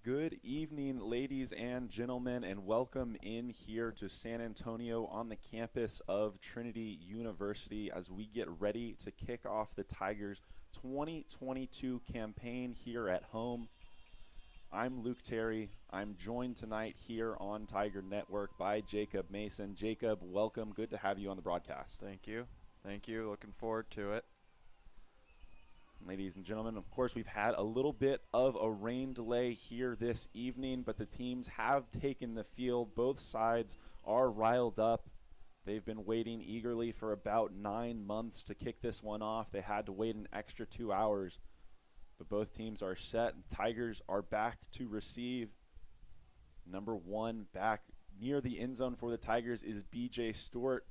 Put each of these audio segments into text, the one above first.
Good evening, ladies and gentlemen, and welcome in here to San Antonio on the campus of Trinity University as we get ready to kick off the Tigers' 2022 campaign here at home. I'm Luke Terry. I'm joined tonight here on Tiger Network by Jacob Mason. Jacob, welcome. Good to have you on the broadcast. Thank you. Thank you. Looking forward to it. Ladies and gentlemen, of course, we've had a little bit of a rain delay here this evening, but the teams have taken the field. Both sides are riled up. They've been waiting eagerly for about 9 months to kick this one off. They had to wait an extra 2 hours, but both teams are set. Tigers are back to receive. Number one back near the end zone for the Tigers is B.J. Stewart.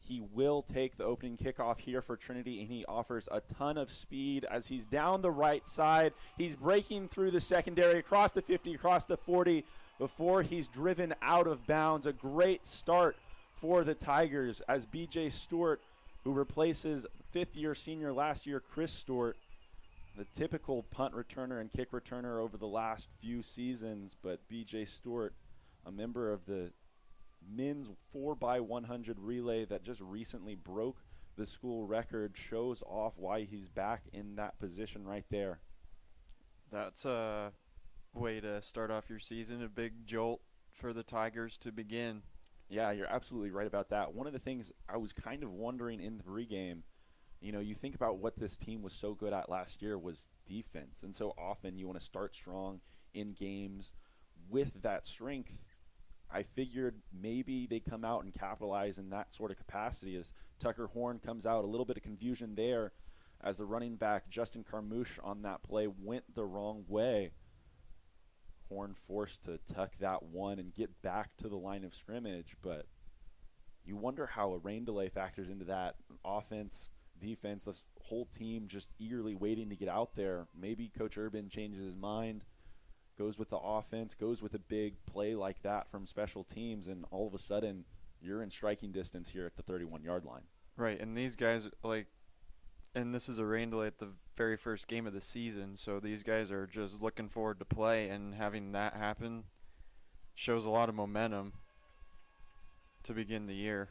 He will take the opening kickoff here for Trinity, and he offers a ton of speed as he's down the right side. He's breaking through the secondary, across the 50, across the 40, before he's driven out of bounds. A great start for the Tigers as B.J. Stewart, who replaces fifth-year senior last year, Chris Stewart, the typical punt returner and kick returner over the last few seasons. But B.J. Stewart, a member of the men's 4x100 relay that just recently broke the school record, shows off why he's back in that position right there. That's a way to start off your season, a big jolt for the Tigers to begin. Yeah, you're absolutely right about that. One of the things I was kind of wondering in the pregame, you think about what this team was so good at last year was defense. And so often you want to start strong in games with that strength. I figured maybe they come out and capitalize in that sort of capacity as Tucker Horn comes out. A little bit of confusion there as the running back, Justin Carmouche, on that play went the wrong way. Horn forced to tuck that one and get back to the line of scrimmage. But you wonder how a rain delay factors into that. Offense, defense, the whole team just eagerly waiting to get out there. Maybe Coach Urban changes his mind, goes with the offense, goes with a big play like that from special teams, and all of a sudden you're in striking distance here at the 31-yard line. Right, and these guys, and this is a rain delay at the very first game of the season, so these guys are just looking forward to play, and having that happen shows a lot of momentum to begin the year.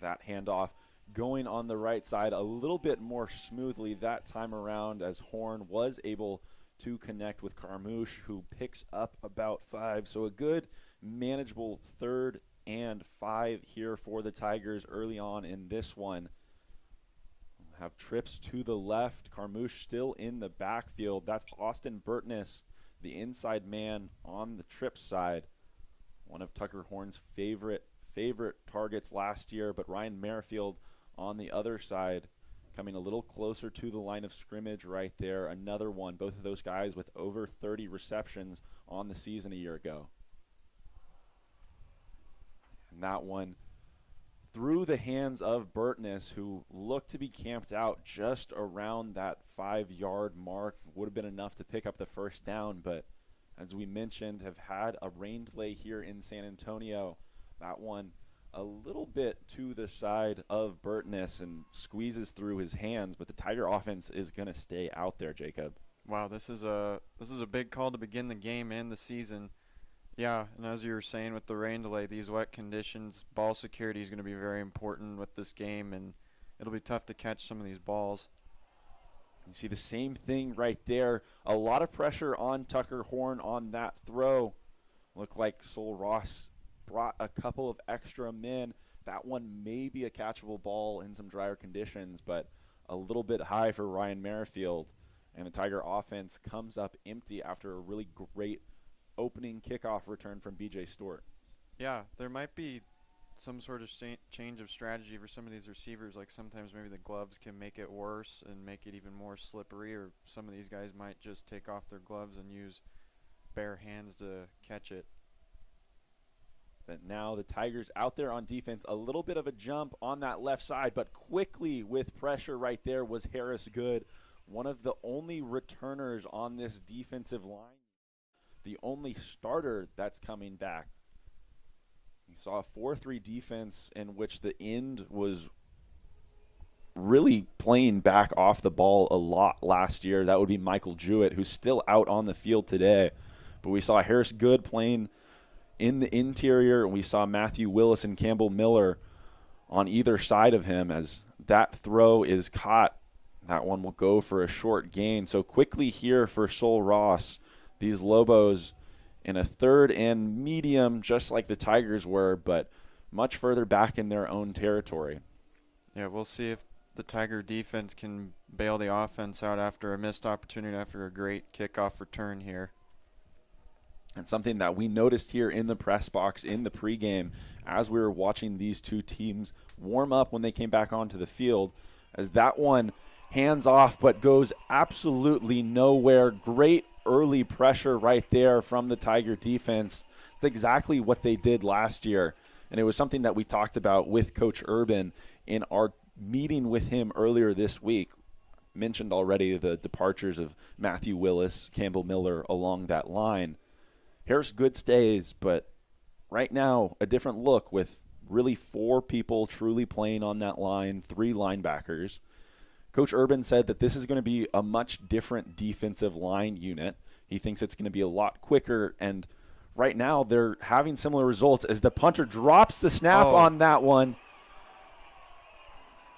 That handoff going on the right side a little bit more smoothly that time around as Horn was able to connect with Carmouche, who picks up about 5. So a good, manageable 3rd and 5 here for the Tigers early on in this one. Have trips to the left. Carmouche still in the backfield. That's Austin Burtness, the inside man on the trip side. One of Tucker Horn's favorite targets last year, but Ryan Merrifield on the other side, coming a little closer to the line of scrimmage right there. Another one, both of those guys with over 30 receptions on the season a year ago. And that one through the hands of Burtness, who looked to be camped out just around that 5-yard mark. Would have been enough to pick up the first down, but as we mentioned, have had a rain delay here in San Antonio. That one a little bit to the side of Burtness and squeezes through his hands, but the Tiger offense is going to stay out there, Jacob. Wow, this is a big call to begin the game and the season. Yeah, and as you were saying with the rain delay, these wet conditions, ball security is going to be very important with this game, and it'll be tough to catch some of these balls. You see the same thing right there. A lot of pressure on Tucker Horn on that throw. Looked like Sol Ross brought a couple of extra men. That one may be a catchable ball in some drier conditions, but a little bit high for Ryan Merrifield. And the Tiger offense comes up empty after a really great opening kickoff return from B.J. Stewart. Yeah, there might be some sort of change of strategy for some of these receivers. Like sometimes maybe the gloves can make it worse and make it even more slippery, or some of these guys might just take off their gloves and use bare hands to catch it. But now the Tigers out there on defense, a little bit of a jump on that left side, but quickly with pressure right there was Harris Good, one of the only returners on this defensive line, the only starter that's coming back. You saw a 4-3 defense in which the end was really playing back off the ball a lot last year. That would be Michael Jewett, who's still out on the field today. But we saw Harris Good playing in the interior, and we saw Matthew Willis and Campbell Miller on either side of him. As that throw is caught, that one will go for a short gain. So quickly here for Sol Ross, these Lobos in a third and medium, just like the Tigers were, but much further back in their own territory. Yeah, we'll see if the Tiger defense can bail the offense out after a missed opportunity after a great kickoff return here. And something that we noticed here in the press box in the pregame as we were watching these two teams warm up when they came back onto the field, as that one hands off but goes absolutely nowhere. Great early pressure right there from the Tiger defense. It's exactly what they did last year. And it was something that we talked about with Coach Urban in our meeting with him earlier this week. Mentioned already the departures of Matthew Willis, Campbell Miller along that line. Harris Good stays, but right now a different look with really 4 people truly playing on that line, 3 linebackers. Coach Urban said that this is going to be a much different defensive line unit. He thinks it's going to be a lot quicker, and right now they're having similar results as the punter drops the snap on that one.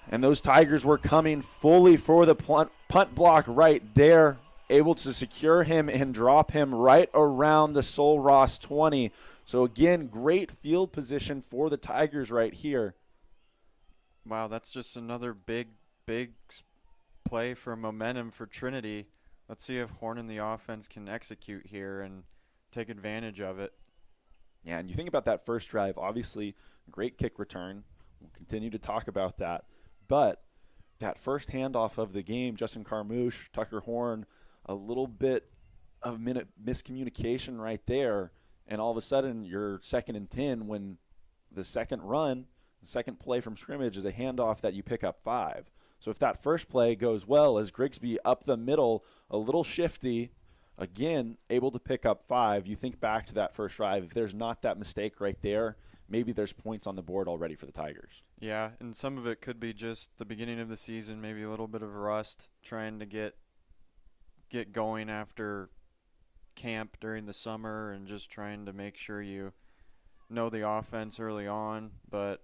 And those Tigers were coming fully for the punt block right there, able to secure him and drop him right around the Sol Ross 20. So, again, great field position for the Tigers right here. Wow, that's just another big play for momentum for Trinity. Let's see if Horn and the offense can execute here and take advantage of it. Yeah, and you think about that first drive, obviously, great kick return. We'll continue to talk about that. But that first handoff of the game, Justin Carmouche, Tucker Horn, a little bit of miscommunication right there, and all of a sudden you're 2nd and 10 when the second run, the second play from scrimmage is a handoff that you pick up 5. So if that first play goes well, as Grigsby up the middle, a little shifty, again, able to pick up 5, you think back to that first drive. If there's not that mistake right there, maybe there's points on the board already for the Tigers. Yeah, and some of it could be just the beginning of the season, maybe a little bit of rust, trying to get going after camp during the summer and just trying to make sure you know the offense early on. But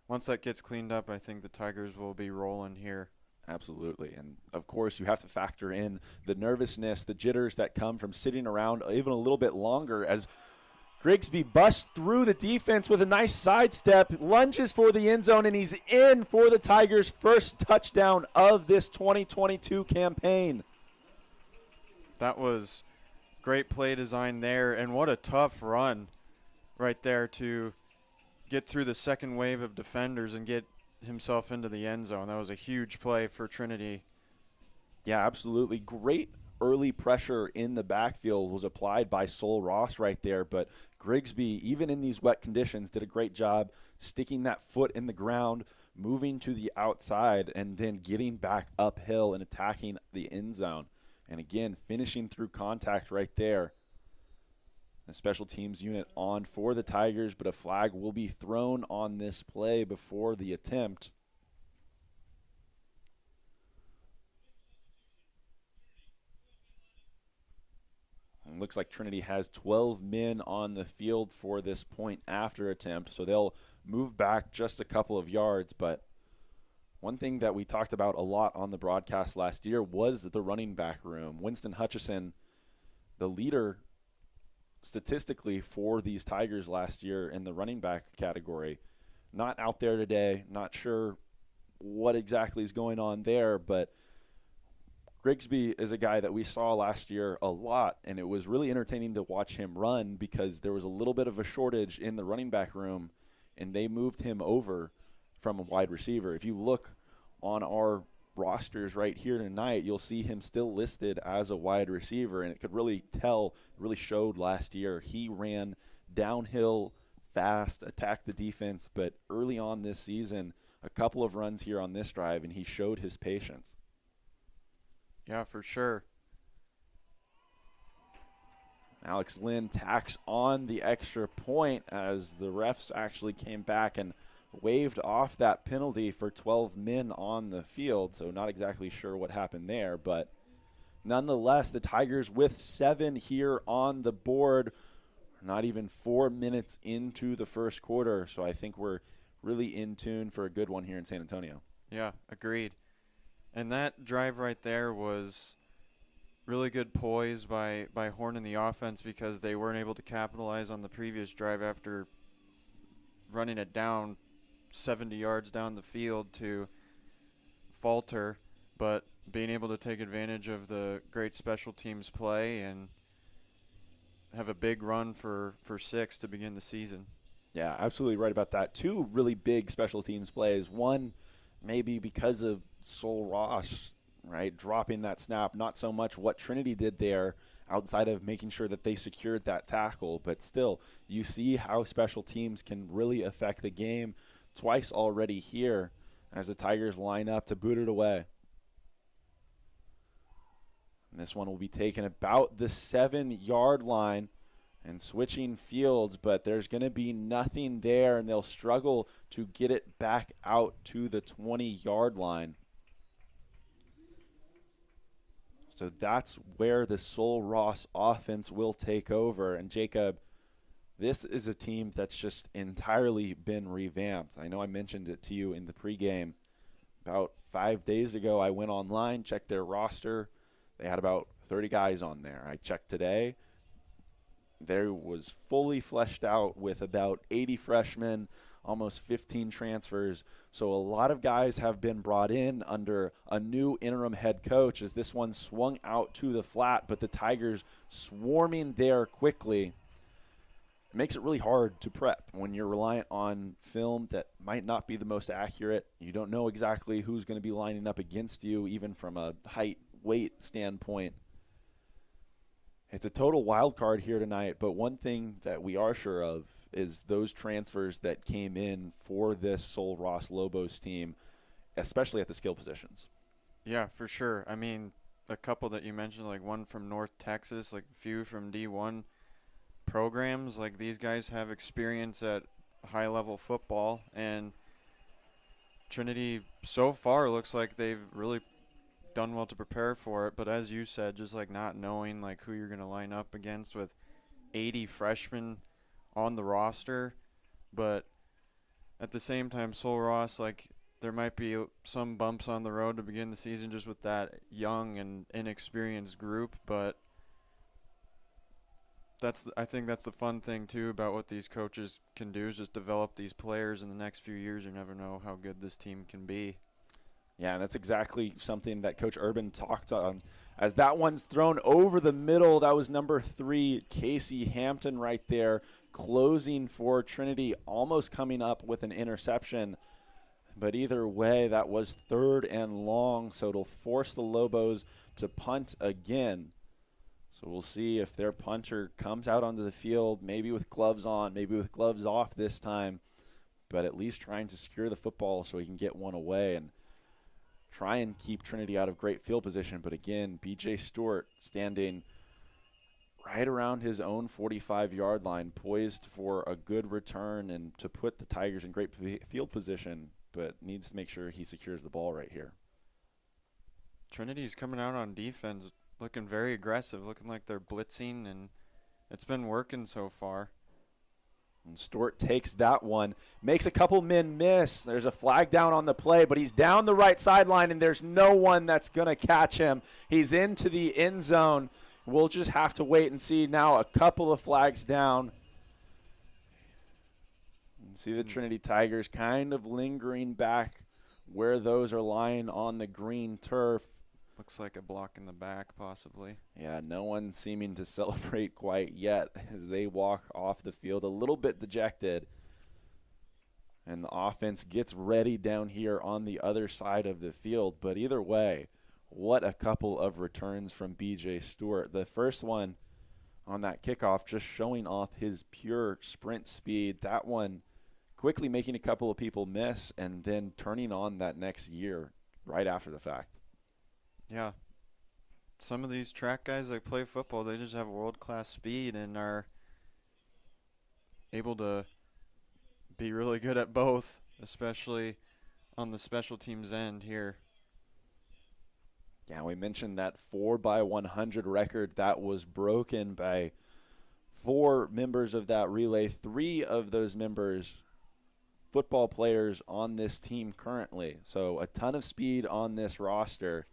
once that gets cleaned up, I think the Tigers will be rolling here. Absolutely. And, of course, you have to factor in the nervousness, the jitters that come from sitting around even a little bit longer as Grigsby busts through the defense with a nice sidestep, lunges for the end zone, and he's in for the Tigers' first touchdown of this 2022 campaign. That was great play design there, and what a tough run right there to get through the second wave of defenders and get himself into the end zone. That was a huge play for Trinity. Yeah, absolutely. Great early pressure in the backfield was applied by Sol Ross right there, but Grigsby, even in these wet conditions, did a great job sticking that foot in the ground, moving to the outside, and then getting back uphill and attacking the end zone. And again, finishing through contact right there. A special teams unit on for the Tigers, but a flag will be thrown on this play before the attempt. It looks like Trinity has 12 men on the field for this point after attempt, so they'll move back just a couple of yards. But one thing that we talked about a lot on the broadcast last year was the running back room. Winston Hutchison, the leader statistically for these Tigers last year in the running back category, not out there today, not sure what exactly is going on there, but Grigsby is a guy that we saw last year a lot, and it was really entertaining to watch him run because there was a little bit of a shortage in the running back room, and they moved him over from a wide receiver. If you look on our rosters right here tonight, you'll see him still listed as a wide receiver, and it could really tell, really showed last year. He ran downhill fast, attacked the defense, but early on this season, a couple of runs here on this drive, and he showed his patience. Yeah, for sure. Alex Lynn tacks on the extra point as the refs actually came back and waved off that penalty for 12 men on the field. So not exactly sure what happened there, but nonetheless, the Tigers with 7 here on the board, not even 4 minutes into the first quarter. So I think we're really in tune for a good one here in San Antonio. Yeah, agreed. And that drive right there was really good poise by Horn in the offense, because they weren't able to capitalize on the previous drive after running it down 70 yards down the field to falter, but being able to take advantage of the great special teams play and have a big run for 6 to begin the season. Yeah, absolutely right about that. 2 really big special teams plays. One, maybe because of Sol Ross, right, dropping that snap. Not so much what Trinity did there outside of making sure that they secured that tackle. But still, you see how special teams can really affect the game twice already here as the Tigers line up to boot it away. And this one will be taken about the 7-yard line and switching fields, but there's going to be nothing there, and they'll struggle to get it back out to the 20-yard line. So that's where the Sol Ross offense will take over. And Jacob, this is a team that's just entirely been revamped. I know I mentioned it to you in the pregame. About 5 days ago, I went online, checked their roster. They had about 30 guys on there. I checked today. There was fully fleshed out with about 80 freshmen, almost 15 transfers. So a lot of guys have been brought in under a new interim head coach as this one swung out to the flat, but the Tigers swarming there quickly. It makes it really hard to prep when you're reliant on film that might not be the most accurate. You don't know exactly who's going to be lining up against you, even from a height, weight standpoint. It's a total wild card here tonight, but one thing that we are sure of is those transfers that came in for this Sol Ross Lobos team, especially at the skill positions. Yeah, for sure. I mean, a couple that you mentioned, like one from North Texas, like a few from D1 programs. Like, these guys have experience at high-level football, and Trinity so far looks like they've really done well to prepare for it. But as you said, just like not knowing like who you're going to line up against with 80 freshmen on the roster. But at the same time, Sol Ross, like, there might be some bumps on the road to begin the season just with that young and inexperienced group. But I think that's the fun thing too about what these coaches can do, is just develop these players in the next few years. You never know how good this team can be. Yeah, and that's exactly something that Coach Urban talked on. As that one's thrown over the middle, that was number 3, Casey Hampton right there, closing for Trinity, almost coming up with an interception. But either way, that was 3rd and long, so it'll force the Lobos to punt again. So we'll see if their punter comes out onto the field, maybe with gloves on, maybe with gloves off this time, but at least trying to secure the football so he can get one away and try and keep Trinity out of great field position. But again, B.J. Stewart standing right around his own 45-yard line, poised for a good return and to put the Tigers in great field position, but needs to make sure he secures the ball right here. Trinity's coming out on defense looking very aggressive, looking like they're blitzing, and it's been working so far. And Stewart takes that one, makes a couple men miss. There's a flag down on the play, but he's down the right sideline, and there's no one that's going to catch him. He's into the end zone. We'll just have to wait and see now. A couple of flags down. And see the Trinity Tigers kind of lingering back where those are lying on the green turf. Looks like a block in the back, possibly. Yeah, no one seeming to celebrate quite yet as they walk off the field, a little bit dejected. And the offense gets ready down here on the other side of the field. But either way, what a couple of returns from B.J. Stewart. The first one on that kickoff just showing off his pure sprint speed. That one quickly making a couple of people miss and then turning on that next year right after the fact. Yeah. Some of these track guys that play football, they just have world-class speed and are able to be really good at both, especially on the special teams end here. Yeah, we mentioned that 4x100 record that was broken by 4 members of that relay. 3 of those members, football players on this team currently. So a ton of speed on this roster.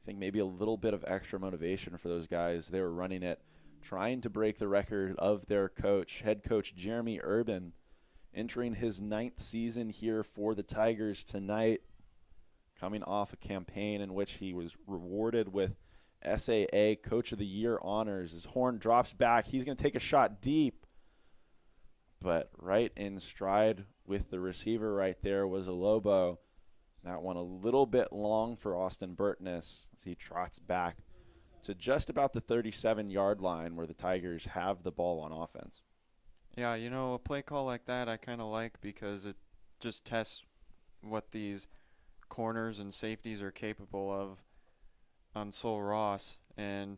I think maybe a little bit of extra motivation for those guys. They were running it, trying to break the record of their coach, head coach Jeremy Urban, entering his 9th season here for the Tigers tonight, coming off a campaign in which he was rewarded with SAA Coach of the Year honors. His horn drops back. He's going to take a shot deep. But right in stride with the receiver right there was a Lobo. That one a little bit long for Austin Burtness as he trots back to just about the 37-yard line where the Tigers have the ball on offense. Yeah, a play call like that I kind of like because it just tests what these corners and safeties are capable of on Sol Ross, and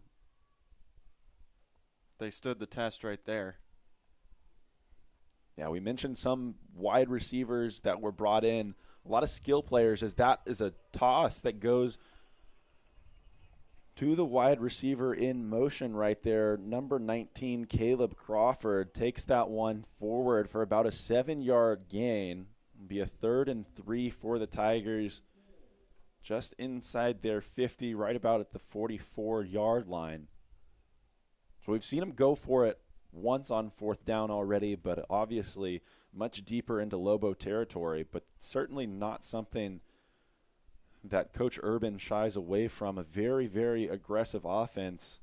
they stood the test right there. Yeah, we mentioned some wide receivers that were brought in, a lot of skill players, as that is a toss that goes to the wide receiver in motion right there. Number 19, Caleb Crawford, takes that one forward for about a 7-yard gain. It'll be a 3rd and 3 for the Tigers, just inside their 50, right about at the 44-yard line. So we've seen him go for it once on 4th down already, but obviously much deeper into Lobo territory, but certainly not something that Coach Urban shies away from. A very, very aggressive offense.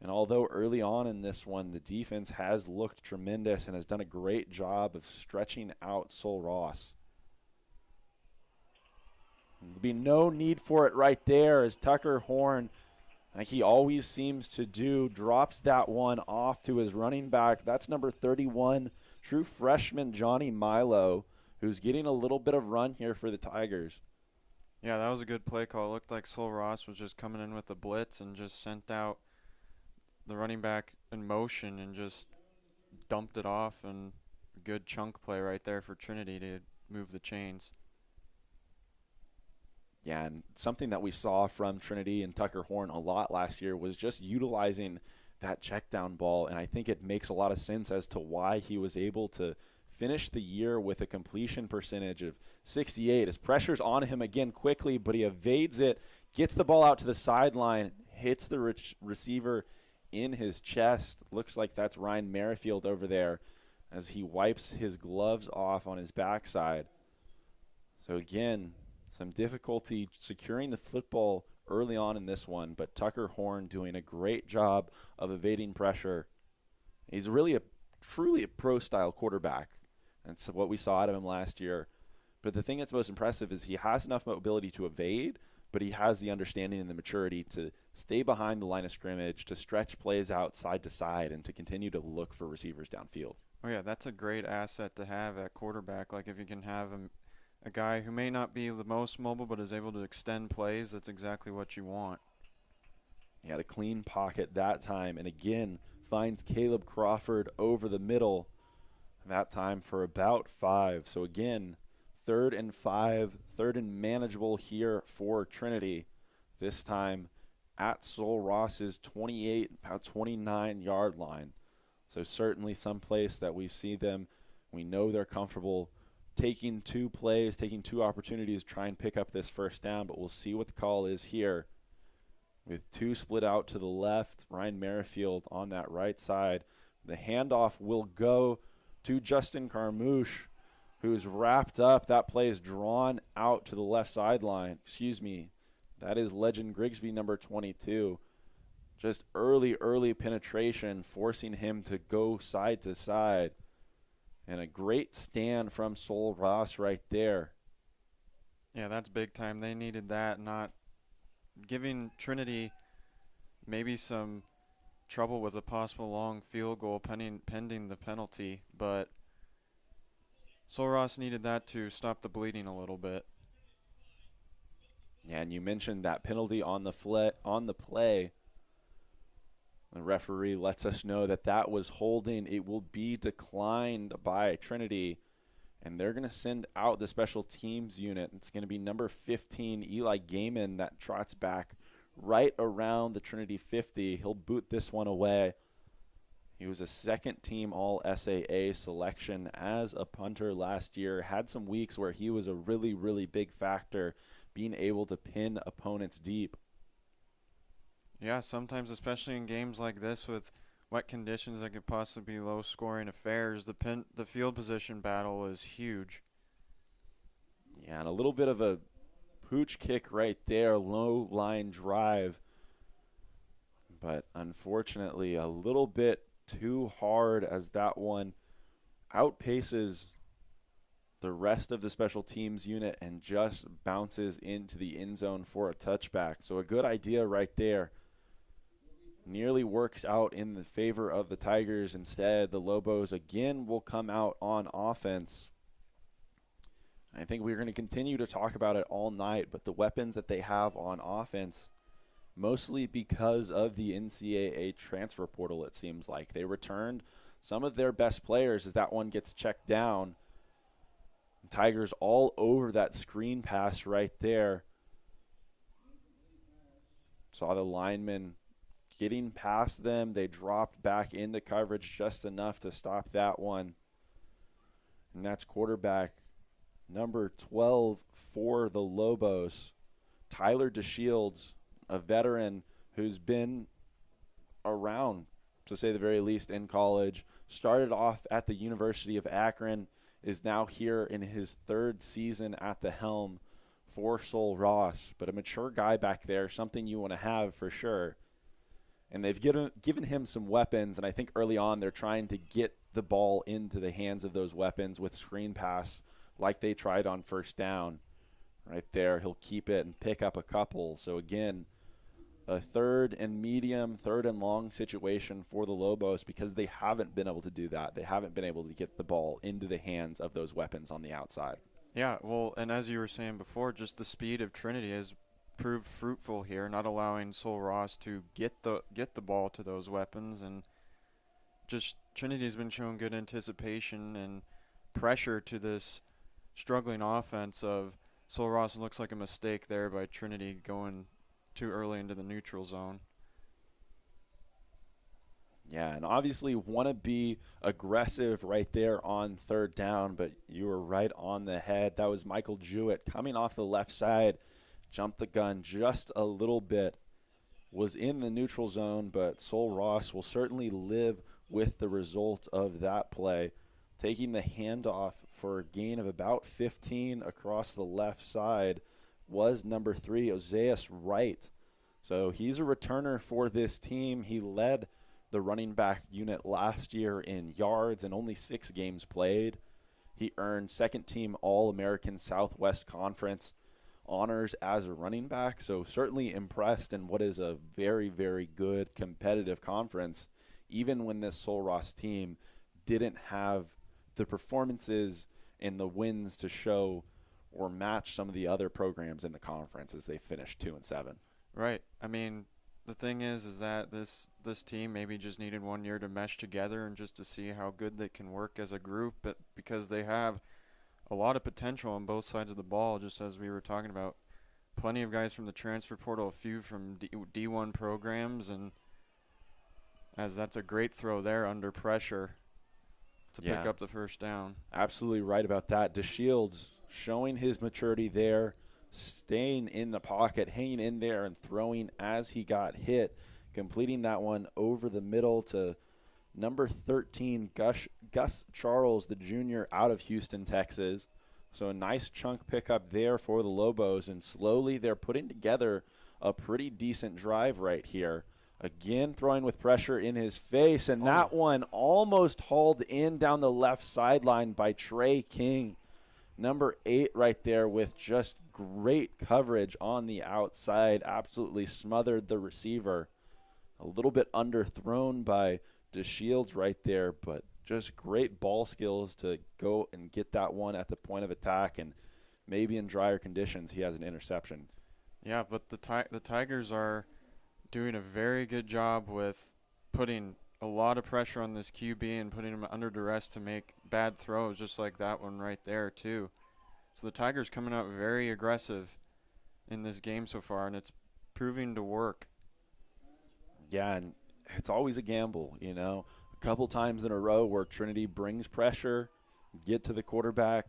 And although early on in this one, the defense has looked tremendous and has done a great job of stretching out Sol Ross. There'll be no need for it right there as Tucker Horn, like he always seems to do, drops that one off to his running back. That's number 31, true freshman Johnny Milo, who's getting a little bit of run here for the Tigers. Yeah, that was a good play call. It looked like Sol Ross was just coming in with a blitz and just sent out the running back in motion and just dumped it off, and a good chunk play right there for Trinity to move the chains. Yeah, and something that we saw from Trinity and Tucker Horn a lot last year was just utilizing that check down ball, and I think it makes a lot of sense as to why he was able to finish the year with a completion percentage of 68. His pressure's on him again quickly, but he evades it, gets the ball out to the sideline, hits the receiver in his chest. Looks like that's Ryan Merrifield over there as he wipes his gloves off on his backside. So again, some difficulty securing the football early on in this one, but Tucker Horn doing a great job of evading pressure. He's really truly a pro-style quarterback. That's what we saw out of him last year. But the thing that's most impressive is he has enough mobility to evade, but he has the understanding and the maturity to stay behind the line of scrimmage, to stretch plays out side to side, and to continue to look for receivers downfield. Oh, yeah, that's a great asset to have at quarterback. Like if you can have a guy who may not be the most mobile but is able to extend plays, that's exactly what you want. He had a clean pocket that time, and again finds Caleb Crawford over the middle, that time for about 5. So again, 3rd and 5, 3rd and manageable here for Trinity. This time at Sol Ross's 28, about 29-yard line. So certainly some place that we see them, we know they're comfortable taking 2 plays, taking 2 opportunities to try and pick up this first down, but we'll see what the call is here. With 2 split out to the left, Ryan Merrifield on that right side. The handoff will go to Justin Carmouche, who's wrapped up. That play is drawn out to the left sideline. That is Legend Grigsby, number 22. Just early penetration, forcing him to go side to side. And a great stand from Sol Ross right there. Yeah, that's big time. They needed that, not giving Trinity maybe some trouble with a possible long field goal pending the penalty, but Sol Ross needed that to stop the bleeding a little bit. Yeah, and you mentioned that penalty on the play. The referee lets us know that was holding. It will be declined by Trinity, and they're going to send out the special teams unit. It's going to be number 15, Eli Gaiman, that trots back right around the Trinity 50. He'll boot this one away. He was a second-team All-SAA selection as a punter last year. Had some weeks where he was a really, really big factor, being able to pin opponents deep. Yeah, sometimes, especially in games like this with wet conditions that could possibly be low-scoring affairs, the field position battle is huge. Yeah, and a little bit of a pooch kick right there, low line drive. But unfortunately, a little bit too hard as that one outpaces the rest of the special teams unit and just bounces into the end zone for a touchback. So a good idea right there. Nearly works out in the favor of the Tigers. Instead, the Lobos again will come out on offense. I think we're going to continue to talk about it all night, but the weapons that they have on offense, mostly because of the NCAA transfer portal, it seems like. They returned some of their best players as that one gets checked down. Tigers all over that screen pass right there. Saw the lineman getting past them. They dropped back into coverage just enough to stop that one. And that's quarterback number 12 for the Lobos, Tyler DeShields, a veteran who's been around, to say the very least, in college. Started off at the University of Akron, is now here in his third season at the helm for Sol Ross. But a mature guy back there, something you want to have for sure. And they've given him some weapons, and I think early on they're trying to get the ball into the hands of those weapons with screen pass like they tried on first down. Right there, he'll keep it and pick up a couple. So again, a third and medium, third and long situation for the Lobos because they haven't been able to do that. They haven't been able to get the ball into the hands of those weapons on the outside. Yeah, well, and as you were saying before, just the speed of Trinity has proved fruitful here, not allowing Sol Ross to get the ball to those weapons, and just Trinity's been showing good anticipation and pressure to this struggling offense of Sol Ross. It looks like a mistake there by Trinity going too early into the neutral zone. Yeah, and obviously want to be aggressive right there on third down, but you were right on the head. That was Michael Jewett coming off the left side, jumped the gun just a little bit, was in the neutral zone, but Sol Ross will certainly live with the result of that play, taking the handoff for a gain of about 15 across the left side was number 3, Ozeas Wright. So he's a returner for this team. He led the running back unit last year in yards and only 6 games played. He earned second-team All-American Southwest Conference honors as a running back, so certainly impressed in what is a very, very good competitive conference, even when this Sol Ross team didn't have the performances and the wins to show or match some of the other programs in the conference as they finished 2-7. Right. I mean, the thing is that this team maybe just needed 1 year to mesh together and just to see how good they can work as a group, but because they have a lot of potential on both sides of the ball, just as we were talking about. Plenty of guys from the transfer portal, a few from D1 programs, and as that's a great throw there under pressure to pick up the first down. Absolutely right about that. DeShields showing his maturity there, staying in the pocket, hanging in there, and throwing as he got hit, completing that one over the middle to number 13, Gus Charles, the junior out of Houston, Texas. So a nice chunk pickup there for the Lobos, and slowly they're putting together a pretty decent drive right here. Again, throwing with pressure in his face, and that one almost hauled in down the left sideline by Trey King. Number 8 right there with just great coverage on the outside. Absolutely smothered the receiver. A little bit underthrown by DeShields right there, but just great ball skills to go and get that one at the point of attack, and maybe in drier conditions he has an interception. Yeah, but the Tigers are doing a very good job with putting a lot of pressure on this QB and putting him under duress to make bad throws, just like that one right there too. So the Tigers coming out very aggressive in this game so far, and it's proving to work. Yeah, and it's always a gamble, you know. A couple times in a row where Trinity brings pressure, get to the quarterback,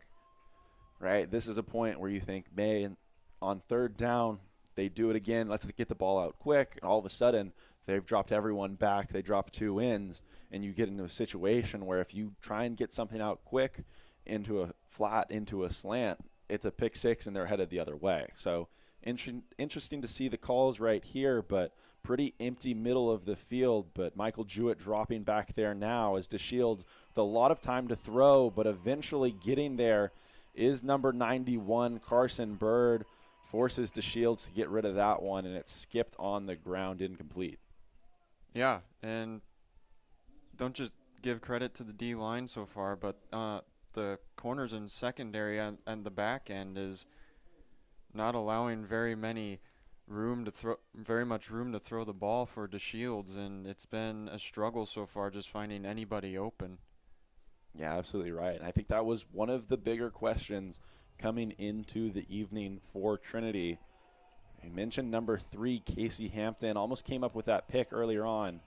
right? This is a point where you think, man, on third down, they do it again. Let's get the ball out quick. And all of a sudden, they've dropped everyone back. They drop 2 ends, and you get into a situation where if you try and get something out quick into a flat, into a slant, it's a pick six, and they're headed the other way. So interesting to see the calls right here, but pretty empty middle of the field. But Michael Jewett dropping back there now as DeShields with a lot of time to throw, but eventually getting there is number 91, Carson Bird. Forces DeShields to get rid of that one, and it's skipped on the ground, incomplete. Yeah, and don't just give credit to the D-line so far, but the corners and secondary and the back end is not allowing very much room to throw the ball for DeShields, and it's been a struggle so far just finding anybody open. Yeah, absolutely right. And I think that was one of the bigger questions coming into the evening for Trinity. I mentioned number 3, Casey Hampton, almost came up with that pick earlier on.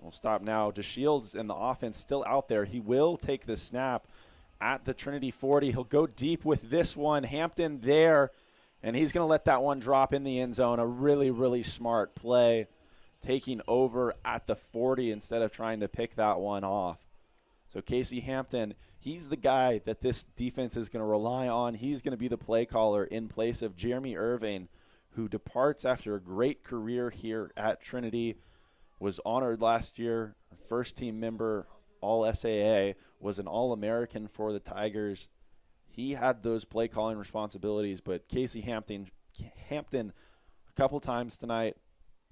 We'll stop now. DeShields and the offense still out there. He will take the snap at the Trinity 40. He'll go deep with this one. Hampton there, and he's going to let that one drop in the end zone. A really, really smart play, taking over at the 40 instead of trying to pick that one off. So Casey Hampton, he's the guy that this defense is going to rely on. He's going to be the play caller in place of Jeremy Irving, who departs after a great career here at Trinity, was honored last year, first-team member, All-SAA, was an All-American for the Tigers. He had those play-calling responsibilities, but Casey Hampton a couple times tonight,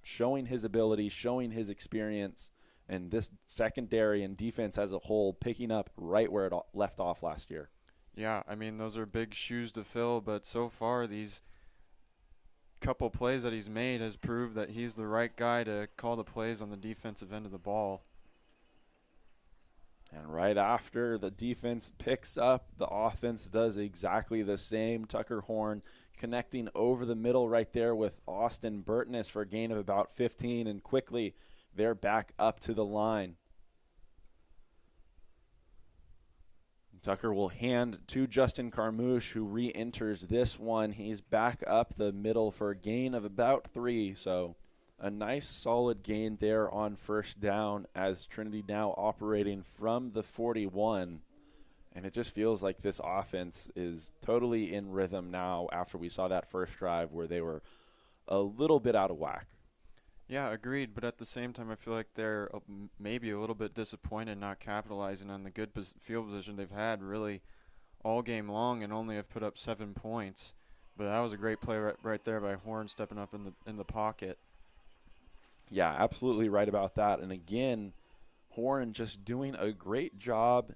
showing his ability, showing his experience, and this secondary and defense as a whole picking up right where it left off last year. Yeah, I mean, those are big shoes to fill, but so far these couple plays that he's made has proved that he's the right guy to call the plays on the defensive end of the ball. And right after the defense picks up, the offense does exactly the same. Tucker Horn connecting over the middle right there with Austin Burtness for a gain of about 15, and quickly they're back up to the line. Tucker will hand to Justin Carmouche, who re-enters this one. He's back up the middle for a gain of about 3. So a nice solid gain there on first down as Trinity now operating from the 41. And it just feels like this offense is totally in rhythm now after we saw that first drive where they were a little bit out of whack. Yeah, agreed. But at the same time, I feel like they're maybe a little bit disappointed not capitalizing on the good field position they've had really all game long and only have put up 7 points. But that was a great play right there by Horn stepping up in the pocket. Yeah, absolutely right about that. And again, Horn just doing a great job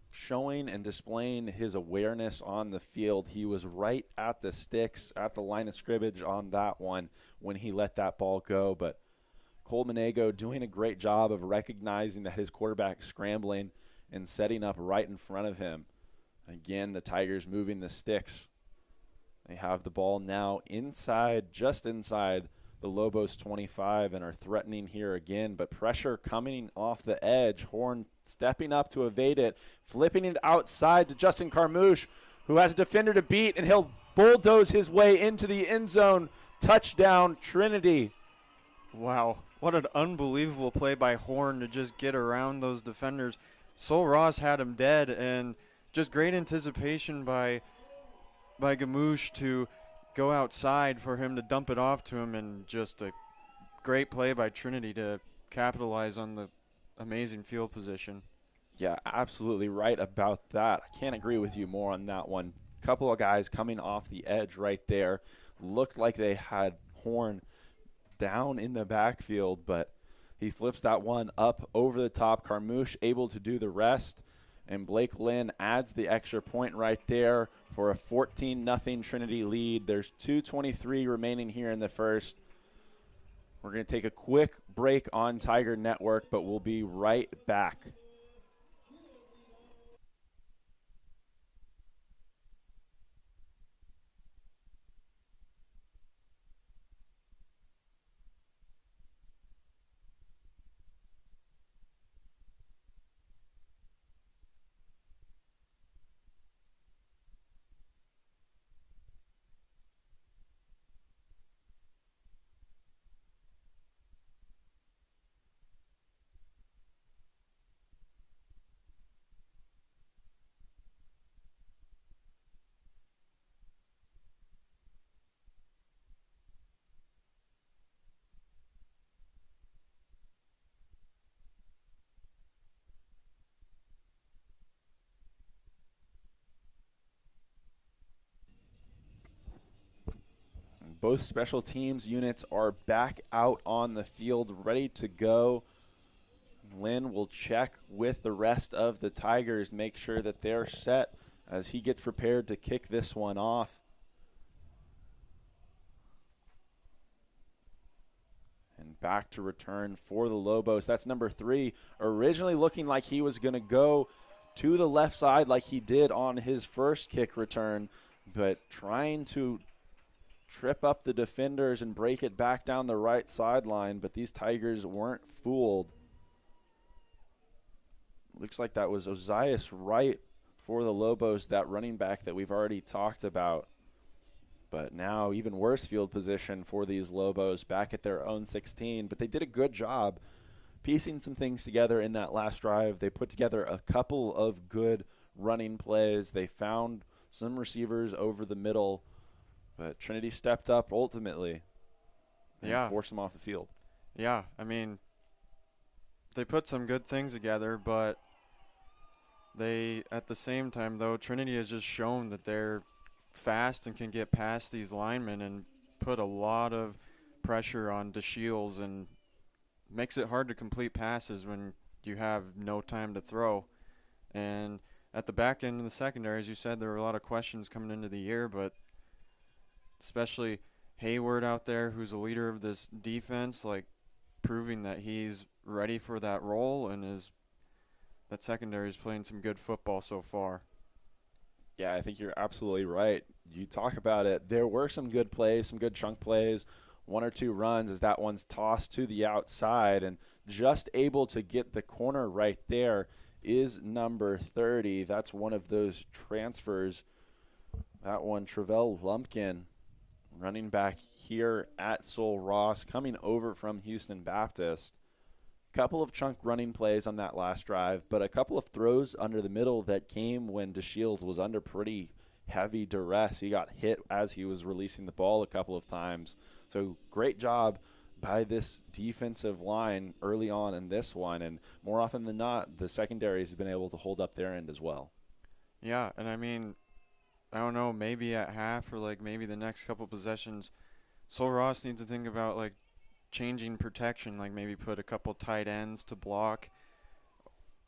showing and displaying his awareness on the field. He was right at the sticks, at the line of scrimmage on that one when he let that ball go. But Cole Manego doing a great job of recognizing that his quarterback scrambling and setting up right in front of him. Again, the Tigers moving the sticks. They have the ball now inside, just inside the Lobos 25 and are threatening here again, but pressure coming off the edge. Horn stepping up to evade it, flipping it outside to Justin Carmouche, who has a defender to beat, and he'll bulldoze his way into the end zone. Touchdown, Trinity. Wow, what an unbelievable play by Horn to just get around those defenders. Sol Ross had him dead, and just great anticipation by Gamouche to go outside for him to dump it off to him, and just a great play by Trinity to capitalize on the amazing field position. Yeah, absolutely right about that. I can't agree with you more on that one. Couple of guys coming off the edge right there. Looked like they had Horn down in the backfield, but he flips that one up over the top. Carmouche able to do the rest. And Blake Lynn adds the extra point right there for a 14-0 Trinity lead. There's 2:23 remaining here in the first. We're going to take a quick break on Tiger Network, but we'll be right back. Both special teams units are back out on the field, ready to go. Lynn will check with the rest of the Tigers, make sure that they're set as he gets prepared to kick this one off. And back to return for the Lobos. That's number 3. Originally looking like he was going to go to the left side like he did on his first kick return, but trying to trip up the defenders and break it back down the right sideline, but these Tigers weren't fooled. Looks like that was Ozias Wright for the Lobos, that running back that we've already talked about. But now even worse field position for these Lobos back at their own 16. But they did a good job piecing some things together in that last drive. They put together a couple of good running plays. They found some receivers over the middle. But Trinity stepped up ultimately and forced them off the field. Yeah, I mean, they put some good things together, but they, at the same time, though, Trinity has just shown that they're fast and can get past these linemen and put a lot of pressure on DeShields and makes it hard to complete passes when you have no time to throw. And at the back end of the secondary, as you said, there were a lot of questions coming into the year, but especially Hayward out there, who's a leader of this defense, like proving that he's ready for that role, and that secondary is playing some good football so far. Yeah, I think you're absolutely right. You talk about it. There were some good plays, some good chunk plays, 1 or 2 runs as that one's tossed to the outside, and just able to get the corner right there is number 30. That's one of those transfers. That one, Travell Lumpkin, running back here at Sul Ross, coming over from Houston Baptist. Couple of chunk running plays on that last drive, but a couple of throws under the middle that came when DeShields was under pretty heavy duress. He got hit as he was releasing the ball a couple of times. So great job by this defensive line early on in this one, and more often than not, the secondary has been able to hold up their end as well. Yeah, and I mean, I don't know, maybe at half or like maybe the next couple possessions, Sul Ross needs to think about like changing protection, like maybe put a couple tight ends to block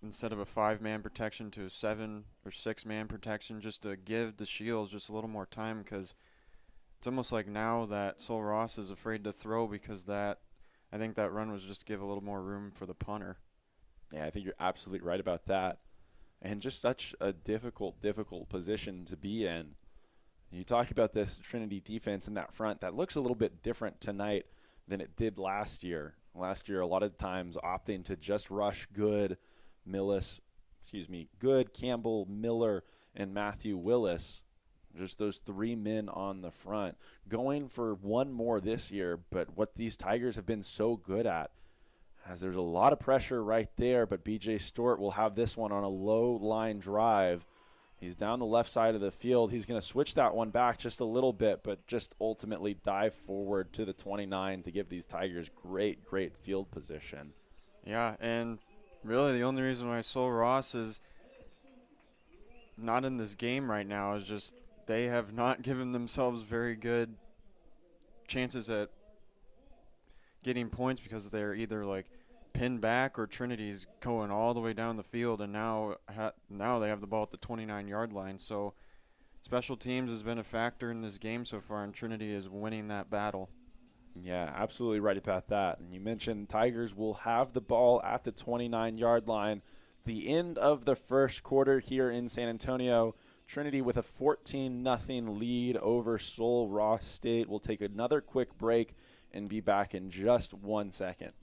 instead of a 5-man protection to a 7 or 6-man protection, just to give the Shields just a little more time, because it's almost like now that Sul Ross is afraid to throw because I think that run was just to give a little more room for the punter. Yeah, I think you're absolutely right about that. And just such a difficult position to be in. You talk about this Trinity defense in that front that looks a little bit different tonight than it did last year. Last year, a lot of times opting to just rush Good, Campbell, Miller, and Matthew Willis. Just those 3 men on the front. Going for one more this year, but what these Tigers have been so good at, as there's a lot of pressure right there, but B.J. Stewart will have this one on a low line drive. He's down the left side of the field. He's going to switch that one back just a little bit, but just ultimately dive forward to the 29 to give these Tigers great field position. Yeah, and really the only reason why Sul Ross is not in this game right now is just they have not given themselves very good chances at getting points, because they're either like pinned back or Trinity's going all the way down the field, and now they have the ball at the 29-yard line. So special teams has been a factor in this game so far, and Trinity is winning that battle. Yeah, absolutely right about that. And you mentioned Tigers will have the ball at the 29-yard line. The end of the first quarter here in San Antonio. Trinity with a 14-0 lead over Sul Ross State. We'll take another quick break and be back in just 1 second.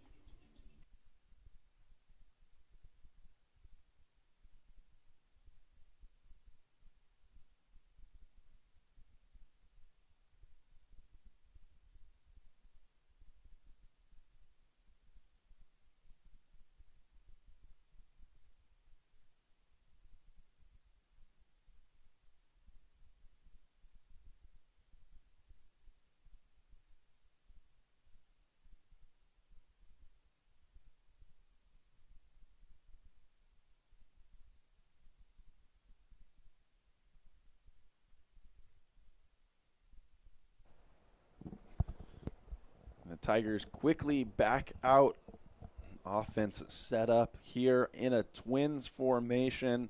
Tigers quickly back out. Offense set up here in a Twins formation.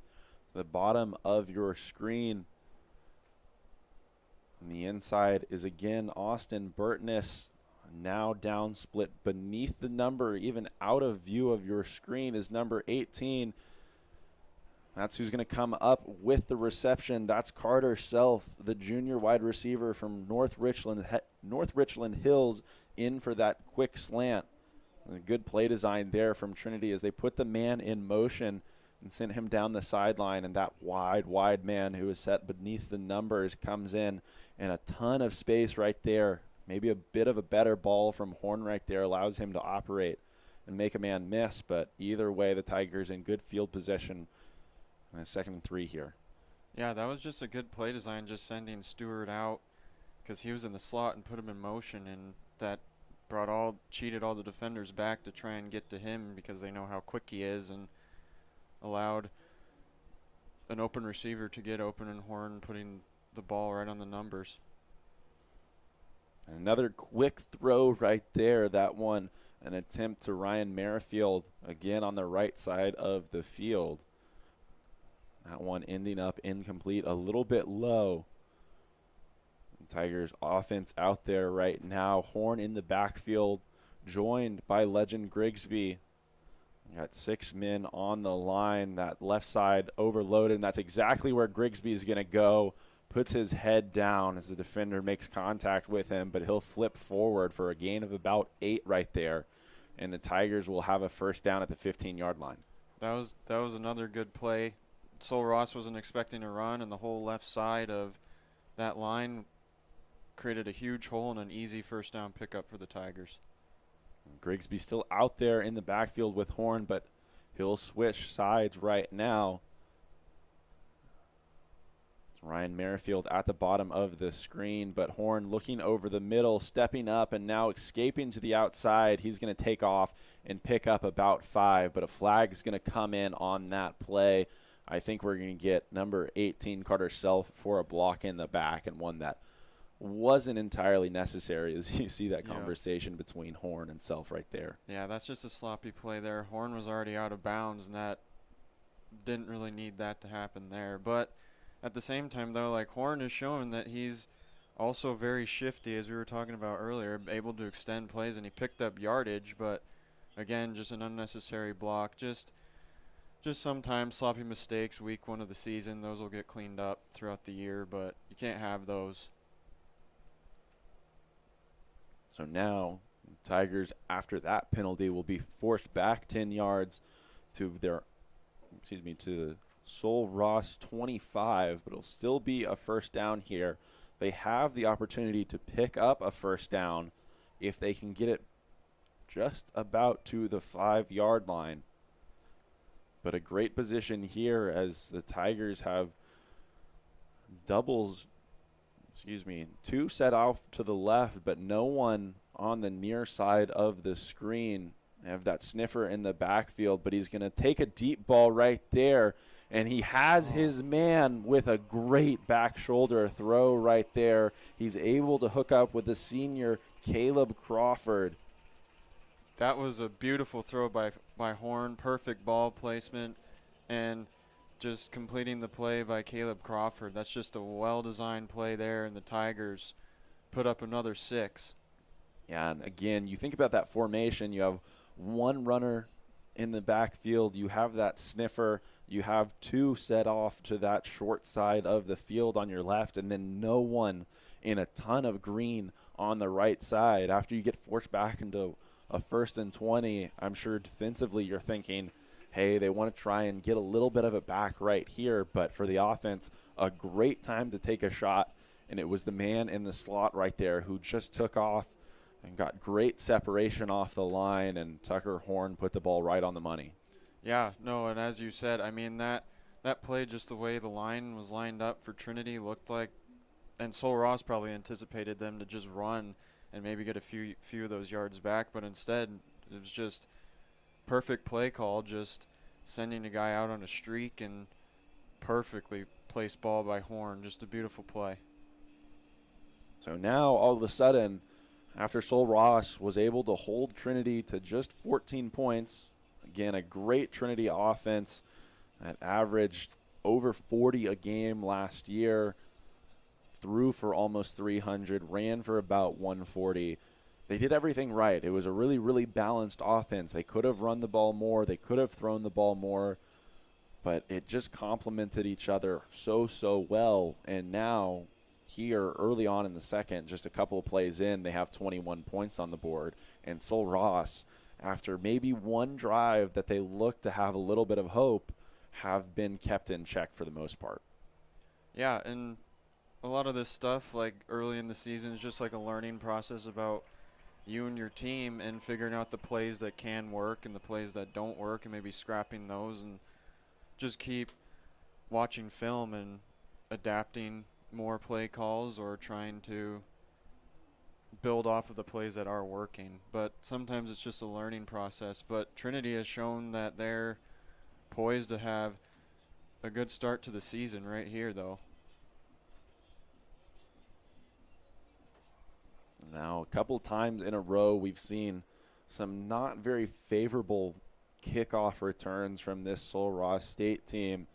The bottom of your screen. On the inside is again Austin Burtness. Now down split beneath the number, even out of view of your screen, is number 18. That's who's going to come up with the reception. That's Carter Self, the junior wide receiver from North Richland Hills, in for that quick slant. And a good play design there from Trinity as they put the man in motion and sent him down the sideline. And that wide man who is set beneath the numbers comes in, and a ton of space right there. Maybe a bit of a better ball from Horn right there allows him to operate and make a man miss. But either way, the Tigers in good field position. And a 2nd and 3 here. Yeah, that was just a good play design, just sending Stewart out because he was in the slot and put him in motion, and that cheated all the defenders back to try and get to him because they know how quick he is, and allowed an open receiver to get open, and Horn putting the ball right on the numbers. Another quick throw right there. That one, an attempt to Ryan Merrifield, again on the right side of the field. That one ending up incomplete, a little bit low. Tigers offense out there right now. Horn in the backfield, joined by Legend Grigsby. Got 6 men on the line. That left side overloaded, and that's exactly where Grigsby is going to go. Puts his head down as the defender makes contact with him, but he'll flip forward for a gain of about 8 right there. And the Tigers will have a first down at the 15-yard line. That was another good play. Sol Ross wasn't expecting a run, and the whole left side of that line created a huge hole and an easy first down pickup for the Tigers. Grigsby still out there in the backfield with Horn, but he'll switch sides right now. It's Ryan Merrifield at the bottom of the screen, but Horn looking over the middle, stepping up, and now escaping to the outside. He's going to take off and pick up about 5, but a flag is going to come in on that play. I think we're going to get number 18, Carter Self, for a block in the back, and one that wasn't entirely necessary as you see that conversation between Horn and Self right there. Yeah, that's just a sloppy play there. Horn was already out of bounds, and that didn't really need that to happen there. But at the same time, though, like, Horn is showing that he's also very shifty, as we were talking about earlier, able to extend plays, and he picked up yardage, but again, just an unnecessary block. Just sometimes sloppy mistakes week 1 of the season. Those will get cleaned up throughout the year, but you can't have those. So now Tigers, after that penalty, will be forced back 10 yards to Sol Ross 25, but it'll still be a first down here. They have the opportunity to pick up a first down if they can get it just about to the 5-yard line. But a great position here as the Tigers have two set off to the left, but no one on the near side of the screen. They have that sniffer in the backfield, but he's going to take a deep ball right there, and he has his man with a great back shoulder throw right there. He's able to hook up with the senior Caleb Crawford. That was a beautiful throw by Horn, perfect ball placement, and just completing the play by Caleb Crawford. That's just a well-designed play there, and the Tigers put up another 6. Yeah, and again, you think about that formation. You have one runner in the backfield. You have that sniffer. You have 2 set off to that short side of the field on your left, and then no one in a ton of green on the right side. After you get forced back into a 1st and 20, I'm sure defensively you're thinking, hey, they want to try and get a little bit of it back right here. But for the offense, a great time to take a shot. And it was the man in the slot right there who just took off and got great separation off the line. And Tucker Horn put the ball right on the money. Yeah, no, and as you said, I mean, that play, just the way the line was lined up for Trinity, looked like, and Sol Ross probably anticipated them to just run and maybe get a few of those yards back. But instead, it was just perfect play call, just sending a guy out on a streak, and perfectly placed ball by Horn. Just a beautiful play. So now all of a sudden, after Sol Ross was able to hold Trinity to just 14 points. Again, a great Trinity offense that averaged over 40 a game last year, threw for almost 300, ran for about 140. They did everything right. It was a really, really balanced offense. They could have run the ball more. They could have thrown the ball more. But it just complemented each other so well. And now, here early on in the second, just a couple of plays in, they have 21 points on the board. And Sol Ross, after maybe one drive that they look to have a little bit of hope, have been kept in check for the most part. Yeah, and a lot of this stuff, like early in the season, is just like a learning process about you and your team and figuring out the plays that can work and the plays that don't work and maybe scrapping those and just keep watching film and adapting more play calls or trying to build off of the plays that are working. But sometimes it's just a learning process. But Trinity has shown that they're poised to have a good start to the season right here, though. Now, a couple times in a row, we've seen some not very favorable kickoff returns from this Sol Ross State team.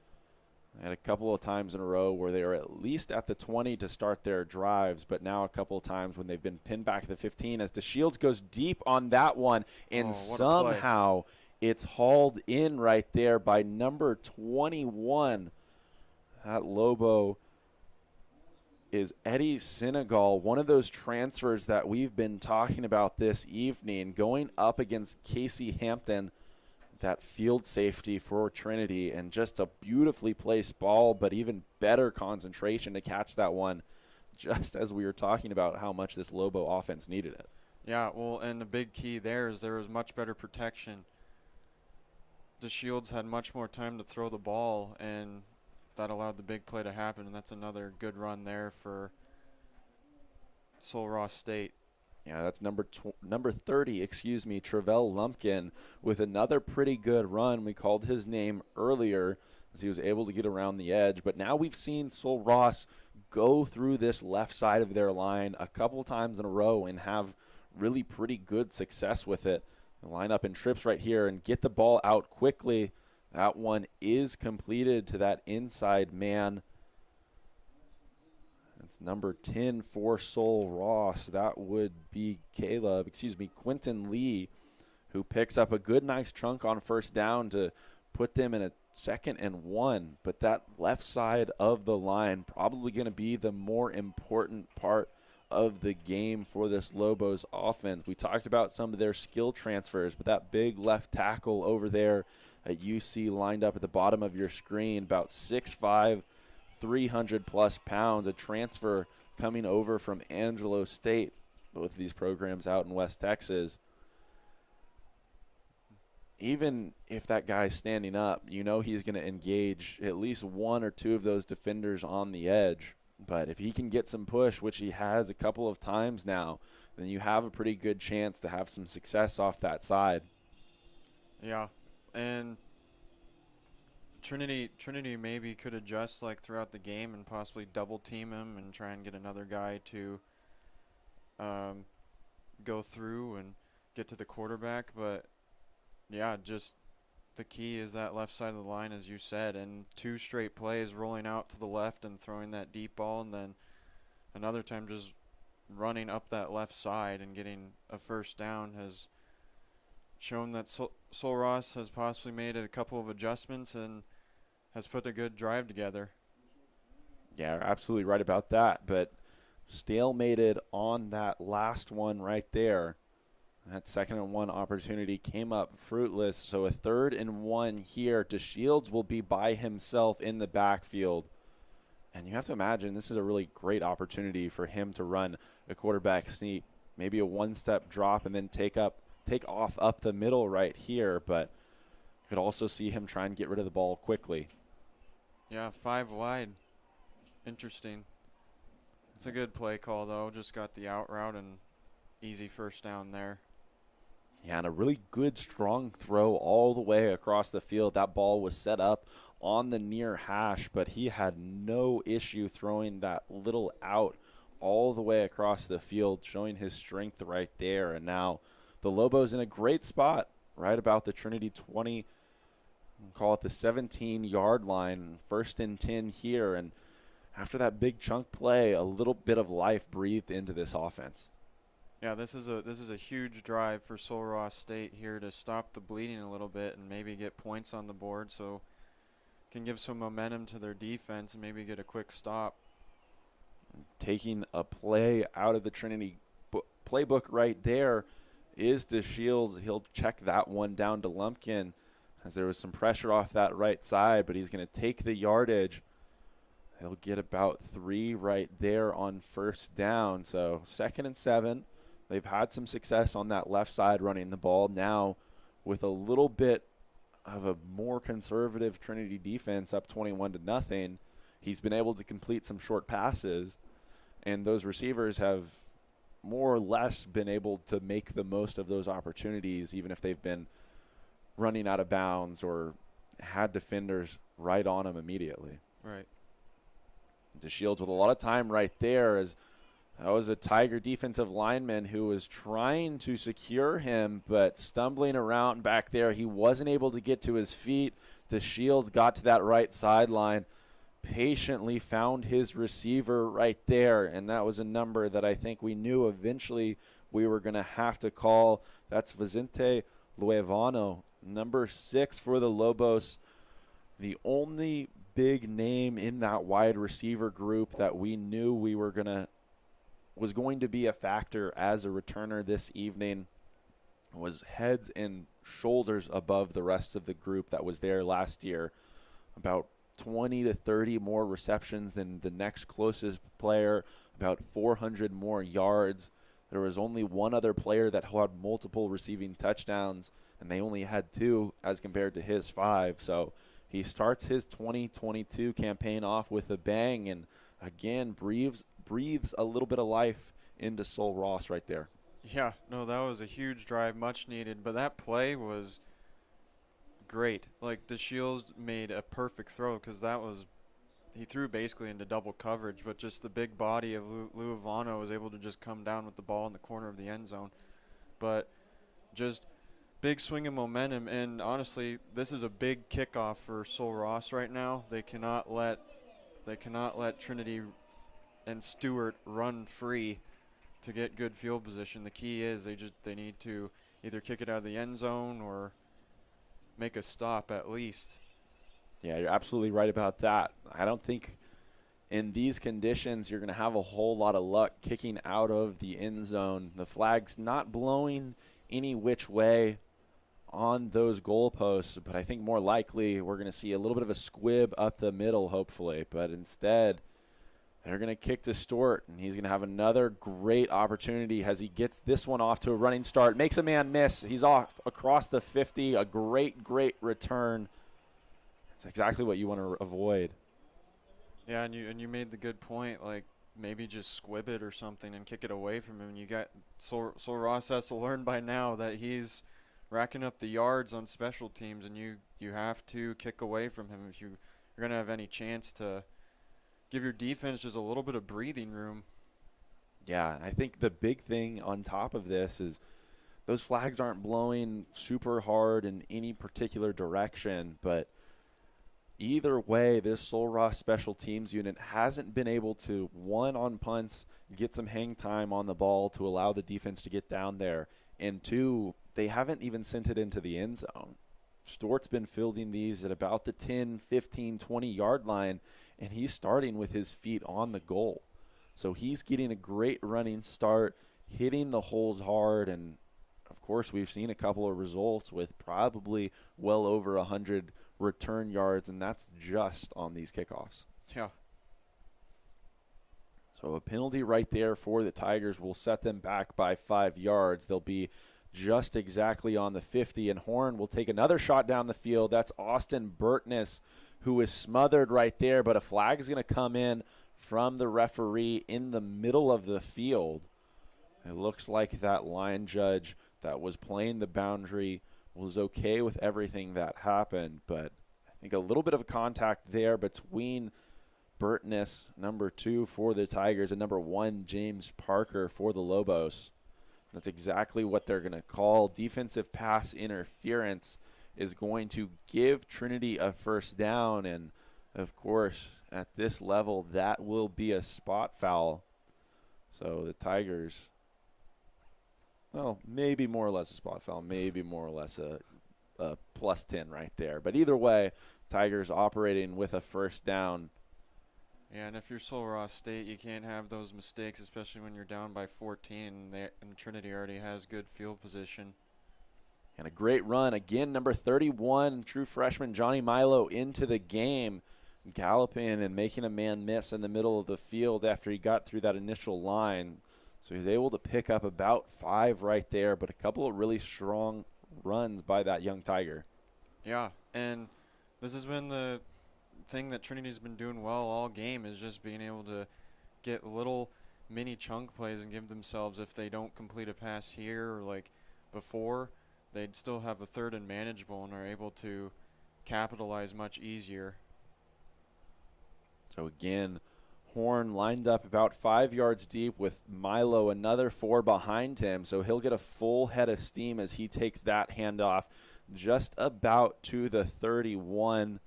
And a couple of times in a row where they were at least at the 20 to start their drives, but now a couple of times when they've been pinned back to the 15 as DeShields goes deep on that one, and somehow it's hauled in right there by number 21. That Lobo is Eddie Senegal, one of those transfers that we've been talking about this evening, going up against Casey Hampton, that field safety for Trinity, and just a beautifully placed ball, but even better concentration to catch that one, just as we were talking about how much this Lobo offense needed it. Yeah, well, and the big key there is there was much better protection. DeShields had much more time to throw the ball, and that allowed the big play to happen, and that's another good run there for Sol Ross State. Yeah, that's number 30, Travell Lumpkin, with another pretty good run. We called his name earlier as he was able to get around the edge. But now we've seen Sol Ross go through this left side of their line a couple times in a row and have really pretty good success with it. They line up in trips right here and get the ball out quickly. That one is completed to that inside man. It's number 10 for Sol Ross. That would be Quentin Lee, who picks up a good, nice chunk on first down to put them in a 2nd and 1. But that left side of the line probably going to be the more important part of the game for this Lobos offense. We talked about some of their skill transfers, but that big left tackle over there that you see lined up at the bottom of your screen, about 6'5", 300-plus pounds, a transfer coming over from Angelo State, both of these programs out in West Texas. Even if that guy's standing up, you know he's going to engage at least one or two of those defenders on the edge. But if he can get some push, which he has a couple of times now, then you have a pretty good chance to have some success off that side. Yeah, and Trinity maybe could adjust like throughout the game and possibly double team him and try and get another guy to go through and get to the quarterback. But yeah, just the key is that left side of the line, as you said, and 2 straight plays rolling out to the left and throwing that deep ball, and then another time just running up that left side and getting a first down has shown that Sol Ross has possibly made a couple of adjustments and has put a good drive together. Yeah, absolutely right about that. But stalemated on that last one right there. That 2nd and 1 opportunity came up fruitless. So a 3rd and 1 here. DeShields will be by himself in the backfield. And you have to imagine this is a really great opportunity for him to run a quarterback sneak. Maybe a 1-step drop and then take off up the middle right here. But you could also see him try and get rid of the ball quickly. Yeah, 5 wide. Interesting. It's a good play call, though. Just got the out route and easy first down there. Yeah, and a really good, strong throw all the way across the field. That ball was set up on the near hash, but he had no issue throwing that little out all the way across the field, showing his strength right there. And now the Lobos in a great spot right about the Trinity 20, call it the 17-yard line, 1st and 10 here. And after that big chunk play, a little bit of life breathed into this offense. Yeah, this is a huge drive for Sul Ross State here to stop the bleeding a little bit and maybe get points on the board, so can give some momentum to their defense and maybe get a quick stop. Taking a play out of the Trinity playbook right there is DeShields. He'll check that one down to Lumpkin as there was some pressure off that right side, but he's going to take the yardage. He'll get about 3 right there on 1st down. So 2nd and 7. They've had some success on that left side running the ball. Now with a little bit of a more conservative Trinity defense up 21-0, he's been able to complete some short passes, and those receivers have more or less been able to make the most of those opportunities, even if they've been running out of bounds or had defenders right on them immediately. Right. DeShields with a lot of time right there, as that was a Tiger defensive lineman who was trying to secure him, but stumbling around back there. He wasn't able to get to his feet. DeShields got to that right sideline, patiently found his receiver right there, and that was a number that I think we knew eventually we were going to have to call. That's Vicente Luevano, number 6 for the Lobos. The only big name in that wide receiver group that we knew was going to be a factor as a returner this evening was heads and shoulders above the rest of the group that was there last year. About 20 to 30 more receptions than the next closest player, about 400 more yards. There was only one other player that had multiple receiving touchdowns, and they only had 2 as compared to his 5. So he starts his 2022 campaign off with a bang, and again breathes a little bit of life into Sul Ross right there. Yeah, no, that was a huge drive, much needed, but that play was great. Like, DeShields made a perfect throw because he threw basically into double coverage, but just the big body of Luevano was able to just come down with the ball in the corner of the end zone. But just big swing of momentum, and honestly, this is a big kickoff for Sul Ross right now. They cannot let Trinity and Stewart run free to get good field position. The key is they need to either kick it out of the end zone or make a stop at least. Yeah, you're absolutely right about that. I don't think in these conditions you're going to have a whole lot of luck kicking out of the end zone. The flag's not blowing any which way on those goalposts, but I think more likely we're going to see a little bit of a squib up the middle, hopefully. But instead, they're going to kick to Stewart, and he's going to have another great opportunity as he gets this one off to a running start. Makes a man miss. He's off across the 50. A great, great return. It's exactly what you want to avoid. Yeah, and you made the good point, like maybe just squib it or something and kick it away from him. You got Sul Ross has to learn by now that he's racking up the yards on special teams, and you have to kick away from him if you're going to have any chance to give your defense just a little bit of breathing room. Yeah, I think the big thing on top of this is those flags aren't blowing super hard in any particular direction, but either way, this Sul Ross special teams unit hasn't been able to, 1, on punts, get some hang time on the ball to allow the defense to get down there, and 2, they haven't even sent it into the end zone. Stewart's been fielding these at about the 10, 15, 20-yard line, and he's starting with his feet on the goal. So he's getting a great running start, hitting the holes hard, and, of course, we've seen a couple of results with probably well over 100 return yards, and that's just on these kickoffs. Yeah. So a penalty right there for the Tigers will set them back by 5 yards. They'll be just exactly on the 50, and Horn will take another shot down the field. That's Austin Burtness, who is smothered right there, but a flag is going to come in from the referee in the middle of the field. It looks like that line judge that was playing the boundary was okay with everything that happened, but I think a little bit of a contact there between Burtness, number 2 for the Tigers, and number 1, James Parker for the Lobos. That's exactly what they're going to call. Defensive pass interference is going to give Trinity a first down, and of course, at this level, that will be a spot foul. So the Tigers, well, maybe more or less a spot foul, maybe more or less a plus 10 right there. But either way, Tigers operating with a first down. Yeah, and if you're Sul Ross State, you can't have those mistakes, especially when you're down by 14 and Trinity already has good field position. And a great run. Again, number 31, true freshman Johnny Milo into the game, galloping and making a man miss in the middle of the field after he got through that initial line. So he's able to pick up about 5 right there, but a couple of really strong runs by that young Tiger. Yeah, and this has been the thing that Trinity's been doing well all game, is just being able to get little mini chunk plays and give themselves, if they don't complete a pass here or like before, they'd still have a third and manageable and are able to capitalize much easier. So again, Horn lined up about 5 yards deep with Milo another 4 behind him, so he'll get a full head of steam as he takes that handoff just about to the 31,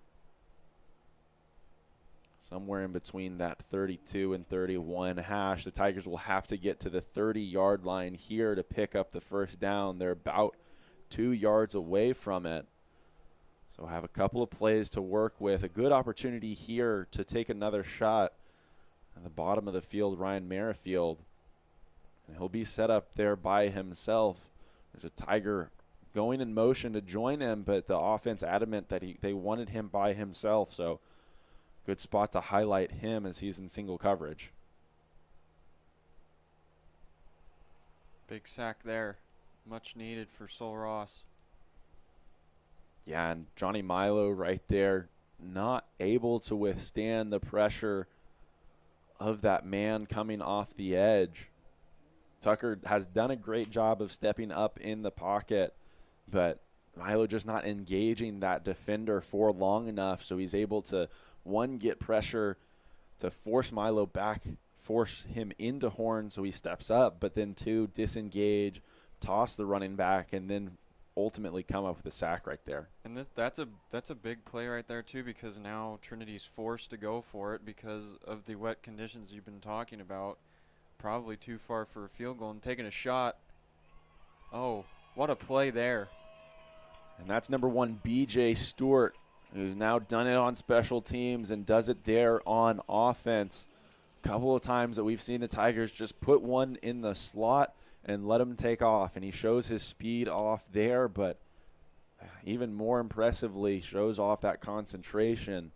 somewhere in between that 32 and 31 hash. The Tigers will have to get to the 30-yard line here to pick up the first down. They're about 2 yards away from it. So have a couple of plays to work with. A good opportunity here to take another shot at the bottom of the field, Ryan Merrifield. And he'll be set up there by himself. There's a Tiger going in motion to join him, but the offense adamant that they wanted him by himself. So good spot to highlight him as he's in single coverage. Big sack there. Much needed for Sul Ross. Yeah, and Johnny Milo right there, not able to withstand the pressure of that man coming off the edge. Tucker has done a great job of stepping up in the pocket, but Milo just not engaging that defender for long enough, so he's able to, one, get pressure to force Milo back, force him into Horn so he steps up, but then 2, disengage, toss the running back, and then ultimately come up with a sack right there. And that's a big play right there too, because now Trinity's forced to go for it because of the wet conditions you've been talking about. Probably too far for a field goal and taking a shot. Oh, what a play there. And that's number 1, B.J. Stewart, who's now done it on special teams and does it there on offense. A couple of times that we've seen the Tigers just put one in the slot and let him take off, and he shows his speed off there, but even more impressively shows off that concentration.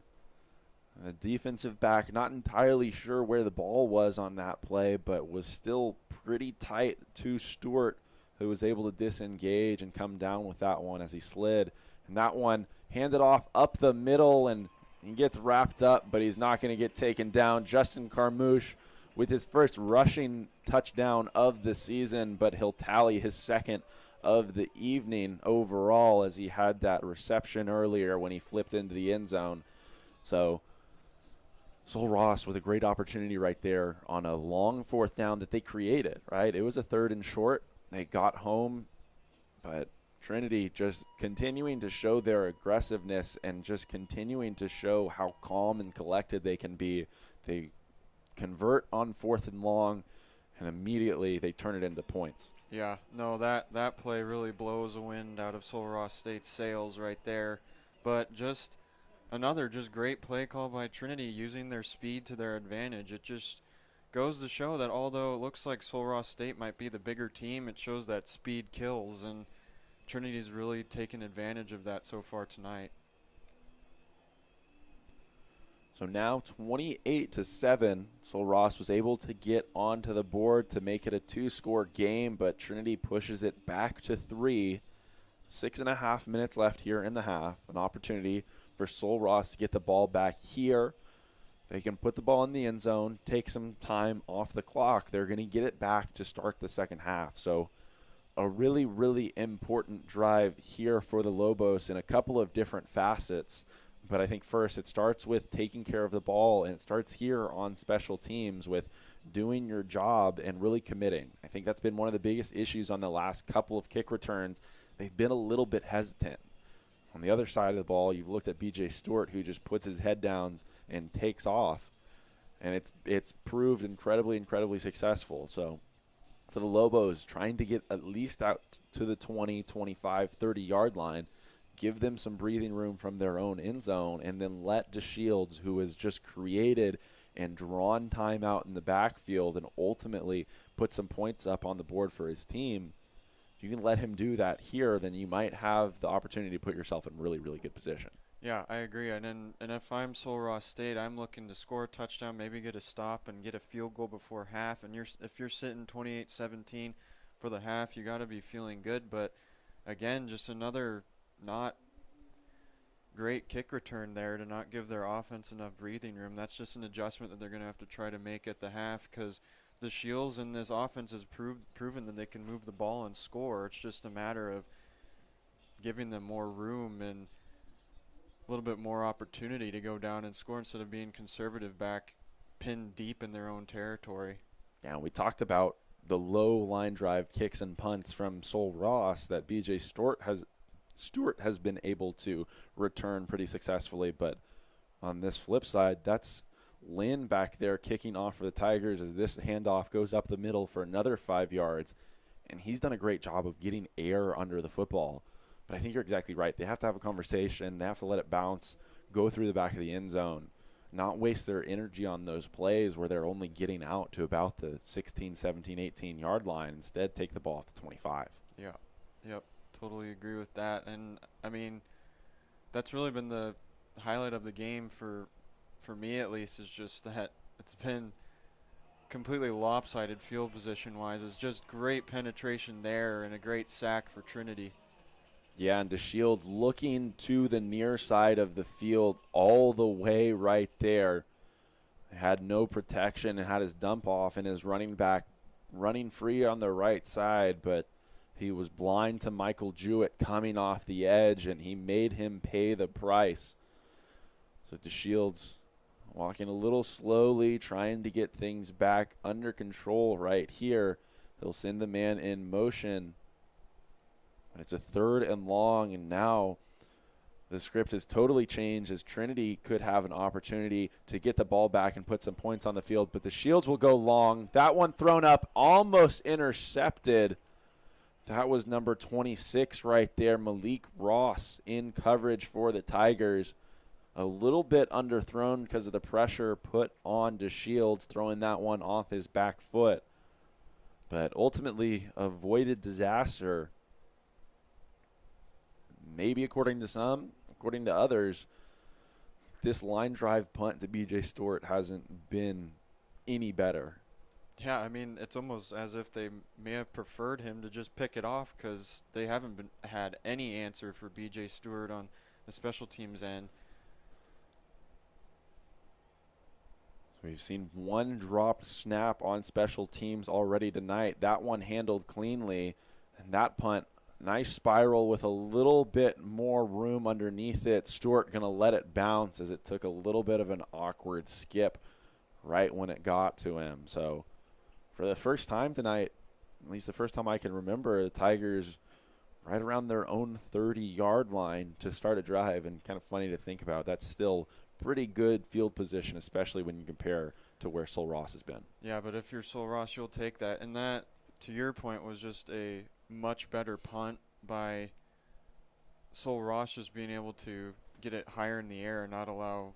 The defensive back, not entirely sure where the ball was on that play, but was still pretty tight to Stewart, who was able to disengage and come down with that one as he slid. And that one handed off up the middle, and he gets wrapped up, but he's not going to get taken down. Justin Carmouche with his first rushing touchdown of the season, but he'll tally his second of the evening overall, as he had that reception earlier when he flipped into the end zone. So Sul Ross with a great opportunity right there on a long 4th down that they created, right? It was a 3rd and short. They got home, but Trinity just continuing to show their aggressiveness and just continuing to show how calm and collected they can be. They convert on 4th and long, and immediately they turn it into points. Yeah, no, that play really blows the wind out of Sul Ross State's sails right there. But just another just great play call by Trinity, using their speed to their advantage. It just goes to show that although it looks like Sul Ross State might be the bigger team, it shows that speed kills, and Trinity's really taken advantage of that so far tonight. So now 28-7, Sul Ross was able to get onto the board to make it a 2-score game, but Trinity pushes it back to 3. 6.5 minutes left here in the half. An opportunity for Sul Ross to get the ball back here. They can put the ball in the end zone, take some time off the clock. They're going to get it back to start the second half. So a really, really important drive here for the Lobos in a couple of different facets. But I think first it starts with taking care of the ball, and it starts here on special teams with doing your job and really committing. I think that's been one of the biggest issues on the last couple of kick returns. They've been a little bit hesitant. On the other side of the ball, you've looked at B.J. Stewart, who just puts his head down and takes off, and it's proved incredibly successful. So for the Lobos, trying to get at least out to the 20, 25, 30-yard line, give them some breathing room from their own end zone, and then let DeShields, who has just created and drawn time out in the backfield and ultimately put some points up on the board for his team, if you can let him do that here, then you might have the opportunity to put yourself in really good position. Yeah, I agree. And if I'm Sul Ross State, I'm looking to score a touchdown, maybe get a stop and get a field goal before half. And if you're sitting 28-17 for the half, you got to be feeling good. But again, just another not great kick return there to not give their offense enough breathing room. That's just an adjustment that they're going to have to try to make at the half, because the Shields in this offense has proven that they can move the ball and score. It's just a matter of giving them more room and a little bit more opportunity to go down and score instead of being conservative back, pinned deep in their own territory. Yeah, we talked about the low line drive kicks and punts from Sul Ross that B.J. Stewart has been able to return pretty successfully. But on this flip side, that's Lynn back there kicking off for the Tigers as this handoff goes up the middle for another 5 yards. And he's done a great job of getting air under the football. But I think you're exactly right. They have to have a conversation. They have to let it bounce, go through the back of the end zone, not waste their energy on those plays where they're only getting out to about the 16, 17, 18-yard line. Instead, take the ball at the 25. Yeah, yep. Totally agree with that. And, I mean, that's really been the highlight of the game for me at least, is just that it's been completely lopsided field position-wise. It's just great penetration there and a great sack for Trinity. Yeah, and DeShields looking to the near side of the field all the way right there. Had no protection and had his dump off, and his running back running free on the right side, but he was blind to Michael Jewett coming off the edge, and he made him pay the price. So DeShields walking a little slowly, trying to get things back under control right here. He'll send the man in motion. It's a 3rd and long, and now the script has totally changed as Trinity could have an opportunity to get the ball back and put some points on the field, but the Shields will go long. That one thrown up, almost intercepted. That was number 26 right there, Malik Ross in coverage for the Tigers. A little bit underthrown because of the pressure put on DeShields, throwing that one off his back foot. But ultimately avoided disaster. Maybe according to some, according to others, this line drive punt to B.J. Stewart hasn't been any better. Yeah, I mean, it's almost as if they may have preferred him to just pick it off, because they haven't had any answer for B.J. Stewart on the special teams end. So we've seen one dropped snap on special teams already tonight. That one handled cleanly, and that punt, nice spiral with a little bit more room underneath it. Stewart going to let it bounce as it took a little bit of an awkward skip right when it got to him. So for the first time tonight, at least the first time I can remember, the Tigers right around their own 30-yard line to start a drive, and kind of funny to think about. That's still pretty good field position, especially when you compare to where Sul Ross has been. Yeah, but if you're Sul Ross, you'll take that. And that, to your point, was just a much better punt by Sul Ross, just being able to get it higher in the air and not allow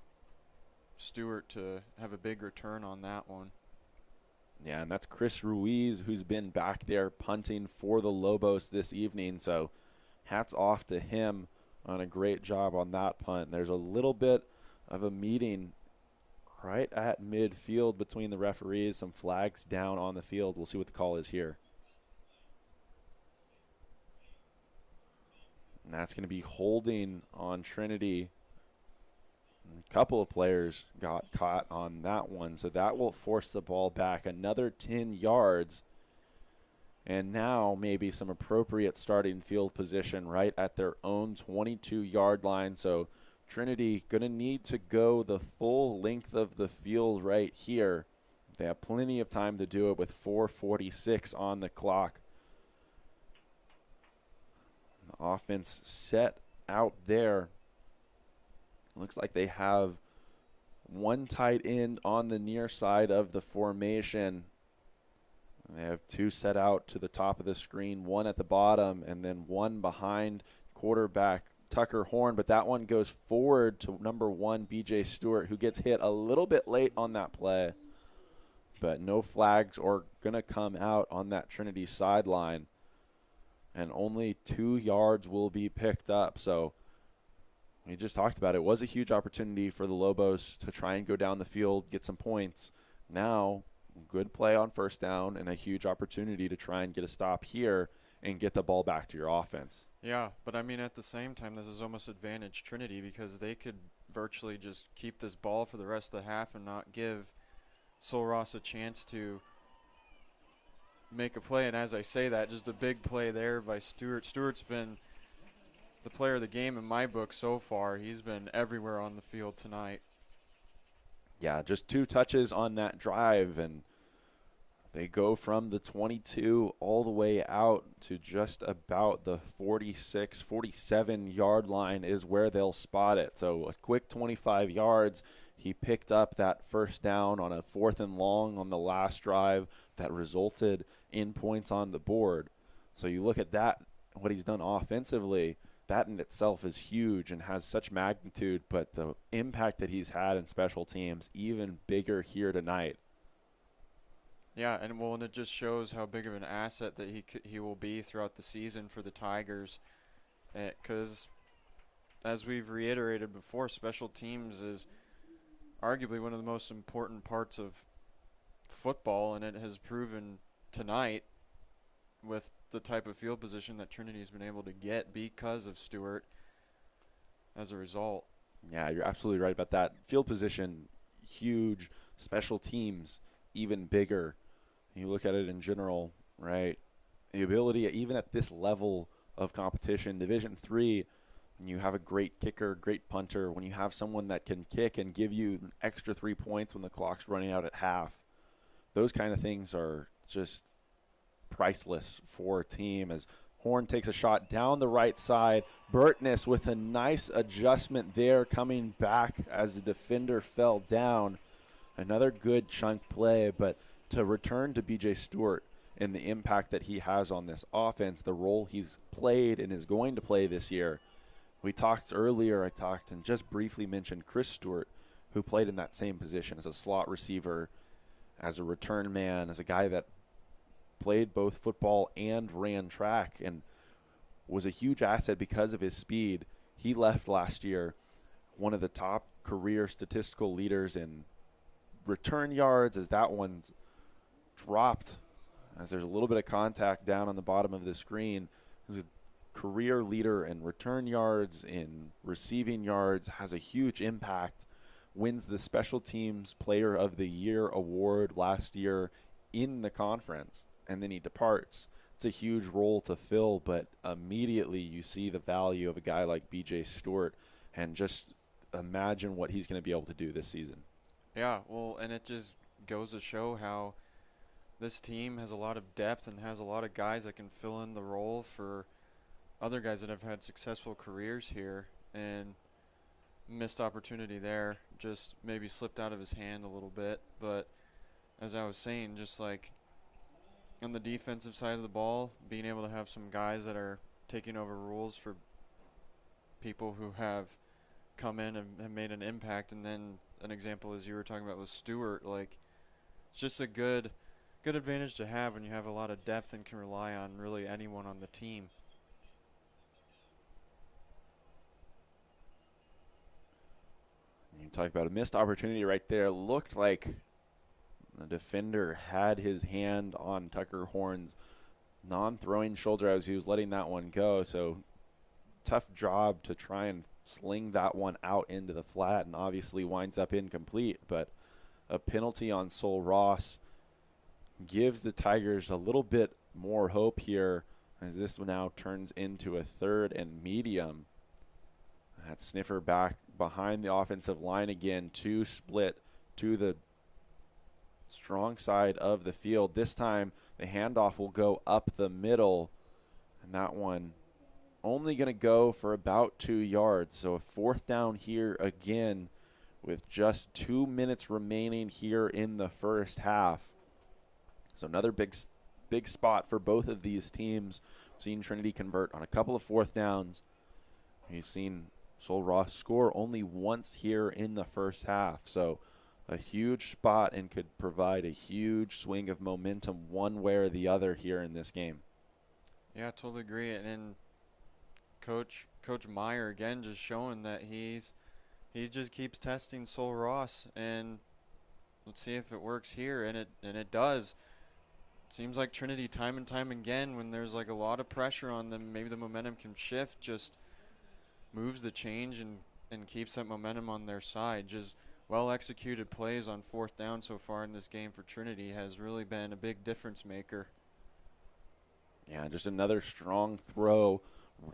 Stewart to have a big return on that one. Yeah, and that's Chris Ruiz, who's been back there punting for the Lobos this evening. So hats off to him on a great job on that punt. There's a little bit of a meeting right at midfield between the referees, some flags down on the field. We'll see what the call is here. And that's going to be holding on Trinity. A couple of players got caught on that one, so that will force the ball back another 10 yards. And now maybe some appropriate starting field position right at their own 22-yard line. So Trinity going to need to go the full length of the field right here. They have plenty of time to do it with 4:46 on the clock. The offense set out there. Looks like they have one tight end on the near side of the formation. They have two set out to the top of the screen, one at the bottom, and then one behind quarterback Tucker Horn. But that one goes forward to number 1, B.J. Stewart, who gets hit a little bit late on that play. But no flags are going to come out on that Trinity sideline. And only 2 yards will be picked up. So we just talked about it. It was a huge opportunity for the Lobos to try and go down the field, get some points. Now, good play on first down and a huge opportunity to try and get a stop here and get the ball back to your offense. Yeah, but I mean, at the same time, this is almost advantage Trinity because they could virtually just keep this ball for the rest of the half and not give Sol Ross a chance to make a play. And as I say that, just a big play there by Stewart. Stewart's been the player of the game in my book so far. He's been everywhere on the field tonight. Yeah, just 2 touches on that drive, and they go from the 22 all the way out to just about the 46, 47-yard line is where they'll spot it. So a quick 25 yards. He picked up that first down on a 4th and long on the last drive that resulted in points on the board. So you look at that, what he's done offensively, that in itself is huge and has such magnitude, but the impact that he's had in special teams, even bigger here tonight. Yeah, and it just shows how big of an asset that he will be throughout the season for the Tigers. Because, as we've reiterated before, special teams is arguably one of the most important parts of football, and it has proven tonight with the type of field position that Trinity's been able to get because of Stewart as a result. Yeah, you're absolutely right about that. Field position, huge. Special teams, even bigger. You look at it in general, right? The ability, even at this level of competition, Division III, when you have a great kicker, great punter, when you have someone that can kick and give you an extra 3 points when the clock's running out at half, those kind of things are just priceless for a team. As Horn takes a shot down the right side, Burtness with a nice adjustment there coming back as the defender fell down. Another good chunk play, but to return to B.J. Stewart and the impact that he has on this offense, the role he's played and is going to play this year. We talked earlier, I and just briefly mentioned Chris Stewart, who played in that same position as a slot receiver, as a return man, as a guy that played both football and ran track and was a huge asset because of his speed. He left last year one of the top career statistical leaders in return yards, as that one's dropped, as there's a little bit of contact down on the bottom of the screen. He's a career leader in return yards, in receiving yards, has a huge impact, wins the Special Teams Player of the Year award last year in the conference, and then he departs. It's a huge role to fill, but immediately you see the value of a guy like B.J. Stewart, and just imagine what he's going to be able to do this season. Yeah, well, and it just goes to show how this team has a lot of depth and has a lot of guys that can fill in the role for other guys that have had successful careers here, and missed opportunity there, just maybe slipped out of his hand a little bit. But as I was saying, just like on the defensive side of the ball, being able to have some guys that are taking over rules for people who have come in and have made an impact. And then an example, as you were talking about, with Stewart, like it's just a good advantage to have when you have a lot of depth and can rely on really anyone on the team. You talk about a missed opportunity right there. Looked like the defender had his hand on Tucker Horn's non-throwing shoulder as he was letting that one go. So tough job to try and sling that one out into the flat, and obviously winds up incomplete. But a penalty on Sol Ross gives the Tigers a little bit more hope here, as this now turns into a 3rd and medium. That sniffer back behind the offensive line again to split to the strong side of the field. This time the handoff will go up the middle, and that one only going to go for about 2 yards. So a fourth down here again with just 2 minutes remaining here in the first half. So another big spot for both of these teams. We've seen Trinity convert on a couple of fourth downs. We've seen Sul Ross score only once here in the first half. So a huge spot and could provide a huge swing of momentum one way or the other here in this game. Yeah, I totally agree. And Coach Meyer again just showing that he just keeps testing Sul Ross, and let's see if it works here, and it does. Seems like Trinity time and time again, when there's like a lot of pressure on them, maybe the momentum can shift, just moves the change and keeps that momentum on their side. Just well executed plays on fourth down so far in this game for Trinity has really been a big difference maker. Yeah, just another strong throw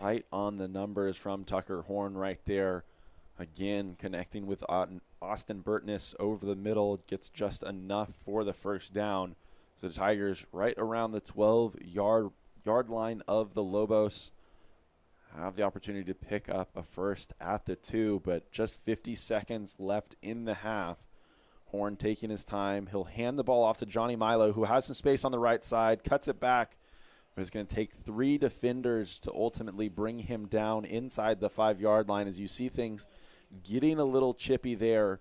right on the numbers from Tucker Horn right there. Again, connecting with Austin Burtness over the middle. Gets just enough for the first down. So the Tigers right around the 12-yard line of the Lobos have the opportunity to pick up a first at the 2, but just 50 seconds left in the half. Horn taking his time. He'll hand the ball off to Johnny Milo, who has some space on the right side, cuts it back, but it's going to take 3 defenders to ultimately bring him down inside the 5-yard line. As you see things getting a little chippy there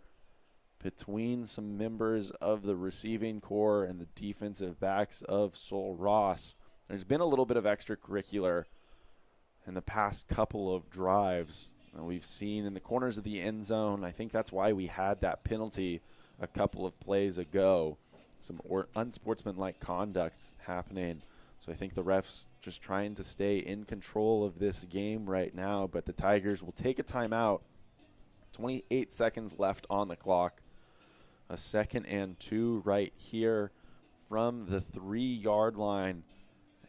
between some members of the receiving corps and the defensive backs of Sul Ross. There's been a little bit of extracurricular in the past couple of drives that we've seen in the corners of the end zone. I think that's why we had that penalty a couple of plays ago. Some unsportsmanlike conduct happening. So I think the refs just trying to stay in control of this game right now. But the Tigers will take a timeout. 28 seconds left on the clock. A 2nd and 2 right here from the 3-yard line.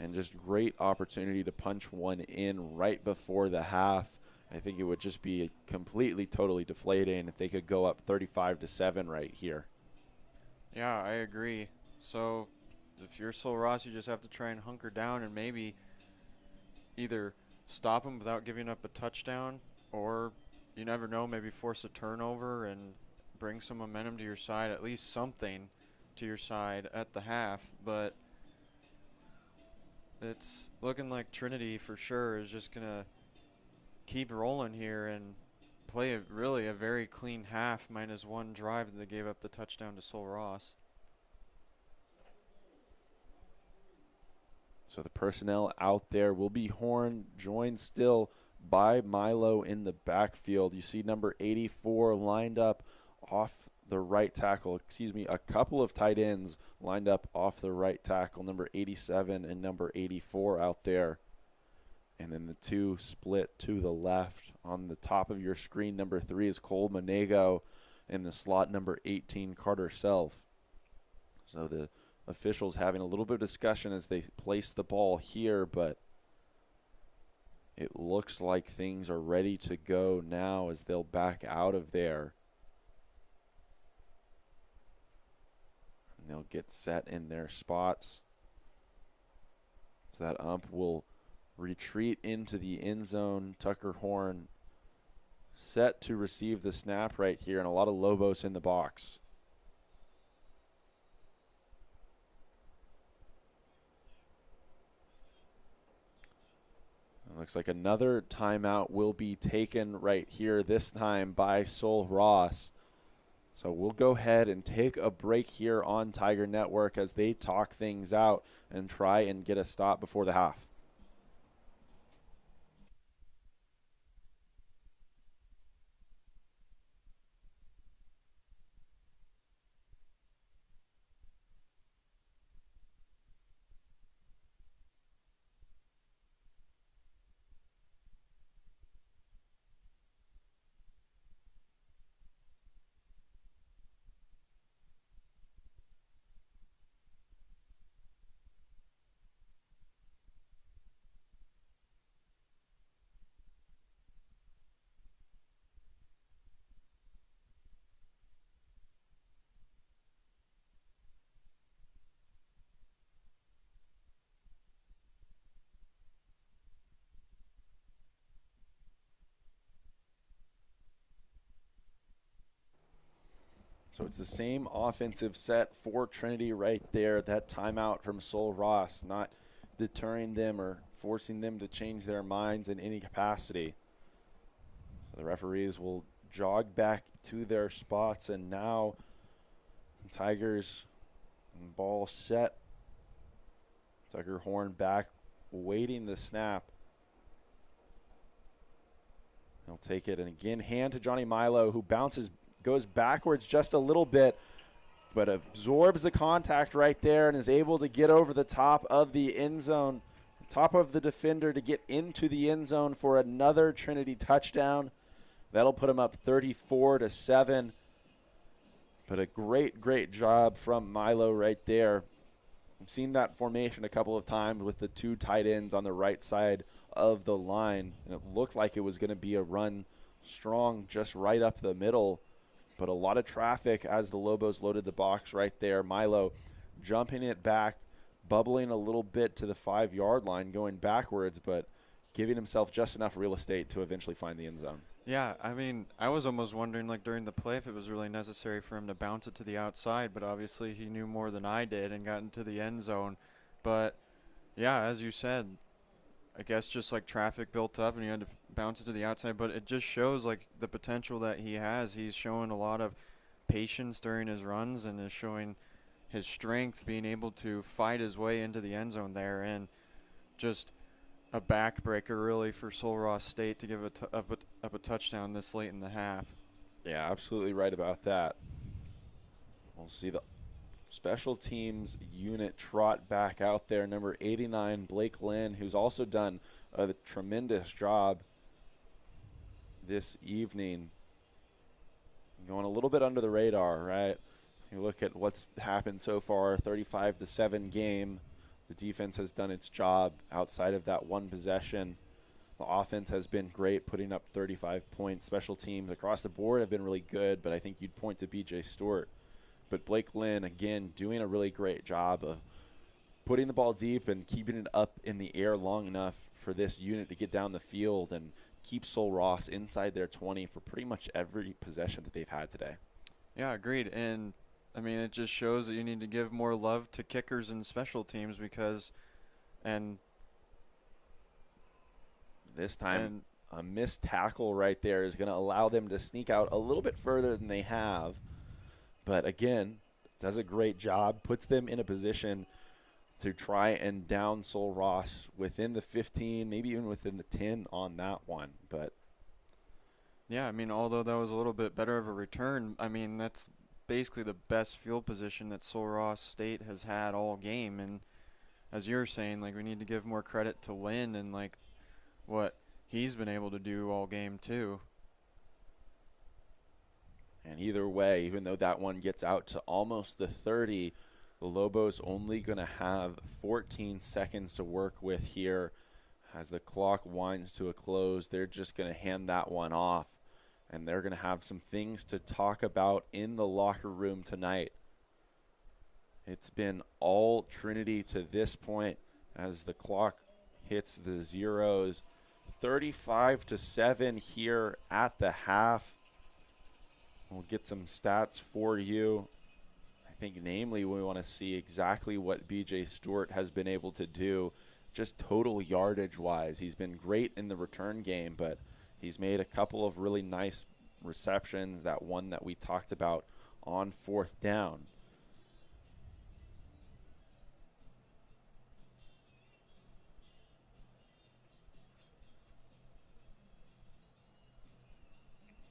And just great opportunity to punch one in right before the half. I think it would just be completely, totally deflating if they could go up 35-7 right here. Yeah, I agree. So if you're Sul Ross, you just have to try and hunker down and maybe either stop them without giving up a touchdown, or you never know, maybe force a turnover and bring some momentum to your side, at least something to your side at the half. But it's looking like Trinity for sure is just going to keep rolling here and play a very clean half, minus 1 drive that they gave up the touchdown to Sul Ross. So the personnel out there will be Horn, joined still by Milo in the backfield. You see number 84 lined up off the right tackle. A couple of tight ends lined up off the right tackle, number 87 and number 84 out there. And then the 2 split to the left. On the top of your screen, number 3 is Cole Monego, and the slot number 18, Carter Self. So the officials having a little bit of discussion as they place the ball here, but it looks like things are ready to go now as they'll back out of there. And they'll get set in their spots. So that ump will retreat into the end zone. Tucker Horn set to receive the snap right here, and a lot of Lobos in the box. It looks like another timeout will be taken right here, this time by Sul Ross. So we'll go ahead and take a break here on Tiger Network as they talk things out and try and get a stop before the half. So it's the same offensive set for Trinity right there. That timeout from Sol Ross, not deterring them or forcing them to change their minds in any capacity. So the referees will jog back to their spots, and now Tigers ball set. Tucker Horn back, waiting the snap. He'll take it, and again, hand to Johnny Milo, who goes backwards just a little bit, but absorbs the contact right there and is able to get over the top of the end zone, top of the defender to get into the end zone for another Trinity touchdown. That'll put him up 34-7. But a great job from Milo right there. I've seen that formation a couple of times with the two tight ends on the right side of the line, and it looked like it was going to be a run strong just right up the middle, but a lot of traffic as the Lobos loaded the box right there. Milo jumping it back, bubbling a little bit to the 5-yard line, going backwards, but giving himself just enough real estate to eventually find the end zone. Yeah, I mean, I was almost wondering, like, during the play if it was really necessary for him to bounce it to the outside, but obviously he knew more than I did and got into the end zone. But, yeah, as you said, I guess just, like, traffic built up and he had to bounce it to the outside. But it just shows, like, the potential that he has. He's showing a lot of patience during his runs and is showing his strength, being able to fight his way into the end zone there. And just a backbreaker, really, for Sol Ross State to give up a touchdown this late in the half. Yeah, absolutely right about that. We'll see the special teams unit trot back out there. Number 89, Blake Lynn, who's also done a tremendous job this evening. Going a little bit under the radar, right? You look at what's happened so far, 35-7 game. The defense has done its job outside of that one possession. The offense has been great, putting up 35 points. Special teams across the board have been really good, but I think you'd point to B.J. Stewart. But Blake Lynn, again, doing a really great job of putting the ball deep and keeping it up in the air long enough for this unit to get down the field and keep Sol Ross inside their 20 for pretty much every possession that they've had today. Yeah, agreed. And I mean, it just shows that you need to give more love to kickers and special teams because, and this time a missed tackle right there is going to allow them to sneak out a little bit further than they have. But again, does a great job, puts them in a position to try and down Sol Ross within the 15, maybe even within the 10 on that one. But yeah, I mean, although that was a little bit better of a return, I mean, that's basically the best field position that Sol Ross State has had all game. And as you're saying, like, we need to give more credit to Lynn and, like, what he's been able to do all game too. And either way, even though that one gets out to almost the 30, the Lobos only going to have 14 seconds to work with here. As the clock winds to a close, they're just going to hand that one off. And they're going to have some things to talk about in the locker room tonight. It's been all Trinity to this point as the clock hits the zeros. 35-7 here at the half. We'll get some stats for you. I think namely we want to see exactly what B.J. Stewart has been able to do just total yardage-wise. He's been great in the return game, but he's made a couple of really nice receptions, that one that we talked about on 4th down.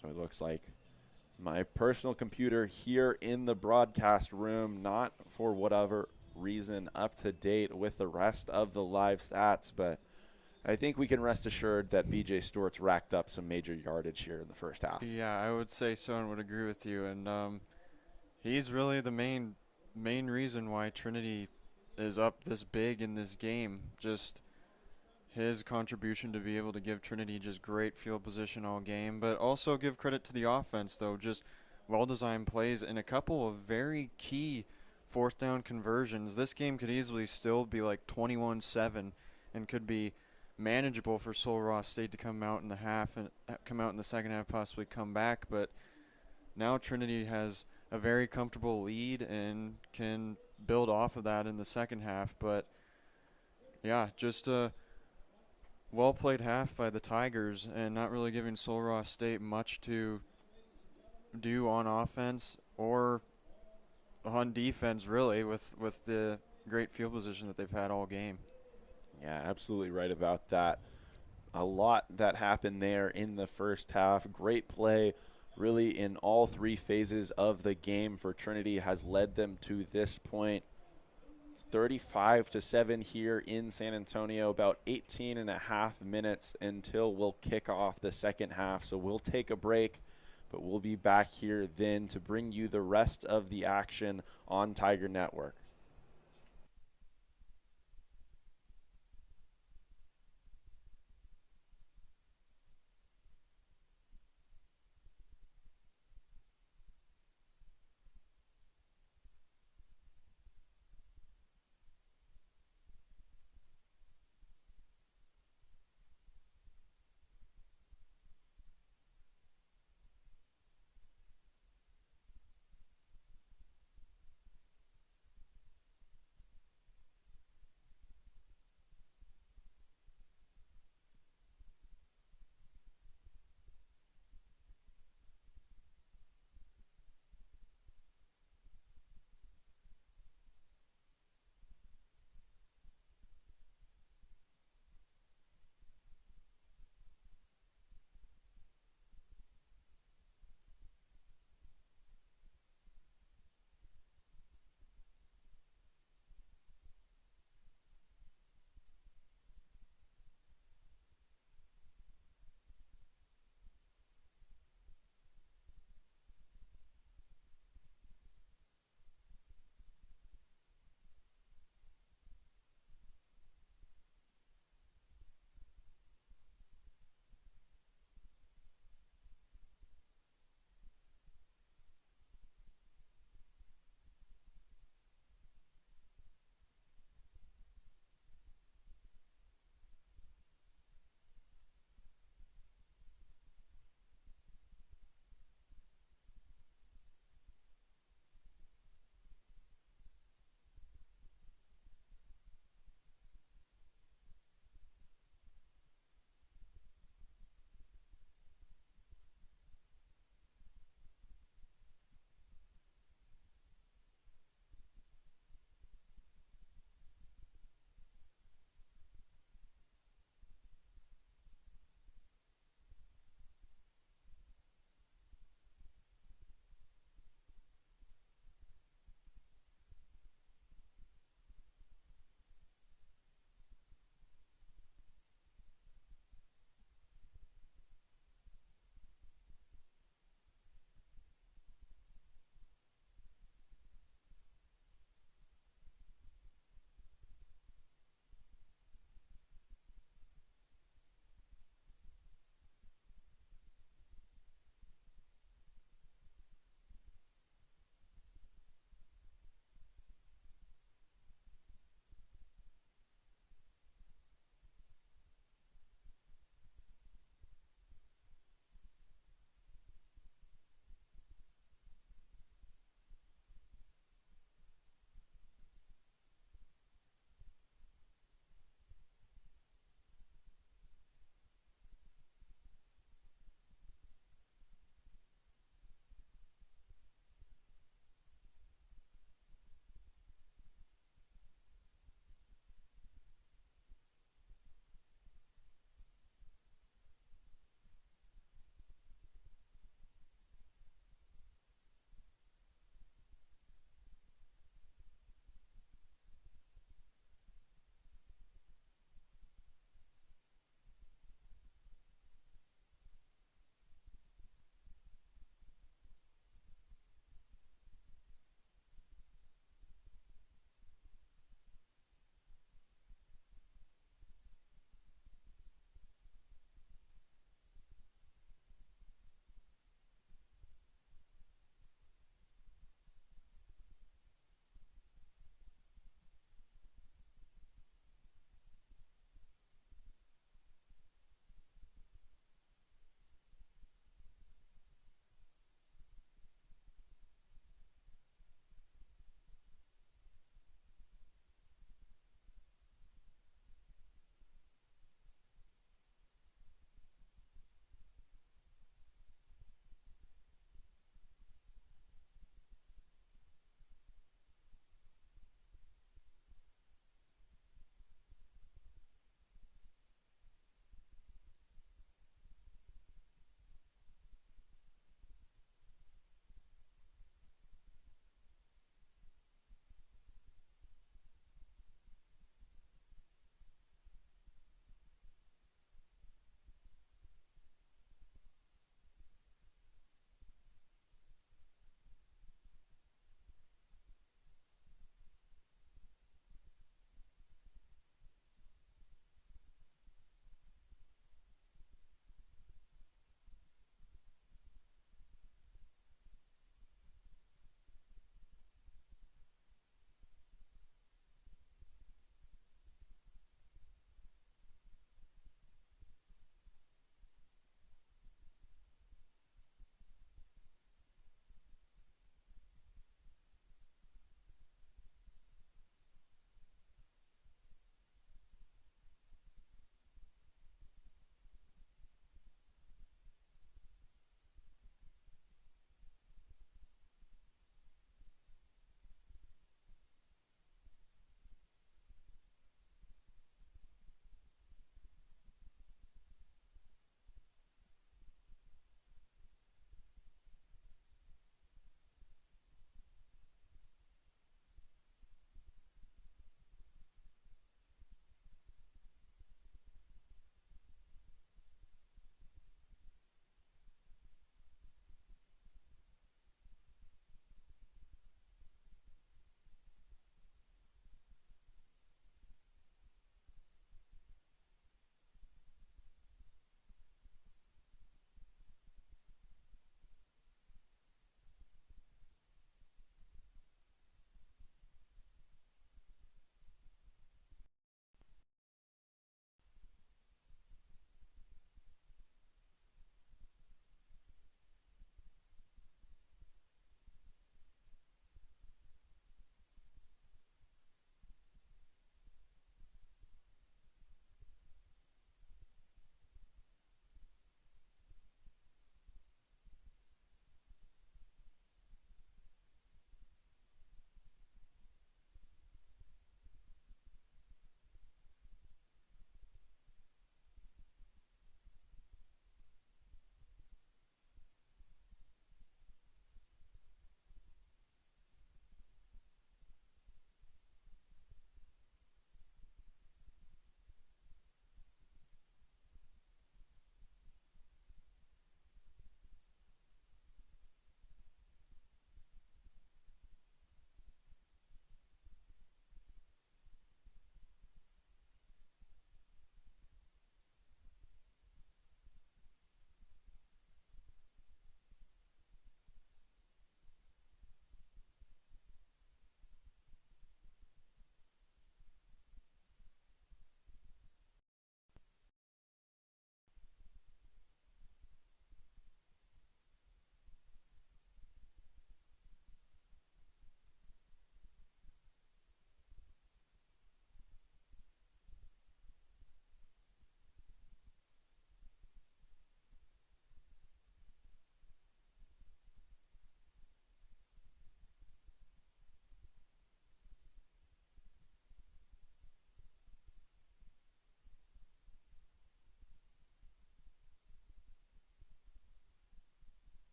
So it looks like my personal computer here in the broadcast room, not for whatever reason up to date with the rest of the live stats, but I think we can rest assured that B.J. Stewart's racked up some major yardage here in the first half. Yeah, I would say so and would agree with you. And he's really the main reason why Trinity is up this big in this game. Just his contribution to be able to give Trinity just great field position all game, but also give credit to the offense, though. Just well-designed plays and a couple of very key 4th down conversions. This game could easily still be like 21-7 and could be manageable for Sol Ross State to come out in the half and come out in the second half, possibly come back. But now Trinity has a very comfortable lead and can build off of that in the second half. But yeah, just a well played half by the Tigers and not really giving Sul Ross State much to do on offense or on defense, really, with the great field position that they've had all game. Yeah, absolutely right about that. A lot that happened there in the first half. Great play, really, in all three phases of the game for Trinity has led them to this point. It's 35-7 here in San Antonio. About 18 and a half minutes until we'll kick off the second half. So we'll take a break, but we'll be back here then to bring you the rest of the action on Tiger Network.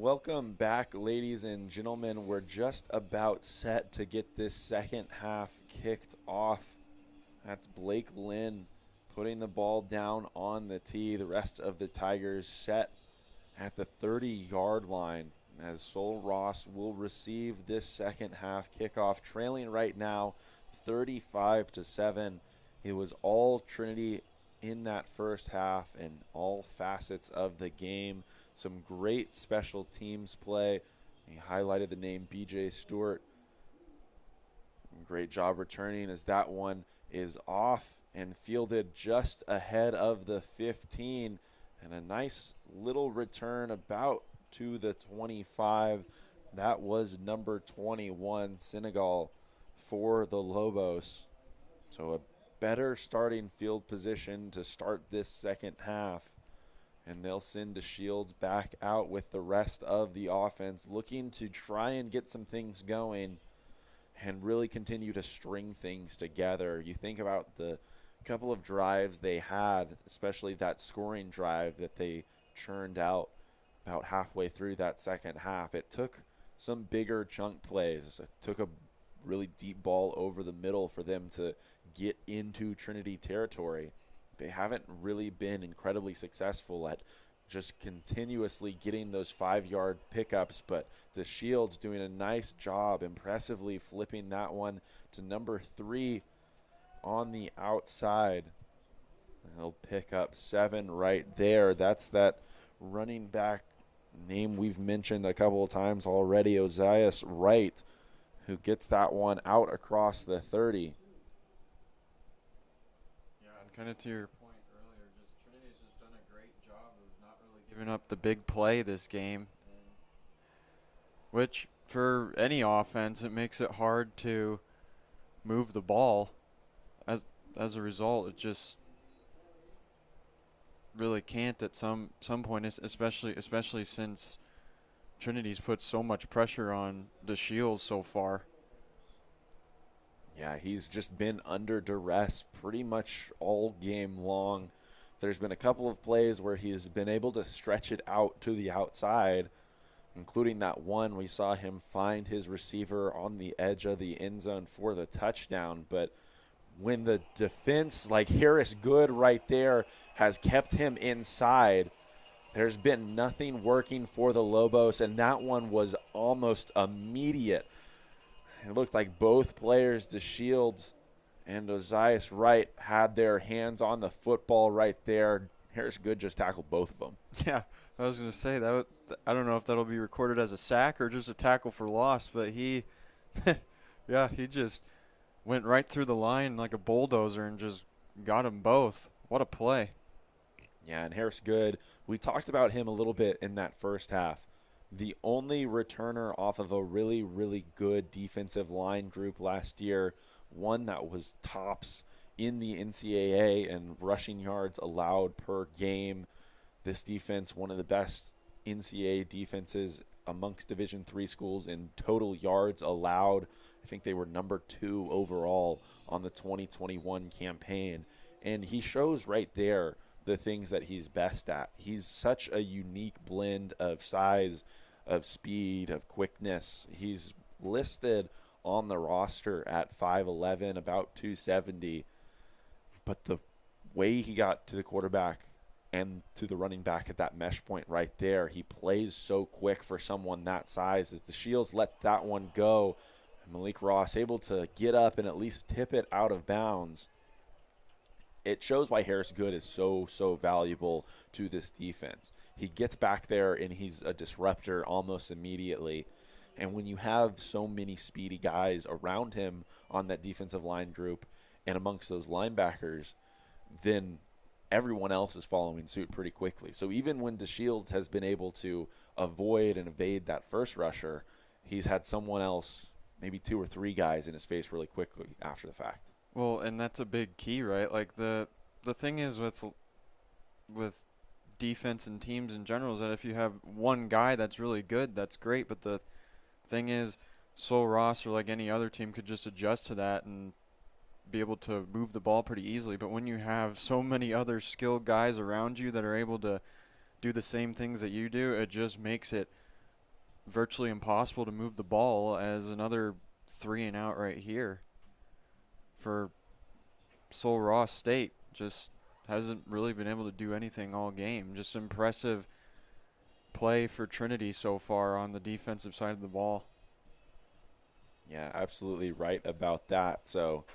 Welcome back, ladies and gentlemen. We're just about set to get this second half kicked off. That's Blake Lynn putting the ball down on the tee. The rest of the Tigers set at the 30-yard line as Sol Ross will receive this second half kickoff, trailing right now 35-7. It was all Trinity in that first half and all facets of the game. Some great special teams play. He highlighted the name B.J. Stewart. Great job returning as that one is off and fielded just ahead of the 15. And a nice little return about to the 25. That was number 21, Senegal, for the Lobos. So a better starting field position to start this second half. And they'll send DeShields back out with the rest of the offense, looking to try and get some things going and really continue to string things together. You think about the couple of drives they had, especially that scoring drive that they churned out about halfway through that second half. It took some bigger chunk plays. It took a really deep ball over the middle for them to get into Trinity territory. They haven't really been incredibly successful at just continuously getting those 5-yard pickups, but DeShields doing a nice job, impressively flipping that one to number 3 on the outside. He'll pick up 7 right there. That's that running back name we've mentioned a couple of times already, Ozias Wright, who gets that one out across the 30. Kind of to your point earlier, just Trinity's just done a great job of not really giving up the big play this game, which for any offense, it makes it hard to move the ball. As a result, it just really can't at some point, especially since Trinity's put so much pressure on DeShields so far. Yeah, he's just been under duress pretty much all game long. There's been a couple of plays where he's been able to stretch it out to the outside, including that one we saw him find his receiver on the edge of the end zone for the touchdown. But when the defense, like Harris Good right there, has kept him inside, there's been nothing working for the Lobos, and that one was almost immediate. It looked like both players, DeShields and Ozias Wright, had their hands on the football right there. Harris Good just tackled both of them. Yeah, I was going to say that. I don't know if that'll be recorded as a sack or just a tackle for loss, but he just went right through the line like a bulldozer and just got them both. What a play. Yeah, and Harris Good, we talked about him a little bit in that first half. The only returner off of a really, really good defensive line group last year, one that was tops in the NCAA and rushing yards allowed per game. This defense, one of the best NCAA defenses amongst Division III schools in total yards allowed. I think they were number 2 overall on the 2021 campaign. And he shows right there the things that he's best at. He's such a unique blend of size, of speed, of quickness. He's listed on the roster at 5'11", about 270. But the way he got to the quarterback and to the running back at that mesh point right there, he plays so quick for someone that size. As DeShields let that one go, Malik Ross able to get up and at least tip it out of bounds. It shows why Harris Good is so valuable to this defense. He gets back there and he's a disruptor almost immediately. And when you have so many speedy guys around him on that defensive line group and amongst those linebackers, then everyone else is following suit pretty quickly. So even when DeShields has been able to avoid and evade that first rusher, he's had someone else, maybe 2 or 3 guys in his face really quickly after the fact. Well, and that's a big key, right? Like the thing is with defense and teams in general is that if you have one guy that's really good, that's great. But the thing is, Sol Ross or like any other team could just adjust to that and be able to move the ball pretty easily. But when you have so many other skilled guys around you that are able to do the same things that you do, it just makes it virtually impossible to move the ball as another 3-and-out right here for Sul Ross State. Just hasn't really been able to do anything all game. Just impressive play for Trinity so far on the defensive side of the ball. Yeah, absolutely right about that. So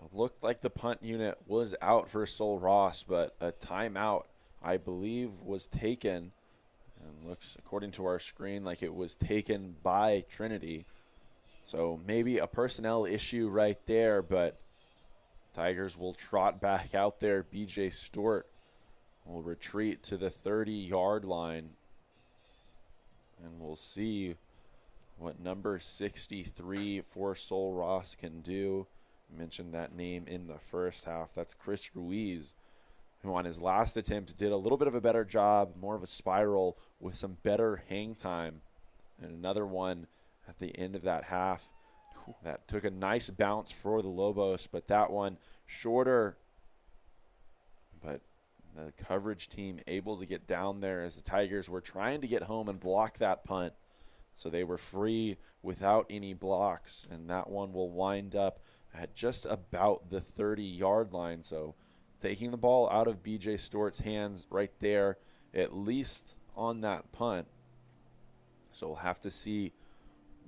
it looked like the punt unit was out for Sul Ross, but a timeout, I believe, was taken. And looks, according to our screen, like it was taken by Trinity. So maybe a personnel issue right there, but Tigers will trot back out there. BJ Stewart will retreat to the 30-yard line. And we'll see what number 63 for Sul Ross can do. I mentioned that name in the first half. That's Chris Ruiz, who on his last attempt did a little bit of a better job, more of a spiral with some better hang time. And another one at the end of that half that took a nice bounce for the Lobos, but that one shorter. But the coverage team able to get down there as the Tigers were trying to get home and block that punt. So they were free without any blocks, and that one will wind up at just about the 30-yard line. So taking the ball out of BJ Stewart's hands right there, at least on that punt. So we'll have to see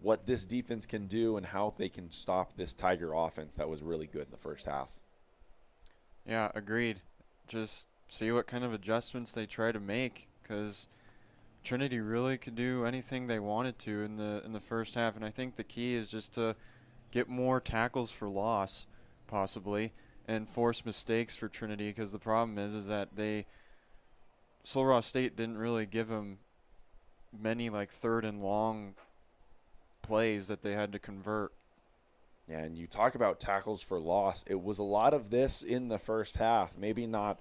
what this defense can do and how they can stop this Tiger offense that was really good in the first half. Yeah, agreed. Just see what kind of adjustments they try to make, because Trinity really could do anything they wanted to in the first half, and I think the key is just to get more tackles for loss, possibly, and force mistakes for Trinity, because the problem is that Sul Ross State didn't really give them many like 3rd and long plays that they had to convert. Yeah, and you talk about tackles for loss. It was a lot of this in the first half. Maybe not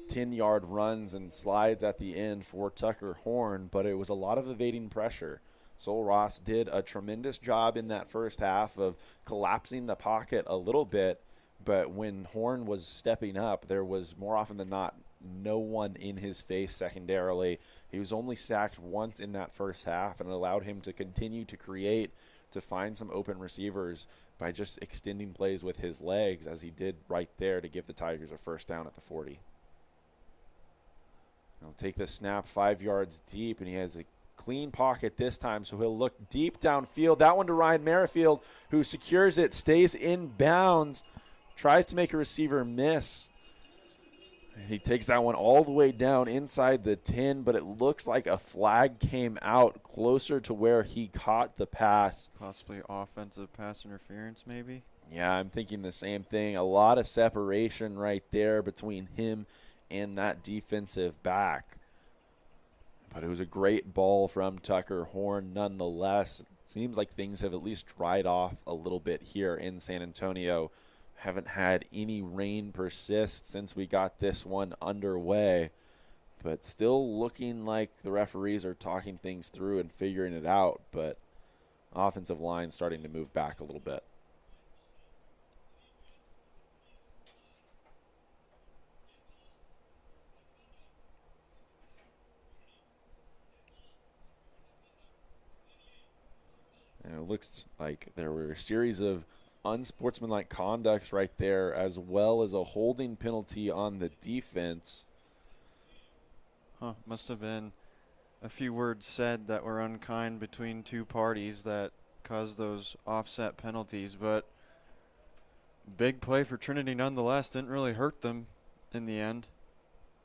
10-yard runs and slides at the end for Tucker Horn, but it was a lot of evading pressure. Sul Ross did a tremendous job in that first half of collapsing the pocket a little bit, but when Horn was stepping up, there was more often than not no one in his face secondarily. He was only sacked once in that first half, and it allowed him to continue to create, to find some open receivers by just extending plays with his legs, as he did right there to give the Tigers a first down at the 40. He'll take the snap 5 yards deep, and he has a clean pocket this time, so he'll look deep downfield. That one to Ryan Merrifield, who secures it, stays in bounds, tries to make a receiver miss. He takes that one all the way down inside the 10, but it looks like a flag came out closer to where he caught the pass. Possibly offensive pass interference, maybe? Yeah, I'm thinking the same thing. A lot of separation right there between him and that defensive back. But it was a great ball from Tucker Horn nonetheless. It seems like things have at least dried off a little bit here in San Antonio. Haven't had any rain persist since we got this one underway, but still looking like the referees are talking things through and figuring it out, but offensive line starting to move back a little bit. And it looks like there were a series of unsportsmanlike conducts right there, as well as a holding penalty on the defense. Must have been a few words said that were unkind between two parties that caused those offset penalties, but big play for Trinity nonetheless. Didn't really hurt them in the end.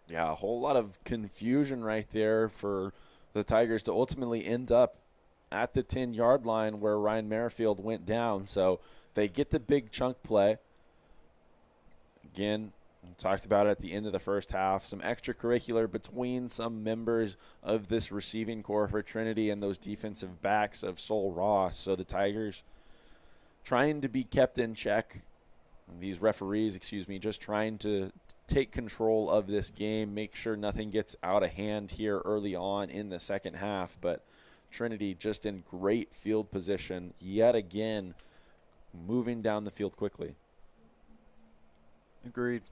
Yeah, a whole lot of confusion right there for the Tigers to ultimately end up at the 10-yard line where Ryan Merrifield went down. So they get the big chunk play. Again, we talked about it at the end of the first half. Some extracurricular between some members of this receiving core for Trinity and those defensive backs of Sul Ross. So the Tigers trying to be kept in check. These referees, just trying to take control of this game, make sure nothing gets out of hand here early on in the second half. But Trinity just in great field position yet again, moving down the field quickly. Agreed.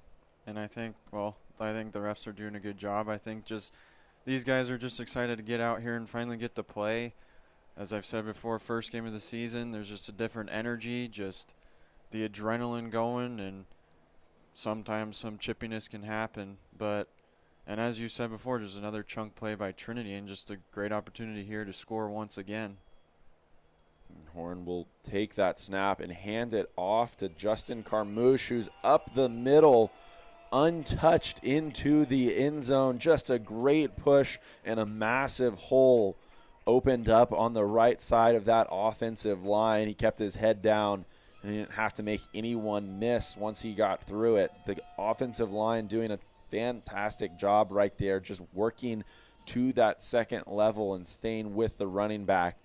And I think the refs are doing a good job. I think just these guys are just excited to get out here and finally get to play. as I've said before, first game of the season, there's just a different energy, just the adrenaline going, and sometimes some chippiness can happen. And as you said before, there's another chunk play by Trinity, and just a great opportunity here to score once again. Horn will take that snap and hand it off to Justin Carmouche, who's up the middle, untouched into the end zone. Just a great push, and a massive hole opened up on the right side of that offensive line. He kept his head down, and he didn't have to make anyone miss once he got through it. The offensive line doing a fantastic job right there, just working to that second level and staying with the running back.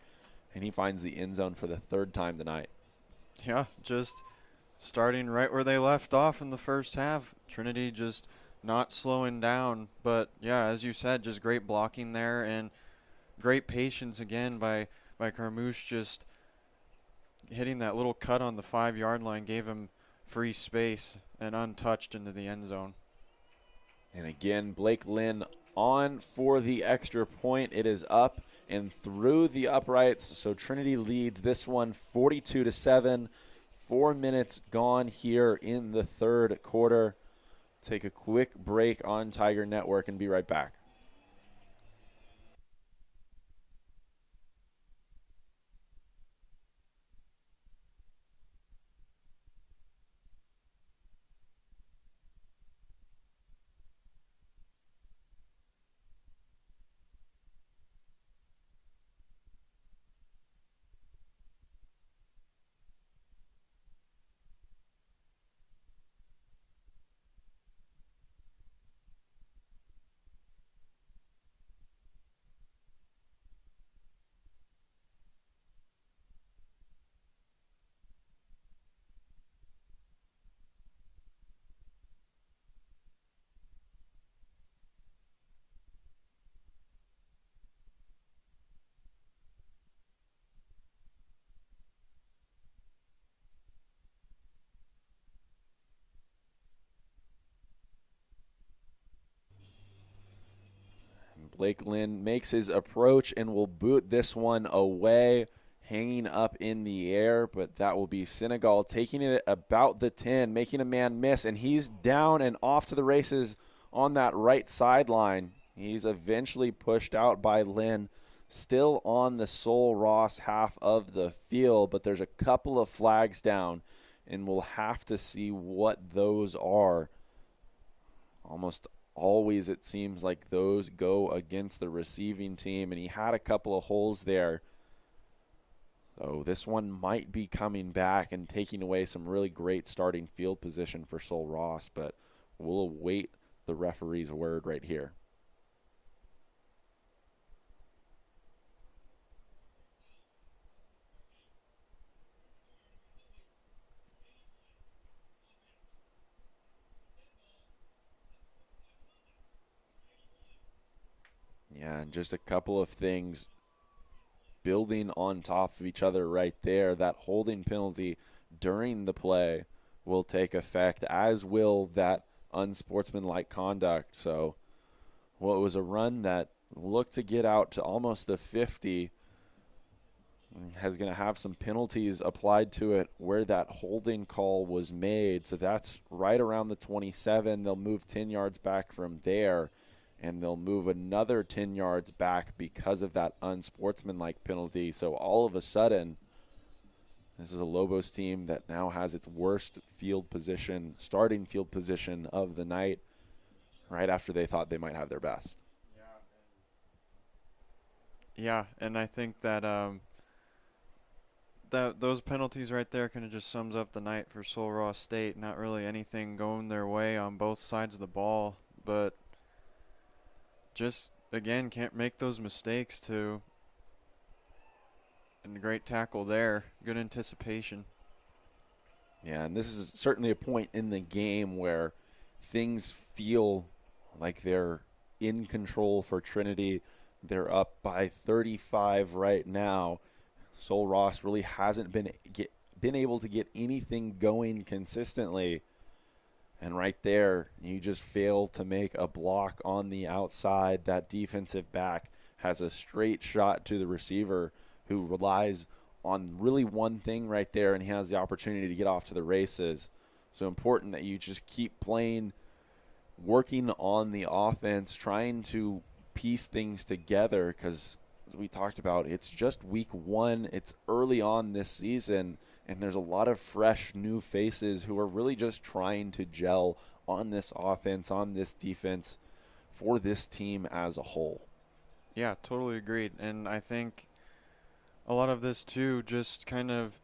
And he finds the end zone for the third time tonight. Yeah, just starting right where they left off in the first half. Trinity just not slowing down. But, yeah, as you said, just great blocking there and great patience again by Carmouche, just hitting that little cut on the 5-yard line, gave him free space and untouched into the end zone. And again, Blake Lynn on for the extra point. It is up and through the uprights, so Trinity leads this one 42-7. 4 minutes gone here in the third quarter. Take a quick break on Tiger Network and be right back. Blake Lynn makes his approach and will boot this one away, hanging up in the air, but that will be Senegal taking it about the 10, making a man miss, and he's down and off to the races on that right sideline. He's eventually pushed out by Lynn, still on the Sol Ross half of the field, but there's a couple of flags down, and we'll have to see what those are. Almost always it seems like those go against the receiving team, and he had a couple of holes there. So this one might be coming back and taking away some really great starting field position for Sol Ross, but we'll await the referee's word right here. Yeah, and just a couple of things building on top of each other right there. That holding penalty during the play will take effect, as will that unsportsmanlike conduct. So, well, it was a run that looked to get out to almost the 50. Has going to have some penalties applied to it where that holding call was made. So that's right around the 27. They'll move 10 yards back from there, and they'll move another 10 yards back because of that unsportsmanlike penalty. So all of a sudden, this is a Lobos team that now has its worst field position, starting field position of the night, right after they thought they might have their best. Yeah, and I think that those penalties right there kind of just sums up the night for Sol Ross State. Not really anything going their way on both sides of the ball, but just, again, can't make those mistakes too. And a great tackle there. Good anticipation. Yeah, and this is certainly a point in the game where things feel like they're in control for Trinity. They're up by 35 right now. Sol Ross really hasn't been able to get anything going consistently. And right there, you just fail to make a block on the outside. That defensive back has a straight shot to the receiver, who relies on really one thing right there, and he has the opportunity to get off to the races. So important that you just keep playing, working on the offense, trying to piece things together, because as we talked about, it's just week one. It's early on this season, and there's a lot of fresh new faces who are really just trying to gel on this offense, on this defense, for this team as a whole. Yeah, totally agreed. And I think a lot of this too, just kind of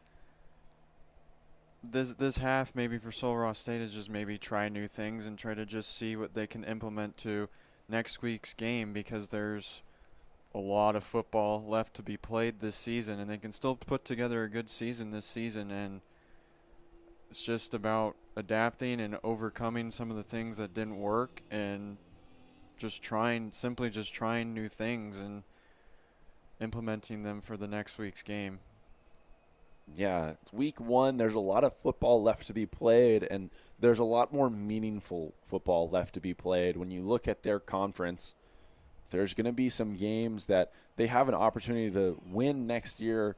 this half maybe for Sul Ross State is just maybe try new things and try to just see what they can implement to next week's game, because there's a lot of football left to be played this season, and they can still put together a good season this season. And it's just about adapting and overcoming some of the things that didn't work, and simply just trying new things and implementing them for the next week's game. Yeah, it's week one. There's a lot of football left to be played, and there's a lot more meaningful football left to be played. When you look at their conference, there's going to be some games that they have an opportunity to win next year,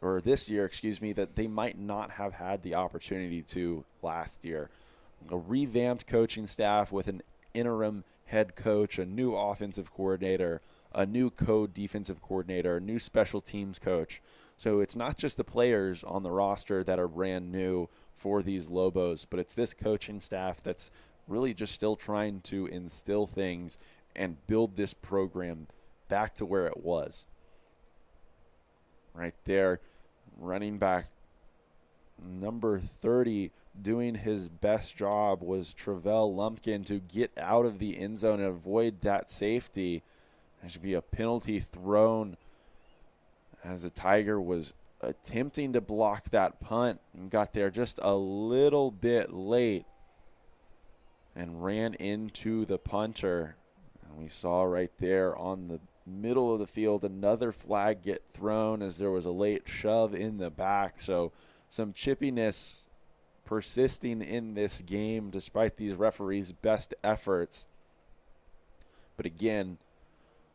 or this year, that they might not have had the opportunity to last year. A revamped coaching staff with an interim head coach, a new offensive coordinator, a new defensive coordinator, a new special teams coach. So it's not just the players on the roster that are brand new for these Lobos, but it's this coaching staff that's really just still trying to instill things and build this program back to where it was. Right there, running back number 30, doing his best job, was Travell Lumpkin to get out of the end zone and avoid that safety. There should be a penalty thrown as the Tiger was attempting to block that punt and got there just a little bit late and ran into the punter. And we saw right there on the middle of the field another flag get thrown as there was a late shove in the back. So some chippiness persisting in this game despite these referees' best efforts. But again,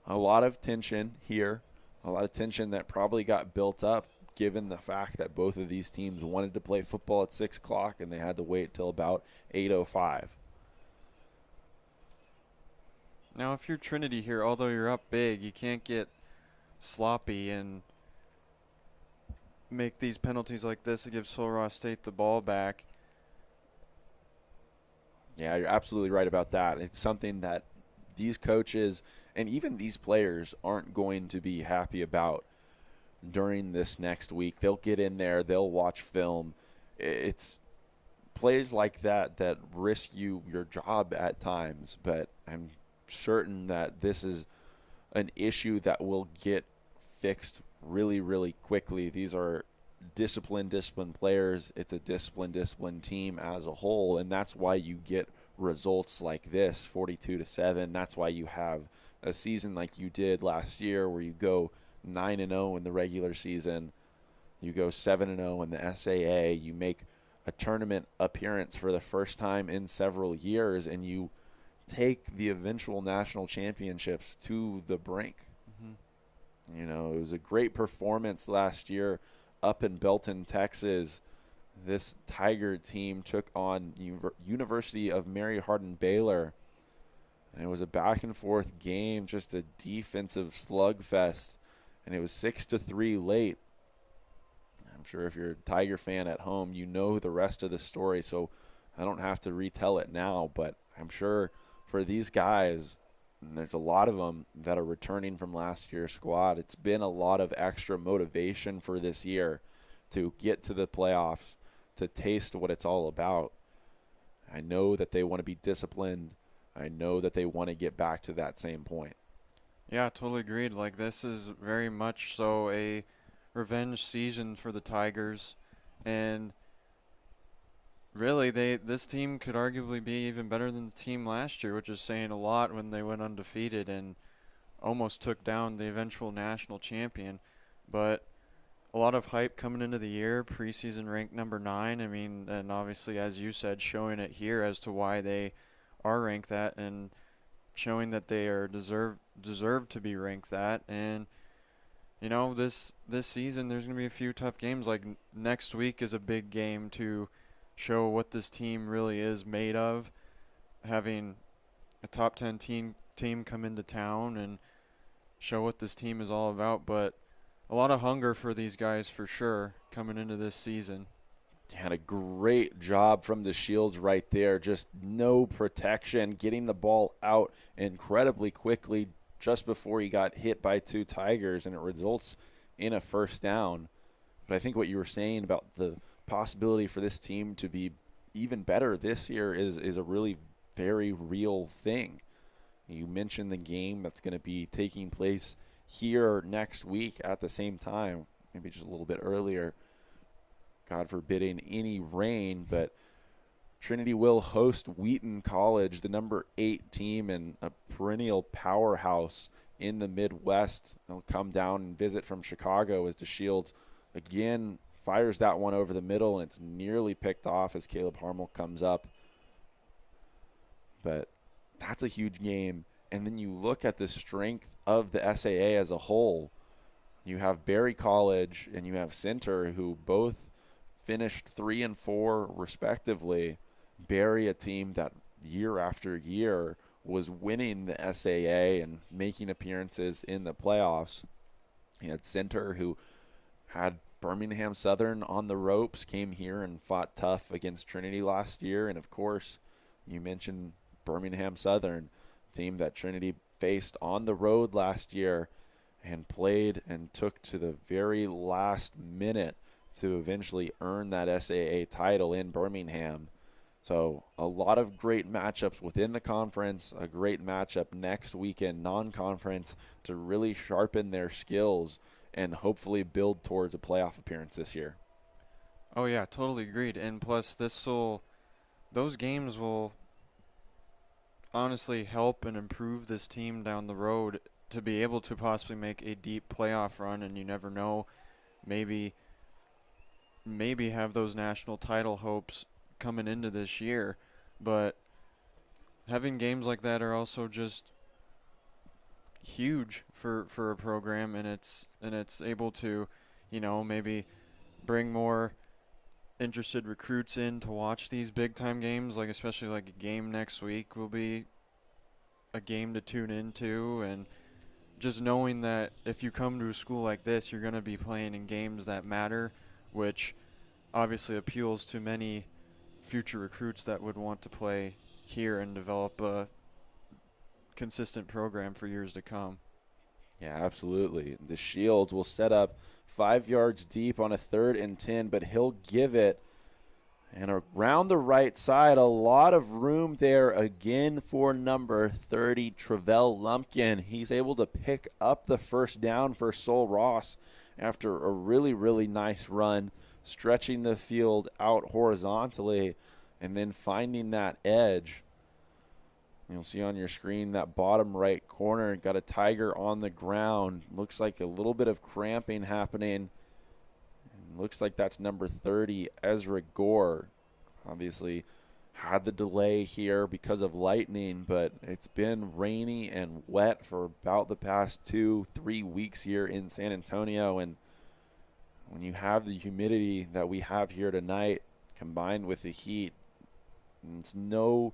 a lot of tension here. A lot of tension that probably got built up given the fact that both of these teams wanted to play football at 6 o'clock and they had to wait till about 8:05. Now, if you're Trinity here, although you're up big, you can't get sloppy and make these penalties like this to give Sul Ross State the ball back. Yeah, you're absolutely right about that. It's something that these coaches and even these players aren't going to be happy about during this next week. They'll get in there, they'll watch film. It's plays like that that risk you your job at times, but I'm certain that this is an issue that will get fixed really, really quickly. These are disciplined players. It's a disciplined team as a whole, and that's why you get results like this, 42-7. That's why you have a season like you did last year where you go 9-0 in the regular season, you go 7-0 in the SAA, you make a tournament appearance for the first time in several years, and you take the eventual national championships to the brink. Mm-hmm. You know, it was a great performance last year up in Belton, Texas. This Tiger team took on University of Mary Hardin-Baylor. And it was a back-and-forth game, just a defensive slugfest. And it was 6-3 late. I'm sure if you're a Tiger fan at home, you know the rest of the story, so I don't have to retell it now. But I'm sure for these guys, and there's a lot of them that are returning from last year's squad, it's been a lot of extra motivation for this year to get to the playoffs, to taste what it's all about. I know that they want to be disciplined. I know that they want to get back to that same point. Yeah, totally agreed. Like, this is very much so a revenge season for the Tigers. And really, this team could arguably be even better than the team last year, which is saying a lot when they went undefeated and almost took down the eventual national champion. But a lot of hype coming into the year, preseason ranked number 9. I mean, and obviously, as you said, showing it here as to why they are ranked that, and showing that they are deserve to be ranked that. And this season there's going to be a few tough games. Like next week is a big game to show what this team really is made of, having a top 10 team come into town and show what this team is all about. But a lot of hunger for these guys for sure coming into this season. Had a great job from the Shields right there. Just no protection, getting the ball out incredibly quickly just before he got hit by 2 Tigers, and it results in a first down. But I think what you were saying about the possibility for this team to be even better this year is a really very real thing. You mentioned the game that's going to be taking place here next week at the same time, maybe just a little bit earlier. God forbidding any rain, but Trinity will host Wheaton College, the number 8 team and a perennial powerhouse in the Midwest. They'll come down and visit from Chicago as DeShields again fires that one over the middle, and it's nearly picked off as Caleb Harmel comes up. But that's a huge game. And then you look at the strength of the SAA as a whole. You have Berry College and you have Center, who both finished 3 and 4 respectively. Berry, a team that year after year was winning the SAA and making appearances in the playoffs. You had Center, who had Birmingham Southern on the ropes, came here and fought tough against Trinity last year. And of course, you mentioned Birmingham Southern, team that Trinity faced on the road last year and played and took to the very last minute to eventually earn that SAA title in Birmingham. So a lot of great matchups within the conference, a great matchup next weekend, non-conference, to really sharpen their skills and hopefully build towards a playoff appearance this year. Oh, yeah, totally agreed. And plus, those games will honestly help and improve this team down the road to be able to possibly make a deep playoff run, and you never know, maybe have those national title hopes coming into this year. But having games like that are also just huge for a program, and it's able to, maybe bring more interested recruits in to watch these big time games, like especially like a game next week will be a game to tune into. And just knowing that if you come to a school like this, you're going to be playing in games that matter, which obviously appeals to many future recruits that would want to play here and develop a consistent program for years to come. Yeah, absolutely. The Shields will set up 5 yards deep on a 3rd and 10, but he'll give it. And around the right side, a lot of room there again for number 30, Travell Lumpkin. He's able to pick up the first down for Sol Ross after a really, really nice run, stretching the field out horizontally and then finding that edge. You'll see on your screen that bottom right corner, got a Tiger on the ground. Looks like a little bit of cramping happening. Looks like that's number 30, Ezra Gore. Obviously had the delay here because of lightning, but it's been rainy and wet for about the past 2-3 weeks here in San Antonio. And when you have the humidity that we have here tonight combined with the heat, it's no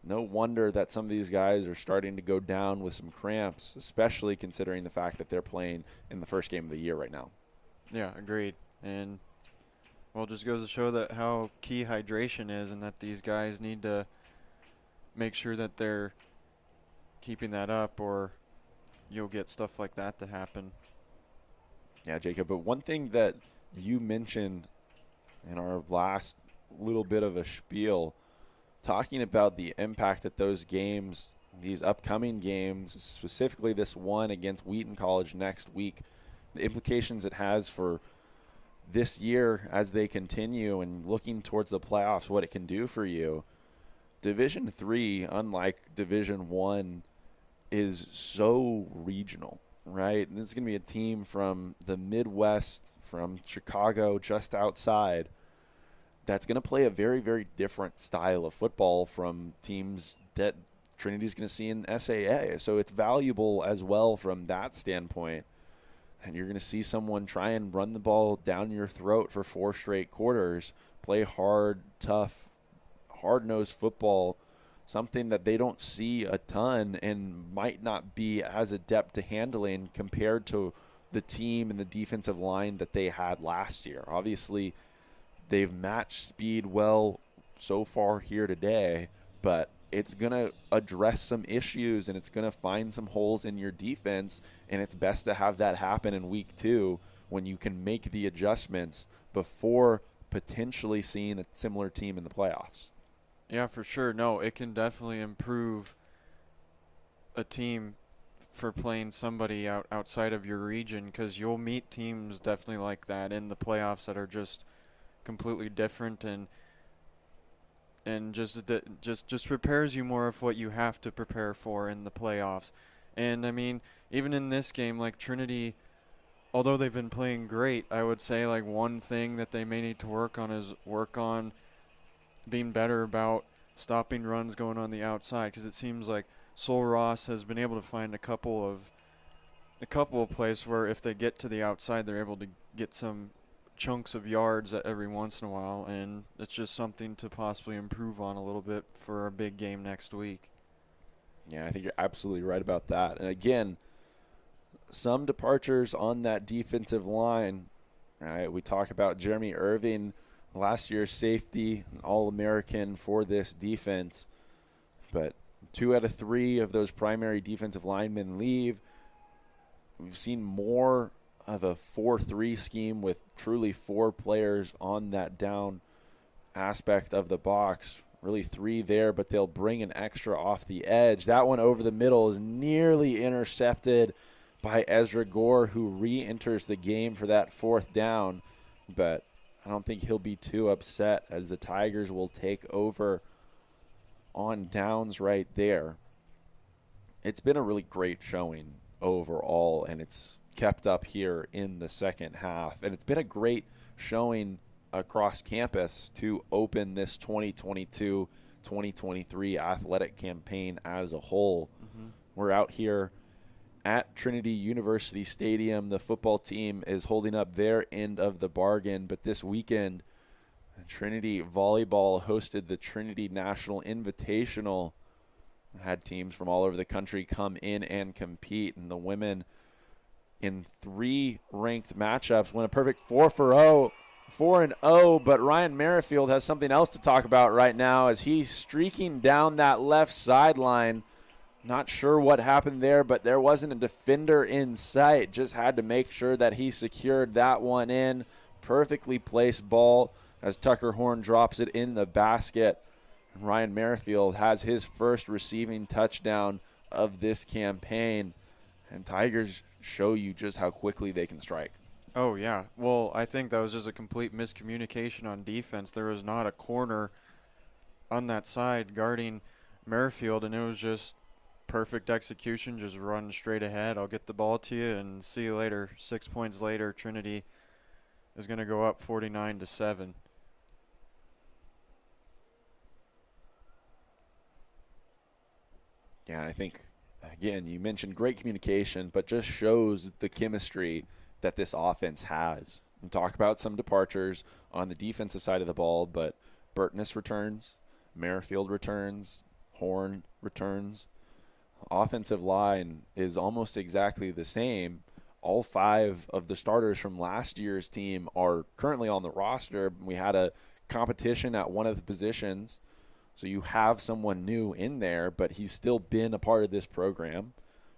wonder that some of these guys are starting to go down with some cramps, especially considering the fact that they're playing in the first game of the year right now. Yeah, agreed. And, well, it just goes to show that how key hydration is, and that these guys need to make sure that they're keeping that up, or you'll get stuff like that to happen. Yeah, Jacob, but one thing that you mentioned in our last little bit of a spiel, talking about the impact that those games, these upcoming games, specifically this one against Wheaton College next week, the implications it has for this year as they continue and looking towards the playoffs, what it can do for you. Division III, unlike Division I, is so regional, right? And it's going to be a team from the Midwest, from Chicago, just outside, that's going to play a very, very different style of football from teams that Trinity's going to see in SAA. So it's valuable as well from that standpoint. and you're going to see someone try and run the ball down your throat for 4 straight quarters, play hard, tough, hard-nosed football, something that they don't see a ton and might not be as adept to handling compared to the team and the defensive line that they had last year. Obviously, they've matched speed well so far here today, but it's going to address some issues and it's going to find some holes in your defense, and it's best to have that happen in week 2 when you can make the adjustments before potentially seeing a similar team in the playoffs. Yeah, for sure. No, it can definitely improve a team for playing somebody outside of your region, because you'll meet teams definitely like that in the playoffs that are just completely different, and just prepares you more of what you have to prepare for in the playoffs. And I mean, even in this game, like Trinity, although they've been playing great, I would say like one thing that they may need to work on is being better about stopping runs going on the outside, because it seems like Sol Ross has been able to find a couple of plays where if they get to the outside, they're able to get some chunks of yards every once in a while, and it's just something to possibly improve on a little bit for a big game next week. Yeah, I think you're absolutely right about that. And again, some departures on that defensive line. Right? We talk about Jeremy Irving, last year's safety, an All-American for this defense. But 2 out of 3 of those primary defensive linemen leave. We've seen more of a 4-3 scheme with truly 4 players on that down aspect of the box. Really 3 there, but they'll bring an extra off the edge. That one over the middle is nearly intercepted by Ezra Gore, who re-enters the game for that 4th down. But I don't think he'll be too upset, as the Tigers will take over on downs right there. It's been a really great showing overall, and it's kept up here in the second half. And it's been a great showing across campus to open this 2022-2023 athletic campaign as a whole. Mm-hmm. We're out here at Trinity University Stadium. The football team is holding up their end of the bargain, but this weekend, Trinity Volleyball hosted the Trinity National Invitational. Had teams from all over the country come in and compete, and the women in 3 ranked matchups went a perfect 4-0, but Ryan Merrifield has something else to talk about right now as he's streaking down that left sideline. Not sure what happened there, but there wasn't a defender in sight. Just had to make sure that he secured that one in. Perfectly placed ball as Tucker Horn drops it in the basket. Ryan Merrifield has his first receiving touchdown of this campaign. And Tigers show you just how quickly they can strike. Oh, yeah. Well, I think that was just a complete miscommunication on defense. There was not a corner on that side guarding Merrifield, and it was just perfect execution. Just run straight ahead. I'll get the ball to you and see you later. 6 points later, Trinity is going to go up 49-7. Yeah, I think, again, you mentioned great communication, but just shows the chemistry that this offense has. And talk about some departures on the defensive side of the ball, but Burtness returns, Merrifield returns, Horn returns. Offensive line is almost exactly the same. All 5 of the starters from last year's team are currently on the roster. We had a competition at one of the positions, so you have someone new in there, but he's still been a part of this program.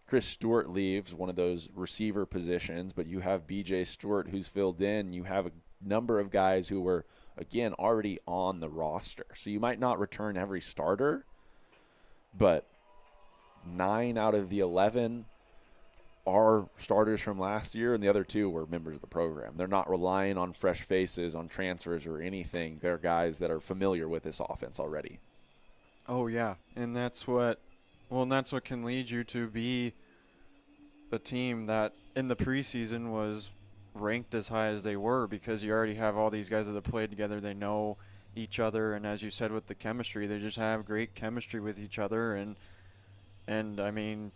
Chris Stewart leaves one of those receiver positions, but you have B.J. Stewart who's filled in. You have a number of guys who were, again, already on the roster. So you might not return every starter, but 9 out of the 11 are starters from last year, and the other 2 were members of the program. They're not relying on fresh faces, on transfers or anything. They're guys that are familiar with this offense already. Oh, yeah, and that's what can lead you to be a team that in the preseason was ranked as high as they were, because you already have all these guys that have played together. They know each other, and as you said with the chemistry, they just have great chemistry with each other, and I mean,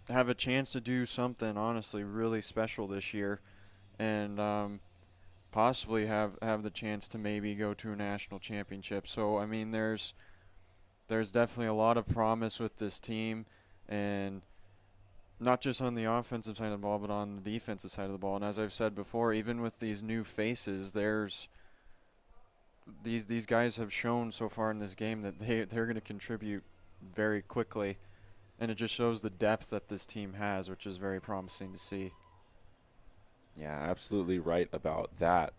have a chance to do something honestly really special this year, and possibly have the chance to maybe go to a national championship. So I mean, there's definitely a lot of promise with this team, and not just on the offensive side of the ball, but on the defensive side of the ball. And as I've said before, even with these new faces, there's these guys have shown so far in this game that they're going to contribute very quickly, and it just shows the depth that this team has, which is very promising to see. Yeah, absolutely right about that.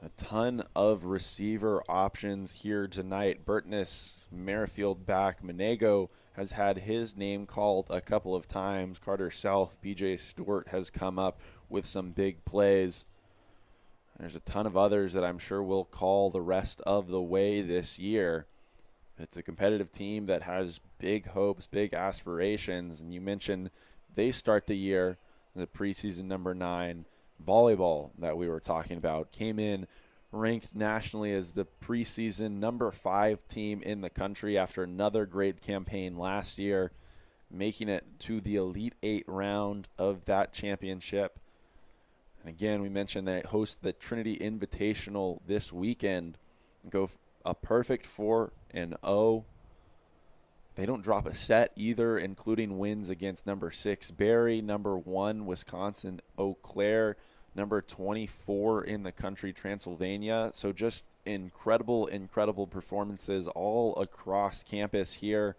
A ton of receiver options here tonight. Burtness, Merrifield back. Monego has had his name called a couple of times. Carter Self, BJ Stewart has come up with some big plays. There's a ton of others that I'm sure will call the rest of the way this year. It's a competitive team that has big hopes, big aspirations. And you mentioned they start the year, the preseason number 9. Volleyball that we were talking about came in ranked nationally as the preseason number 5 team in the country after another great campaign last year, making it to the Elite 8 round of that championship. And again, we mentioned they host the Trinity Invitational this weekend. Go a perfect 4-0. They don't drop a set either, including wins against number 6 Barry, number 1 Wisconsin Eau Claire, number 24 in the country Transylvania. So just incredible performances all across campus here.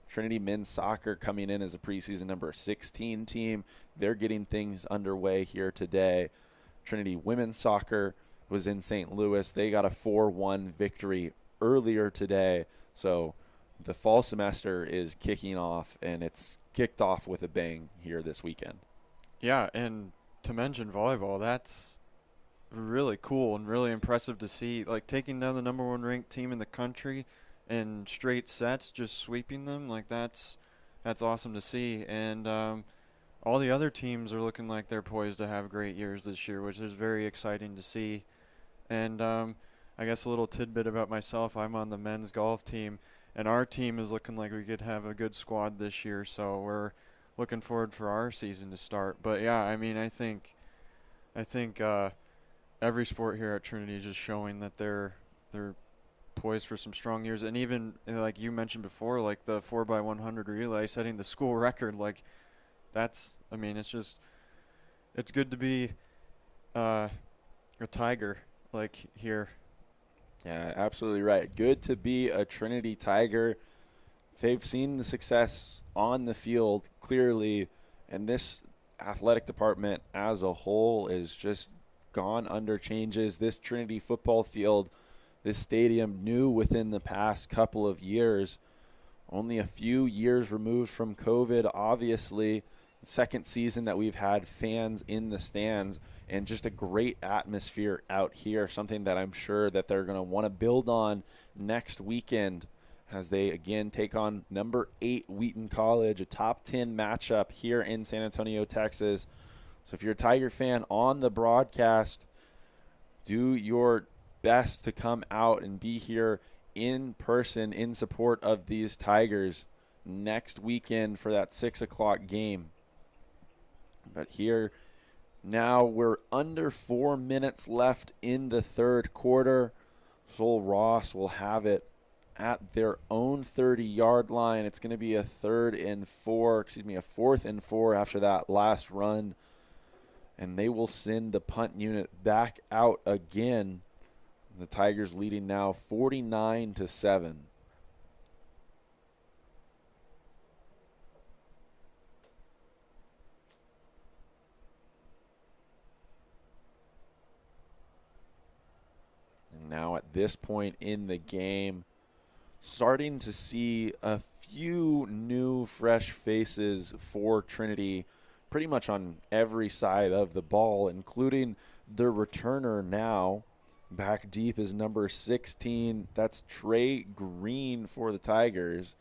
Trinity men's soccer coming in as a preseason number 16 team. They're getting things underway here today. Trinity women's soccer was in St. Louis. They got a 4-1 victory earlier today. So the fall semester is kicking off, and it's kicked off with a bang here this weekend. Yeah, and to mention volleyball, that's really cool and really impressive to see. Like, taking down the number 1 ranked team in the country in straight sets, just sweeping them, like that's awesome to see. And all the other teams are looking like they're poised to have great years this year, which is very exciting to see. And I guess a little tidbit about myself, I'm on the men's golf team, and our team is looking like we could have a good squad this year, so we're looking forward for our season to start. But yeah, I mean, I think every sport here at Trinity is just showing that they're poised for some strong years. And even like you mentioned before, like the 4x100 relay setting the school record, like that's, I mean, it's good to be a Tiger like here. Yeah, absolutely right. Good to be a Trinity Tiger. They've seen the success on the field clearly, and this athletic department as a whole is just gone under changes. This Trinity football field, this stadium, new within the past couple of years, only a few years removed from COVID, obviously. Second season that we've had fans in the stands, and just a great atmosphere out here, something that I'm sure that they're going to want to build on next weekend as they again take on number 8 Wheaton College, a top 10 matchup here in San Antonio, Texas. So if you're a Tiger fan on the broadcast, do your best to come out and be here in person in support of these Tigers next weekend for that 6 o'clock game. But here now we're under 4 minutes left in the third quarter. Sol Ross will have it at their own 30-yard line. It's going to be a 4th and 4 after that last run. And they will send the punt unit back out again. The Tigers leading now 49-7. And now at this point in the game, starting to see a few new fresh faces for Trinity pretty much on every side of the ball, including the returner now. Back deep is number 16. That's Trey Green for the Tigers.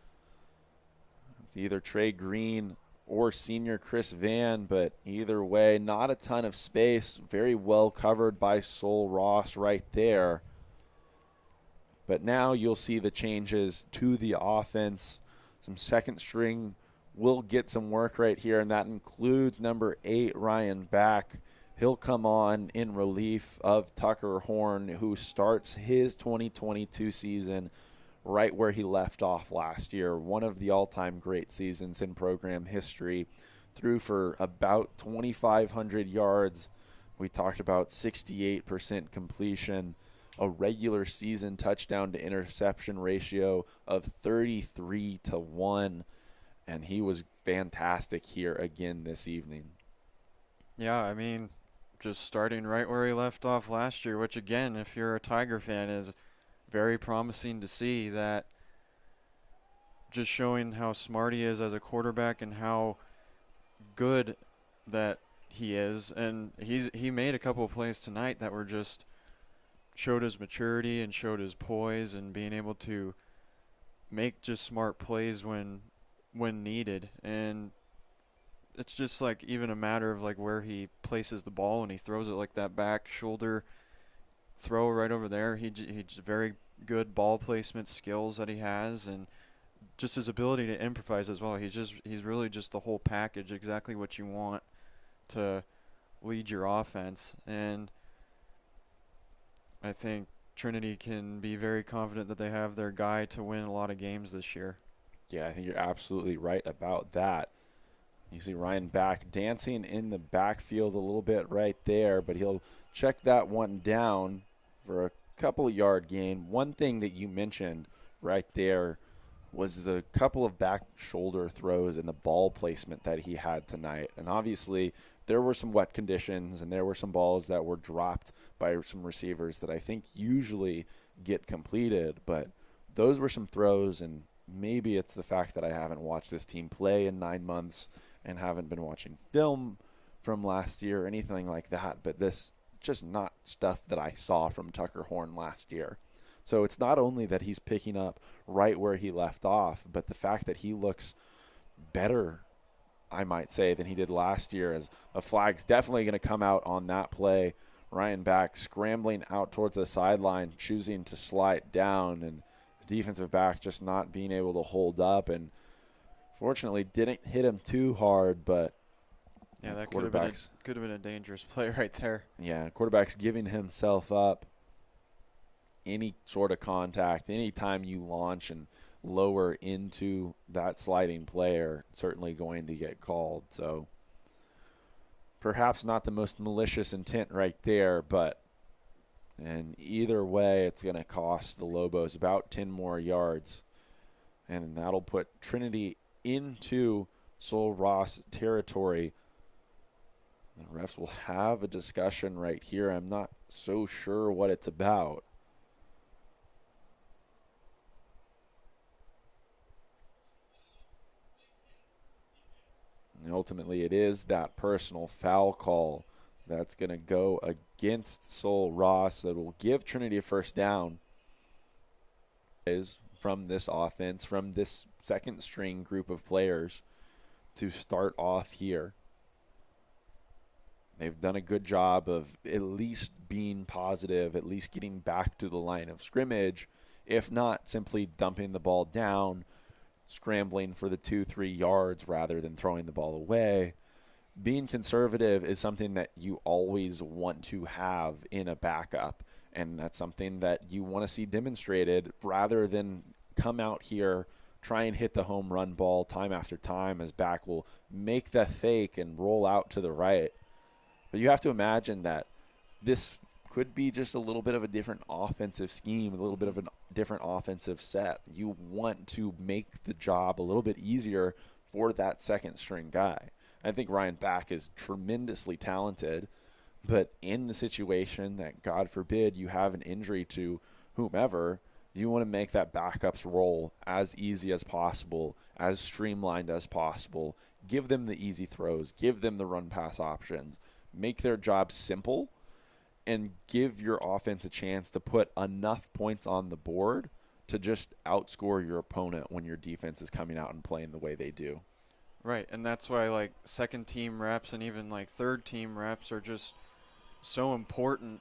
It's either Trey Green or senior Chris Van, but either way, not a ton of space. Very well covered by Sol Ross right there. But now you'll see the changes to the offense. some second string will get some work right here, and that includes number 8, Ryan Back. He'll come on in relief of Tucker Horn, who starts his 2022 season right where he left off last year. One of the all-time great seasons in program history. Threw for about 2,500 yards. We talked about 68% completion, a regular season touchdown to interception ratio of 33-1, and he was fantastic here again this evening. Yeah, I mean, just starting right where he left off last year, which again, if you're a Tiger fan, is very promising to see. That just showing how smart he is as a quarterback and how good that he is. And he made a couple of plays tonight that were just showed his maturity and showed his poise and being able to make just smart plays when needed. And it's just like even a matter of like where he places the ball when he throws it, like that back shoulder throw right over there. He's very good ball placement skills that he has, and just his ability to improvise as well. He's really just the whole package, exactly what you want to lead your offense. And I think Trinity can be very confident that they have their guy to win a lot of games this year. Yeah, I think you're absolutely right about that. You see Ryan Back dancing in the backfield a little bit right there, but he'll check that one down for a couple of yard gain. One thing that you mentioned right there was the couple of back shoulder throws and the ball placement that he had tonight. And obviously there were some wet conditions and there were some balls that were dropped by some receivers that I think usually get completed, but those were some throws, and maybe it's the fact that I haven't watched this team play in 9 months and haven't been watching film from last year or anything like that, but this just not stuff that I saw from Tucker Horn last year. So it's not only that he's picking up right where he left off, but the fact that he looks better, I might say, than he did last year, as a flag's definitely going to come out on that play. Ryan Back scrambling out towards the sideline, choosing to slide down, and the defensive back just not being able to hold up, and fortunately didn't hit him too hard, but yeah, that could have been a dangerous play right there. Yeah, quarterback's giving himself up. Any sort of contact, anytime you launch and lower into that sliding play are certainly going to get called. So perhaps not the most malicious intent right there, but and either way it's going to cost the Lobos about 10 more yards. And that'll put Trinity into Sol Ross territory. The refs will have a discussion right here. I'm not so sure what it's about. And ultimately, it is that personal foul call that's going to go against Sol Ross that will give Trinity a first down. Is from this offense, from this second string group of players to start off here. They've done a good job of at least being positive, at least getting back to the line of scrimmage, if not simply dumping the ball down, scrambling for the 2-3 yards rather than throwing the ball away. Being conservative is something that you always want to have in a backup, and that's something that you want to see demonstrated rather than come out here, try and hit the home run ball time after time as Back will make the fake and roll out to the right. But you have to imagine that this could be just a little bit of a different offensive scheme, a little bit of a different offensive set. You want to make the job a little bit easier for that second string guy. I think Ryan Back is tremendously talented, but in the situation that, God forbid, you have an injury to whomever, you want to make that backup's role as easy as possible, as streamlined as possible. Give them the easy throws. Give them the run-pass options. Make their job simple and give your offense a chance to put enough points on the board to just outscore your opponent when your defense is coming out and playing the way they do. Right, and that's why like second team reps and even like third team reps are just so important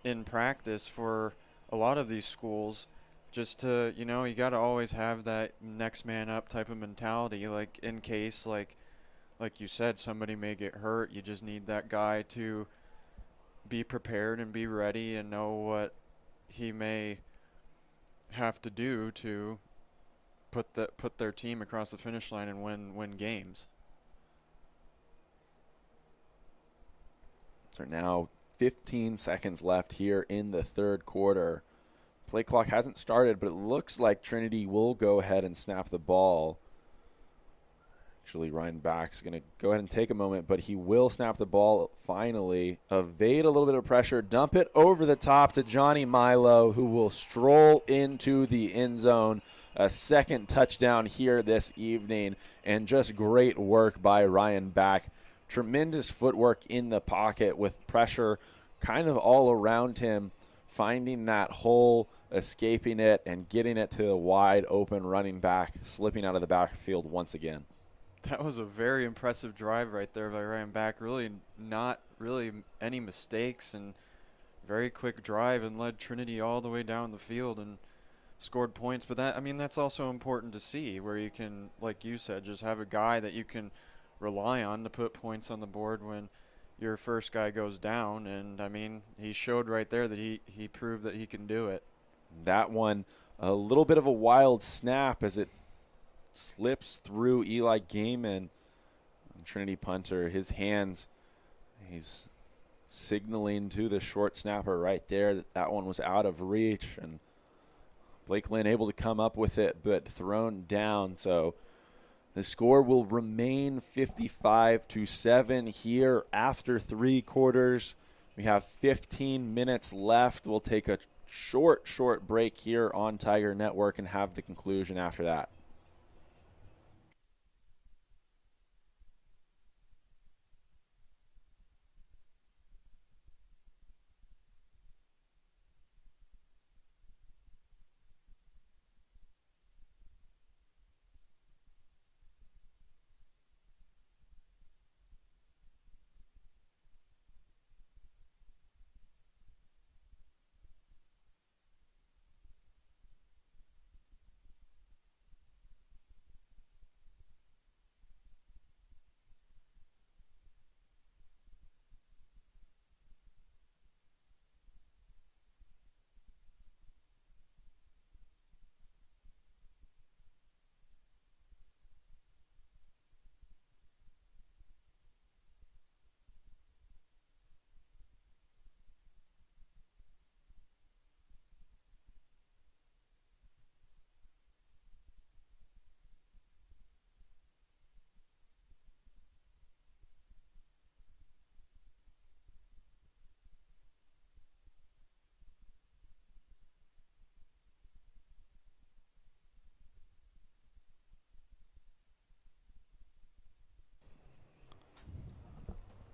in practice for a lot of these schools, just to, you got to always have that next man up type of mentality. Like in case, like you said, somebody may get hurt. You just need that guy to be prepared and be ready and know what he may have to do to put their team across the finish line and win games. So now 15 seconds left here in the third quarter. Play clock hasn't started, but it looks like Trinity will go ahead and snap the ball. Actually, Ryan Back's going to go ahead and take a moment, but he will snap the ball finally, evade a little bit of pressure, dump it over the top to Johnny Milo, who will stroll into the end zone. A second touchdown here this evening, and just great work by Ryan Back. Tremendous footwork in the pocket with pressure kind of all around him, finding that hole, escaping it, and getting it to a wide open running back, slipping out of the backfield once again. That was a very impressive drive right there by Ryan Back. Really not really any mistakes, and very quick drive, and led Trinity all the way down the field and scored points. But that's also important to see, where you can, like you said, just have a guy that you can rely on to put points on the board when your first guy goes down. And he showed right there that he proved that he can do it. That one, a little bit of a wild snap as it slips through Eli Gaiman, Trinity punter. His hands, he's signaling to the short snapper right there that one was out of reach, and Blake Lynn able to come up with it but thrown down. So the score will remain 55-7 here after 3 quarters. We have 15 minutes left. We'll take a short break here on Tiger Network and have the conclusion after that.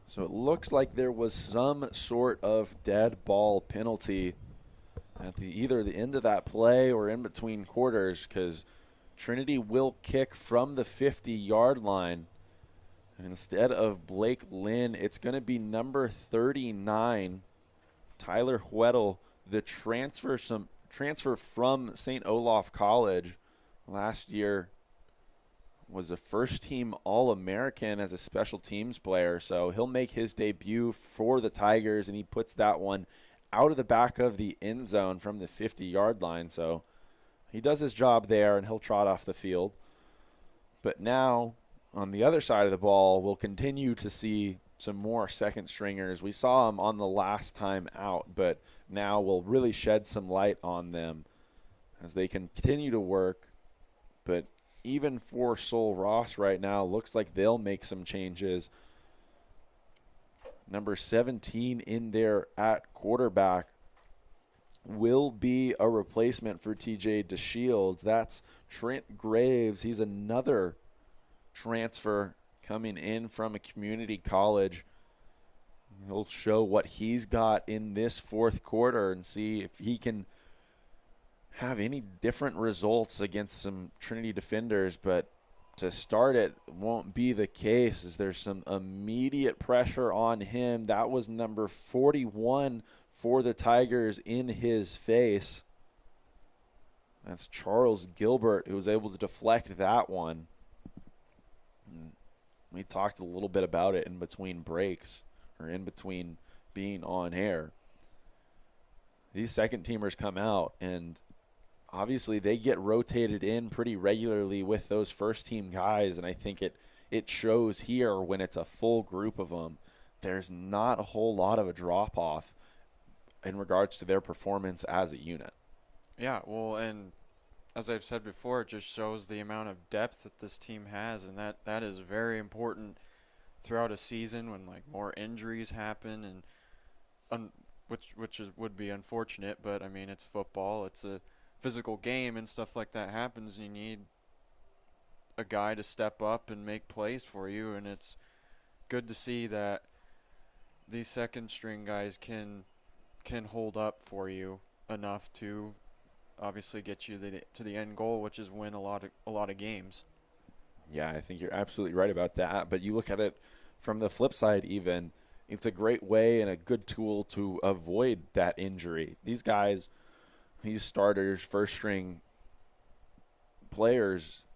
So it looks like there was some sort of dead ball penalty at either the end of that play or in between quarters, because Trinity will kick from the 50-yard line. And instead of Blake Lynn, it's going to be number 39, Tyler Huettel, the transfer from St. Olaf College last year. Was a first-team All-American as a special teams player, so he'll make his debut for the Tigers, and he puts that one out of the back of the end zone from the 50-yard line. So he does his job there, and he'll trot off the field. But now, on the other side of the ball, we'll continue to see some more second stringers. We saw them on the last time out, but now we'll really shed some light on them as they continue to work. But even for Sol Ross right now, looks like they'll make some changes. Number 17 in there at quarterback will be a replacement for TJ DeShields. That's Trent Graves. He's another transfer coming in from a community college. He'll show what he's got in this fourth quarter and see if he can have any different results against some Trinity defenders, but to start it won't be the case, as there's some immediate pressure on him. That was number 41 for the Tigers in his face. That's Charles Gilbert who was able to deflect that one. And we talked a little bit about it in between breaks, or in between being on air. These second teamers come out, and obviously they get rotated in pretty regularly with those first team guys, and I think it shows here when it's a full group of them. There's not a whole lot of a drop-off in regards to their performance as a unit. Yeah, well, and as I've said before, it just shows the amount of depth that this team has, and that is very important throughout a season when like more injuries happen, and would be unfortunate, but I mean it's football, it's a physical game, and stuff like that happens, and you need a guy to step up and make plays for you, and it's good to see that these second string guys can hold up for you enough to obviously get you to the end goal, which is win a lot of games. Yeah, I think you're absolutely right about that. But you look at it from the flip side even, it's a great way and a good tool to avoid that injury. These guys, these starters, first-string players,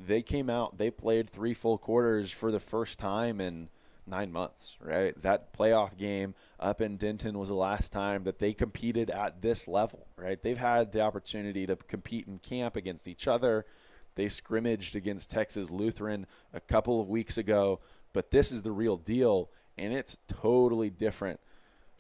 they came out, they played 3 full quarters for the first time in 9 months, right? That playoff game up in Denton was the last time that they competed at this level, right? They've had the opportunity to compete in camp against each other. They scrimmaged against Texas Lutheran a couple of weeks ago, but this is the real deal, and it's totally different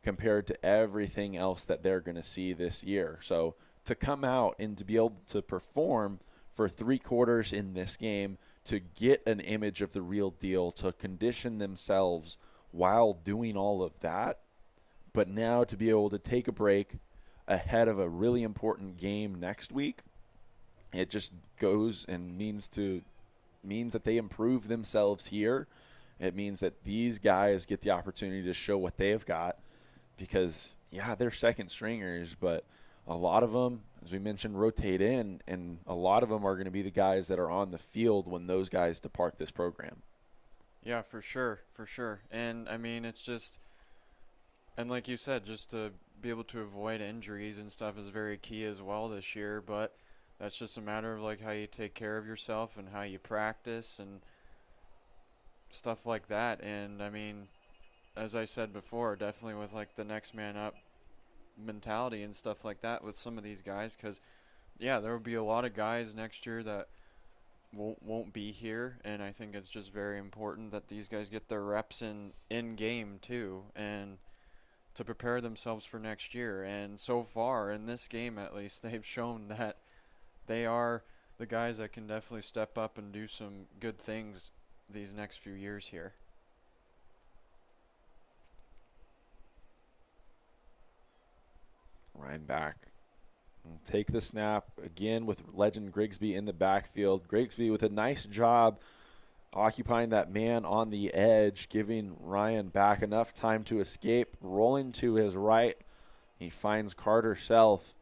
compared to everything else that they're going to see this year. So to come out and to be able to perform for 3 quarters in this game, to get an image of the real deal, to condition themselves while doing all of that, but now to be able to take a break ahead of a really important game next week, it just goes and means that they improve themselves here. It means that these guys get the opportunity to show what they've got because, yeah, they're second stringers, but a lot of them, as we mentioned, rotate in, and a lot of them are going to be the guys that are on the field when those guys depart this program. Yeah, for sure. And, I mean, it's just – and like you said, just to be able to avoid injuries and stuff is very key as well this year, but that's just a matter of, like, how you take care of yourself and how you practice and stuff like that. And, I mean, as I said before, definitely with, like, the next man up mentality and stuff like that with some of these guys, because yeah, there will be a lot of guys next year that won't be here, and I think it's just very important that these guys get their reps in game too, and to prepare themselves for next year. And so far in this game, at least, they've shown that they are the guys that can definitely step up and do some good things these next few years here. Ryan back. Take the snap again with legend Grigsby in the backfield. Grigsby with a nice job occupying that man on the edge, giving Ryan back enough time to escape. Rolling to his right, he finds Carter Self,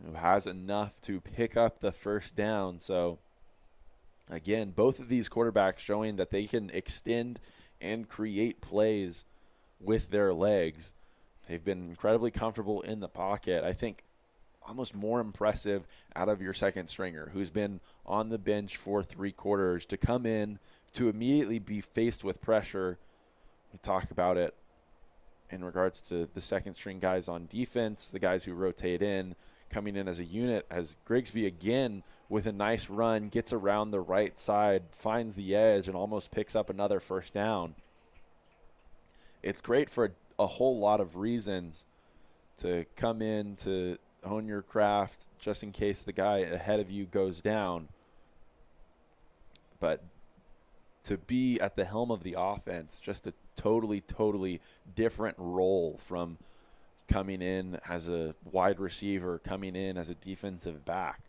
who has enough to pick up the first down. So, again, both of these quarterbacks showing that they can extend and create plays with their legs. They've been incredibly comfortable in the pocket. I think almost more impressive out of your second stringer who's been on the bench for 3 quarters to come in to immediately be faced with pressure. We talk about it in regards to the second string guys on defense, the guys who rotate in, coming in as a unit, as Grigsby again with a nice run gets around the right side, finds the edge, and almost picks up another first down. It's great for a whole lot of reasons to come in to hone your craft just in case the guy ahead of you goes down. But to be at the helm of the offense, just a totally different role from coming in as a wide receiver, coming in as a defensive back.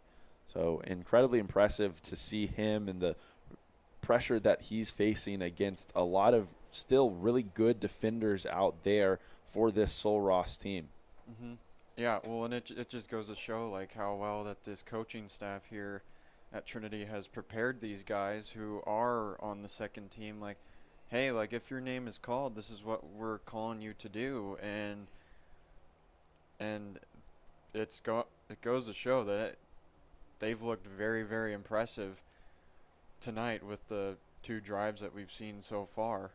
So incredibly impressive to see him and the pressure that he's facing against a lot of still really good defenders out there for this Sul Ross team. Mm-hmm. Yeah, well, and it just goes to show like how well that this coaching staff here at Trinity has prepared these guys who are on the second team. Like, hey, like if your name is called, this is what we're calling you to do, and it goes to show that they've looked very, very impressive tonight with the 2 drives that we've seen so far.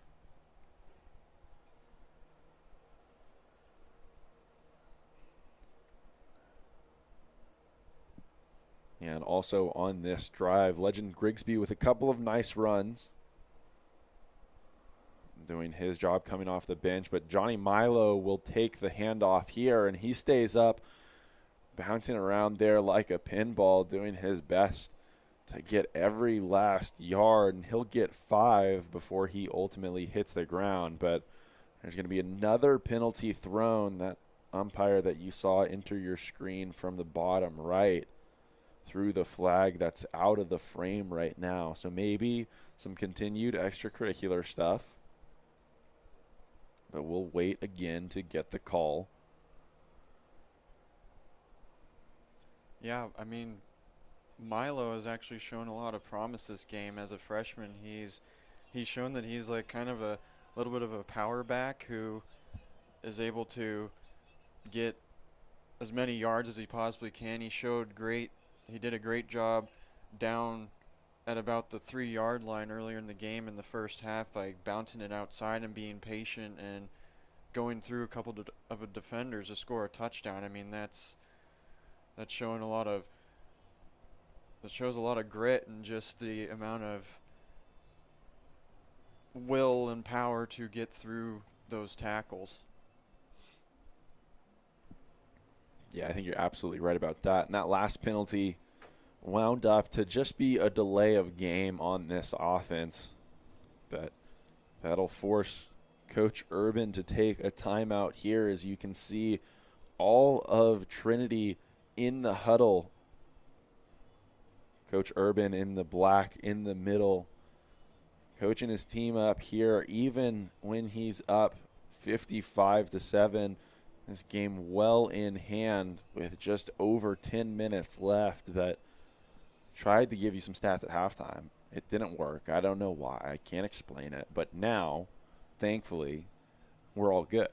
And also on this drive, Legend Grigsby with a couple of nice runs, doing his job coming off the bench. But Johnny Milo will take the handoff here, and he stays up, bouncing around there like a pinball, doing his best to get every last yard, and he'll get 5 before he ultimately hits the ground. But there's going to be another penalty thrown. That umpire that you saw enter your screen from the bottom right through the flag that's out of the frame right now. So maybe some continued extracurricular stuff, but we'll wait again to get the call. Yeah, I mean, Milo has actually shown a lot of promise this game as a freshman. He's shown that he's like kind of a little bit of a power back who is able to get as many yards as he possibly can. He did a great job down at about the 3-yard line earlier in the game in the first half by bouncing it outside and being patient and going through a couple of defenders to score a touchdown. I mean, that's showing that shows a lot of grit and just the amount of will and power to get through those tackles. Yeah, I think you're absolutely right about that. And that last penalty wound up to just be a delay of game on this offense. But that'll force Coach Urban to take a timeout here, as you can see all of Trinity in the huddle. Coach Urban in the black in the middle, coaching his team up here even when he's up 55-7. This game well in hand with just over 10 minutes left. But tried to give you some stats at halftime. It didn't work. I don't know why. I can't explain it. But now, thankfully, we're all good.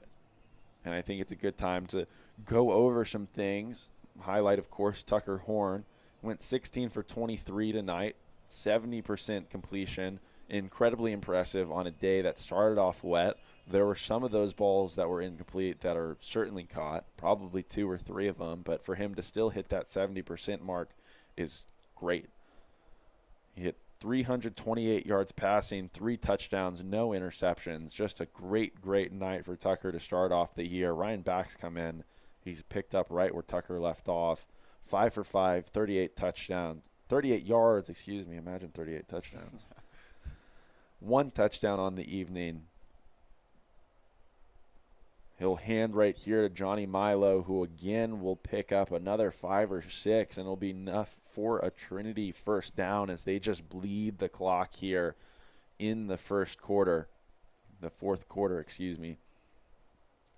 And I think it's a good time to go over some things. Highlight, of course, Tucker Horn. Went 16 for 23 tonight, 70% completion. Incredibly impressive on a day that started off wet. There were some of those balls that were incomplete that are certainly caught, probably 2 or 3 of them. But for him to still hit that 70% mark is great. He hit 328 yards passing, 3 touchdowns, no interceptions. Just a great, great night for Tucker to start off the year. Ryan Back's come in. He's picked up right where Tucker left off. 5 for 5, 38 touchdowns. 38 yards, excuse me. Imagine 38 touchdowns. 1 touchdown on the evening. He'll hand right here to Johnny Milo, who again will pick up another 5 or 6, and it'll be enough for a Trinity first down as they just bleed the clock here in the fourth quarter, excuse me.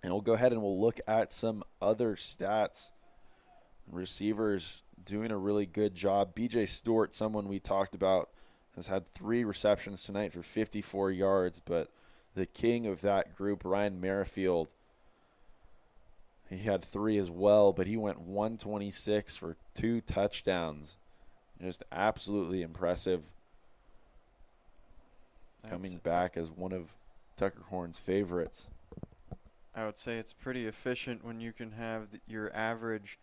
And we'll go ahead and we'll look at some other stats. Receivers doing a really good job. BJ Stewart, someone we talked about, has had 3 receptions tonight for 54 yards, but the king of that group, Ryan Merrifield, he had 3 as well, but he went 126 for 2 touchdowns. Just absolutely impressive. Coming back as one of Tucker Horn's favorites. I would say it's pretty efficient when you can have your average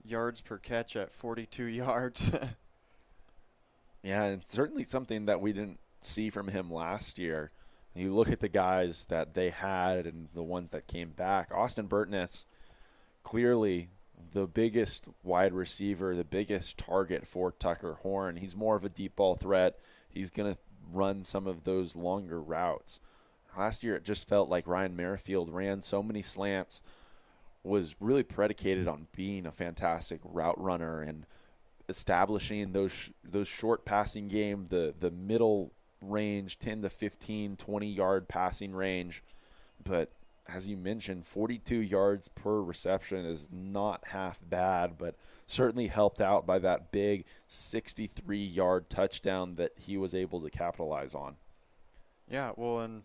yards per catch at 42 yards. Yeah, and certainly something that we didn't see from him last year. You look at the guys that they had and the ones that came back. Austin Burtness, clearly the biggest wide receiver, the biggest target for Tucker Horn. He's more of a deep ball threat. He's going to run some of those longer routes. Last year it just felt like Ryan Merrifield ran so many slants, was really predicated on being a fantastic route runner and establishing those short passing game, the middle range, 10 to 15, 20-yard passing range. But as you mentioned, 42 yards per reception is not half bad, but certainly helped out by that big 63-yard touchdown that he was able to capitalize on. Yeah, well, and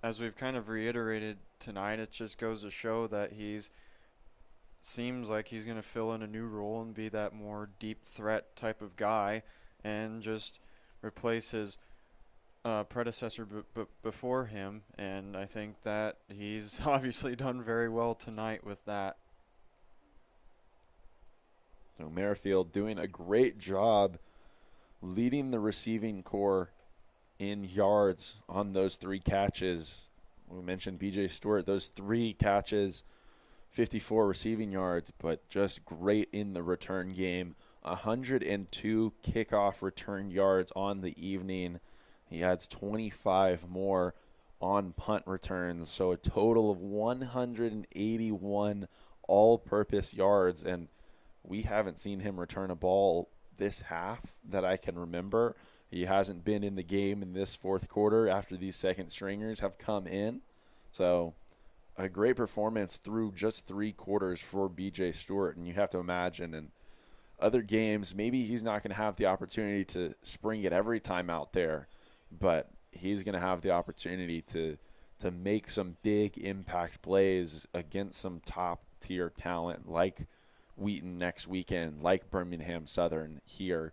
as we've kind of reiterated tonight, it just goes to show that he's seems like he's going to fill in a new role and be that more deep threat type of guy and just replace his predecessor before him. And I think that he's obviously done very well tonight with that. So Merrifield doing a great job leading the receiving core in yards on those 3 catches. We mentioned B.J. Stewart, those 3 catches, 54 receiving yards, but just great in the return game. 102 kickoff return yards on the evening. He adds 25 more on punt returns, so a total of 181 all-purpose yards, and we haven't seen him return a ball this half that I can remember. He hasn't been in the game in this fourth quarter after these second stringers have come in. So a great performance through just 3 quarters for B.J. Stewart. And you have to imagine in other games, maybe he's not going to have the opportunity to spring it every time out there, but he's going to have the opportunity to make some big impact plays against some top-tier talent like Wheaton next weekend, like Birmingham Southern here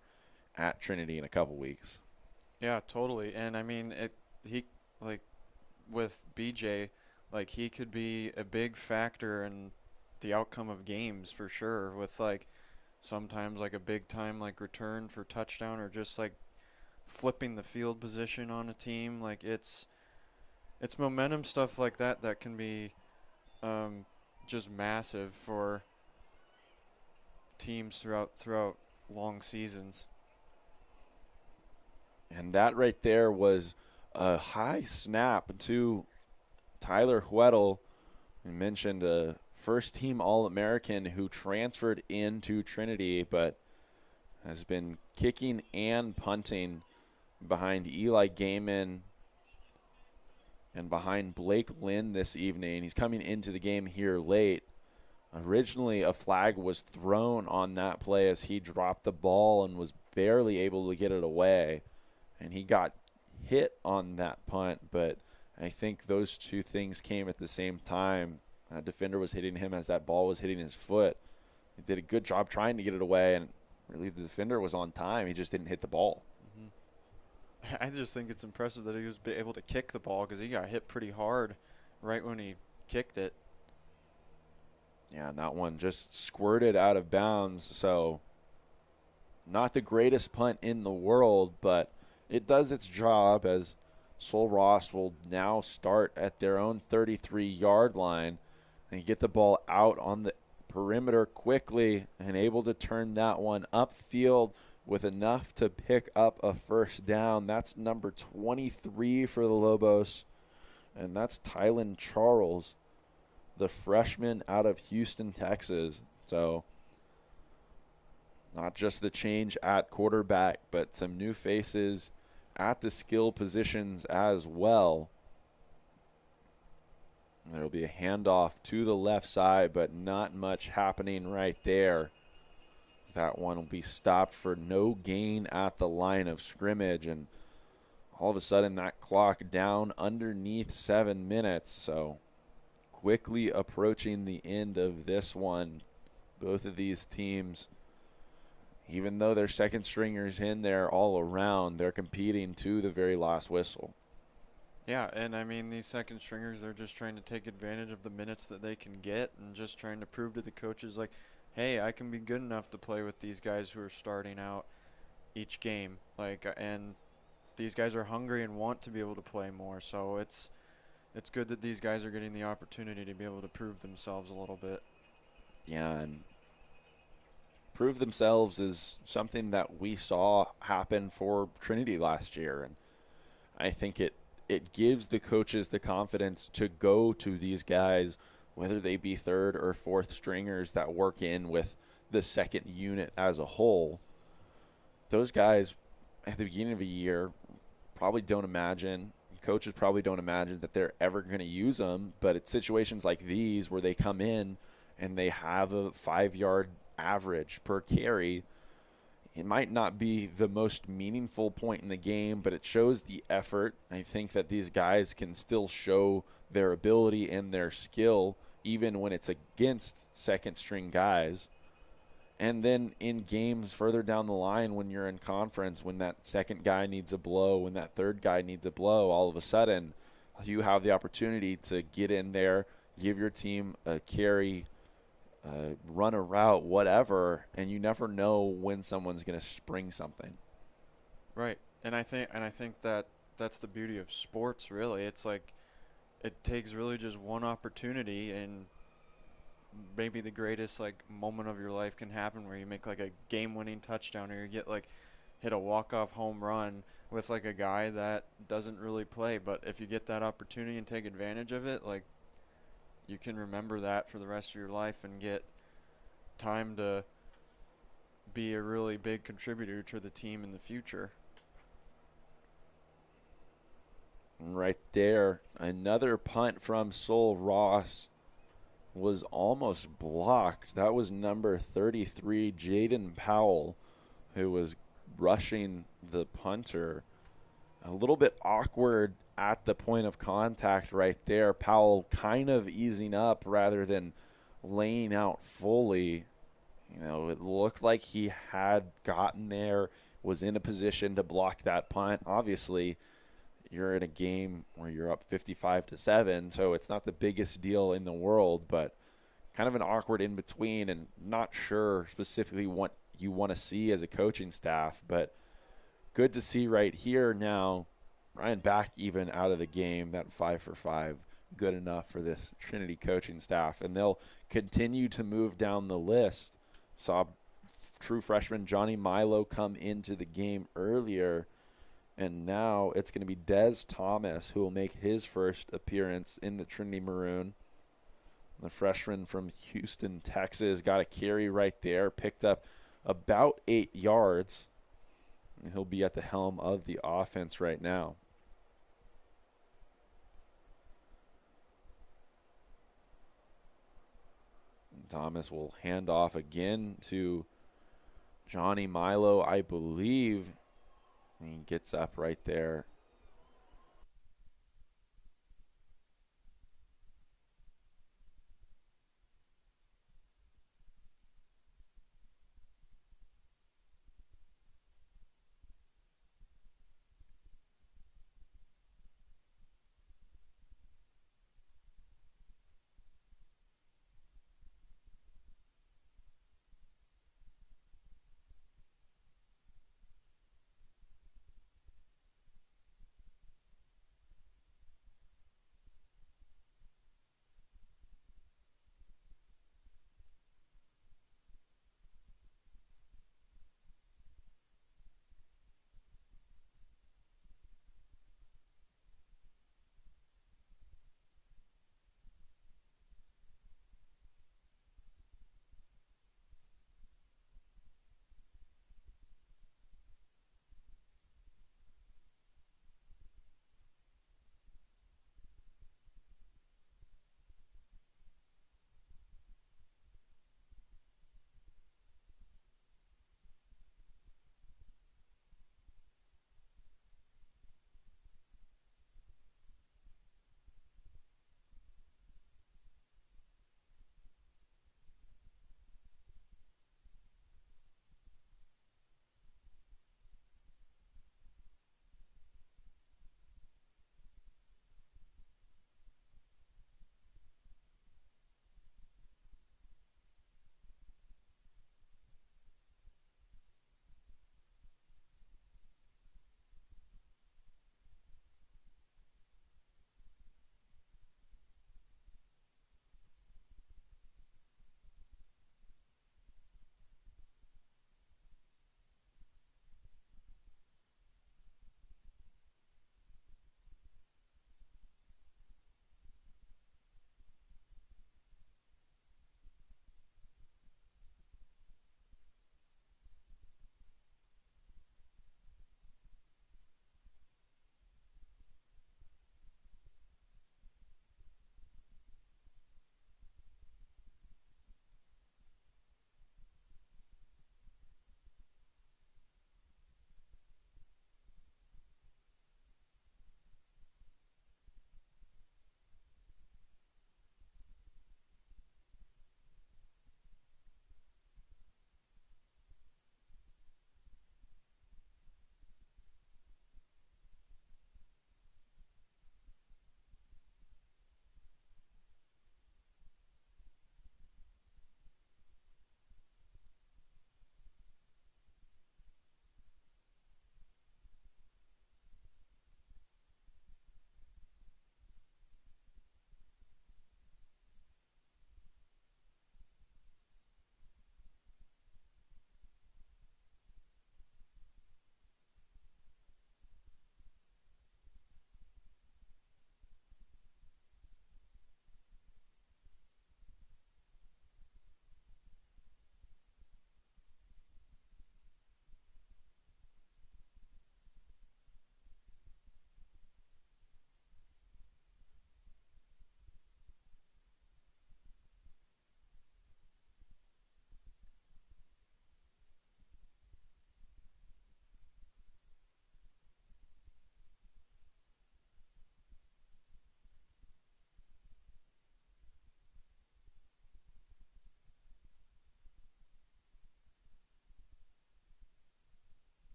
at Trinity in a couple weeks. Yeah, totally. And I mean, with BJ, he could be a big factor in the outcome of games for sure, with sometimes a big time return for touchdown, or just flipping the field position on a team. It's momentum stuff like that can be just massive for teams throughout long seasons. And that right there was a high snap to Tyler Huettel. We mentioned a first-team All-American who transferred into Trinity but has been kicking and punting behind Eli Gaiman and behind Blake Lynn this evening. He's coming into the game here late. Originally, a flag was thrown on that play as he dropped the ball and was barely able to get it away. And he got hit on that punt, but I think those two things came at the same time. That defender was hitting him as that ball was hitting his foot. He did a good job trying to get it away, and really the defender was on time. He just didn't hit the ball. Mm-hmm. I just think it's impressive that he was able to kick the ball, because he got hit pretty hard right when he kicked it. Yeah, and that one just squirted out of bounds. So not the greatest punt in the world, but it does its job, as Sol Ross will now start at their own 33-yard line and get the ball out on the perimeter quickly and able to turn that one upfield with enough to pick up a first down. That's number 23 for the Lobos, and that's Tylen Charles, the freshman out of Houston, Texas. So not just the change at quarterback, but some new faces at the skill positions as well. There will be a handoff to the left side, but not much happening right there. That one will be stopped for no gain at the line of scrimmage, and all of a sudden that clock down underneath 7 minutes. So quickly approaching the end of this one. Both of these teams, even though they're second stringers in there all around, they're competing to the very last whistle. Yeah, and I mean, these second stringers, they're just trying to take advantage of the minutes that they can get and just trying to prove to the coaches, hey, I can be good enough to play with these guys who are starting out each game. And these guys are hungry and want to be able to play more. So it's good that these guys are getting the opportunity to be able to prove themselves a little bit. Yeah, and prove themselves is something that we saw happen for Trinity last year. And I think it gives the coaches the confidence to go to these guys, whether they be third or fourth stringers that work in with the second unit as a whole. Those guys at the beginning of a year probably don't imagine, coaches probably don't imagine that they're ever going to use them, but it's situations like these where they come in and they have a 5-yard average per carry. It might not be the most meaningful point in the game, but it shows the effort. I think that these guys can still show their ability and their skill even when it's against second-string guys. And then in games further down the line when you're in conference, when that second guy needs a blow, when that third guy needs a blow, all of a sudden you have the opportunity to get in there, give your team a carry, run a route, whatever, and you never know when someone's going to spring something. Right. And I think that that's the beauty of sports, really. It's like it takes really just one opportunity, and maybe the greatest like moment of your life can happen where you make like a game-winning touchdown, or you get like hit a walk-off home run with like a guy that doesn't really play. But if you get that opportunity and take advantage of it, like you can remember that for the rest of your life and get time to be a really big contributor to the team in the future. Right there, another punt from Sol Ross was almost blocked. That was number 33, Jaden Powell, who was rushing the punter. A little bit awkward at the point of contact right there. Powell kind of easing up rather than laying out fully. You know, it looked like he had gotten there, was in a position to block that punt. Obviously, you're in a game where you're up 55-7, so it's not the biggest deal in the world, but kind of an awkward in-between, and not sure specifically what you want to see as a coaching staff, but good to see right here now. Ryan back even out of the game, that 5 for 5, good enough for this Trinity coaching staff, and they'll continue to move down the list. Saw true freshman Johnny Milo come into the game earlier, and now it's going to be Des Thomas who will make his first appearance in the Trinity Maroon. The freshman from Houston, Texas, got a carry right there, picked up about 8 yards. And he'll be at the helm of the offense right now. Thomas will hand off again to Johnny Milo, I believe. He gets up right there.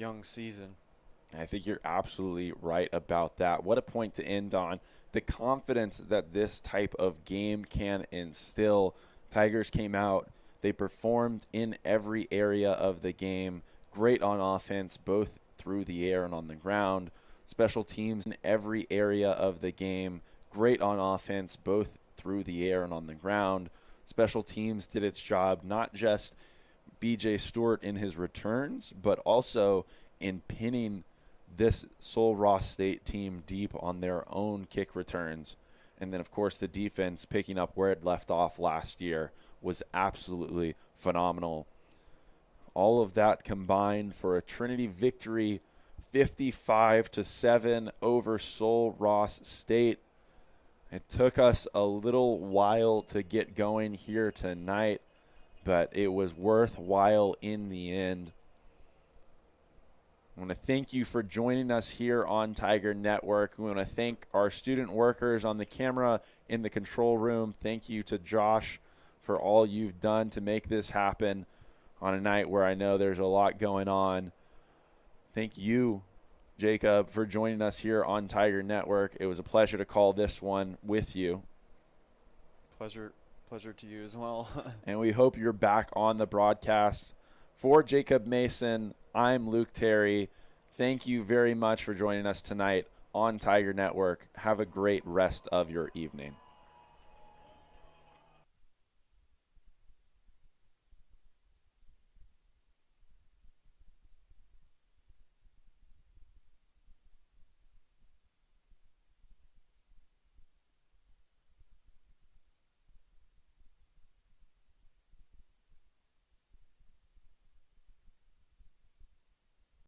young season. I think you're absolutely right about that. What a point to end on. The confidence that this type of game can instill. Tigers came out. They performed in every area of the game. Great on offense, both through the air and on the ground. Special teams in every area of the game. Great on offense, both through the air and on the ground. Special teams did its job, not just B.J. Stewart in his returns, but also in pinning this Sul Ross State team deep on their own kick returns. And then, of course, the defense picking up where it left off last year was absolutely phenomenal. All of that combined for a Trinity victory, 55-7 over Sul Ross State. It took us a little while to get going here tonight, but it was worthwhile in the end. I want to thank you for joining us here on Tiger Network. We want to thank our student workers on the camera in the control room. Thank you to Josh for all you've done to make this happen on a night where I know there's a lot going on. Thank you, Jacob, for joining us here on Tiger Network. It was a pleasure to call this one with you. Pleasure to you as well. And we hope you're back on the broadcast. For Jacob Mason, I'm Luke Terry. Thank you very much for joining us tonight on Tiger Network. Have a great rest of your evening.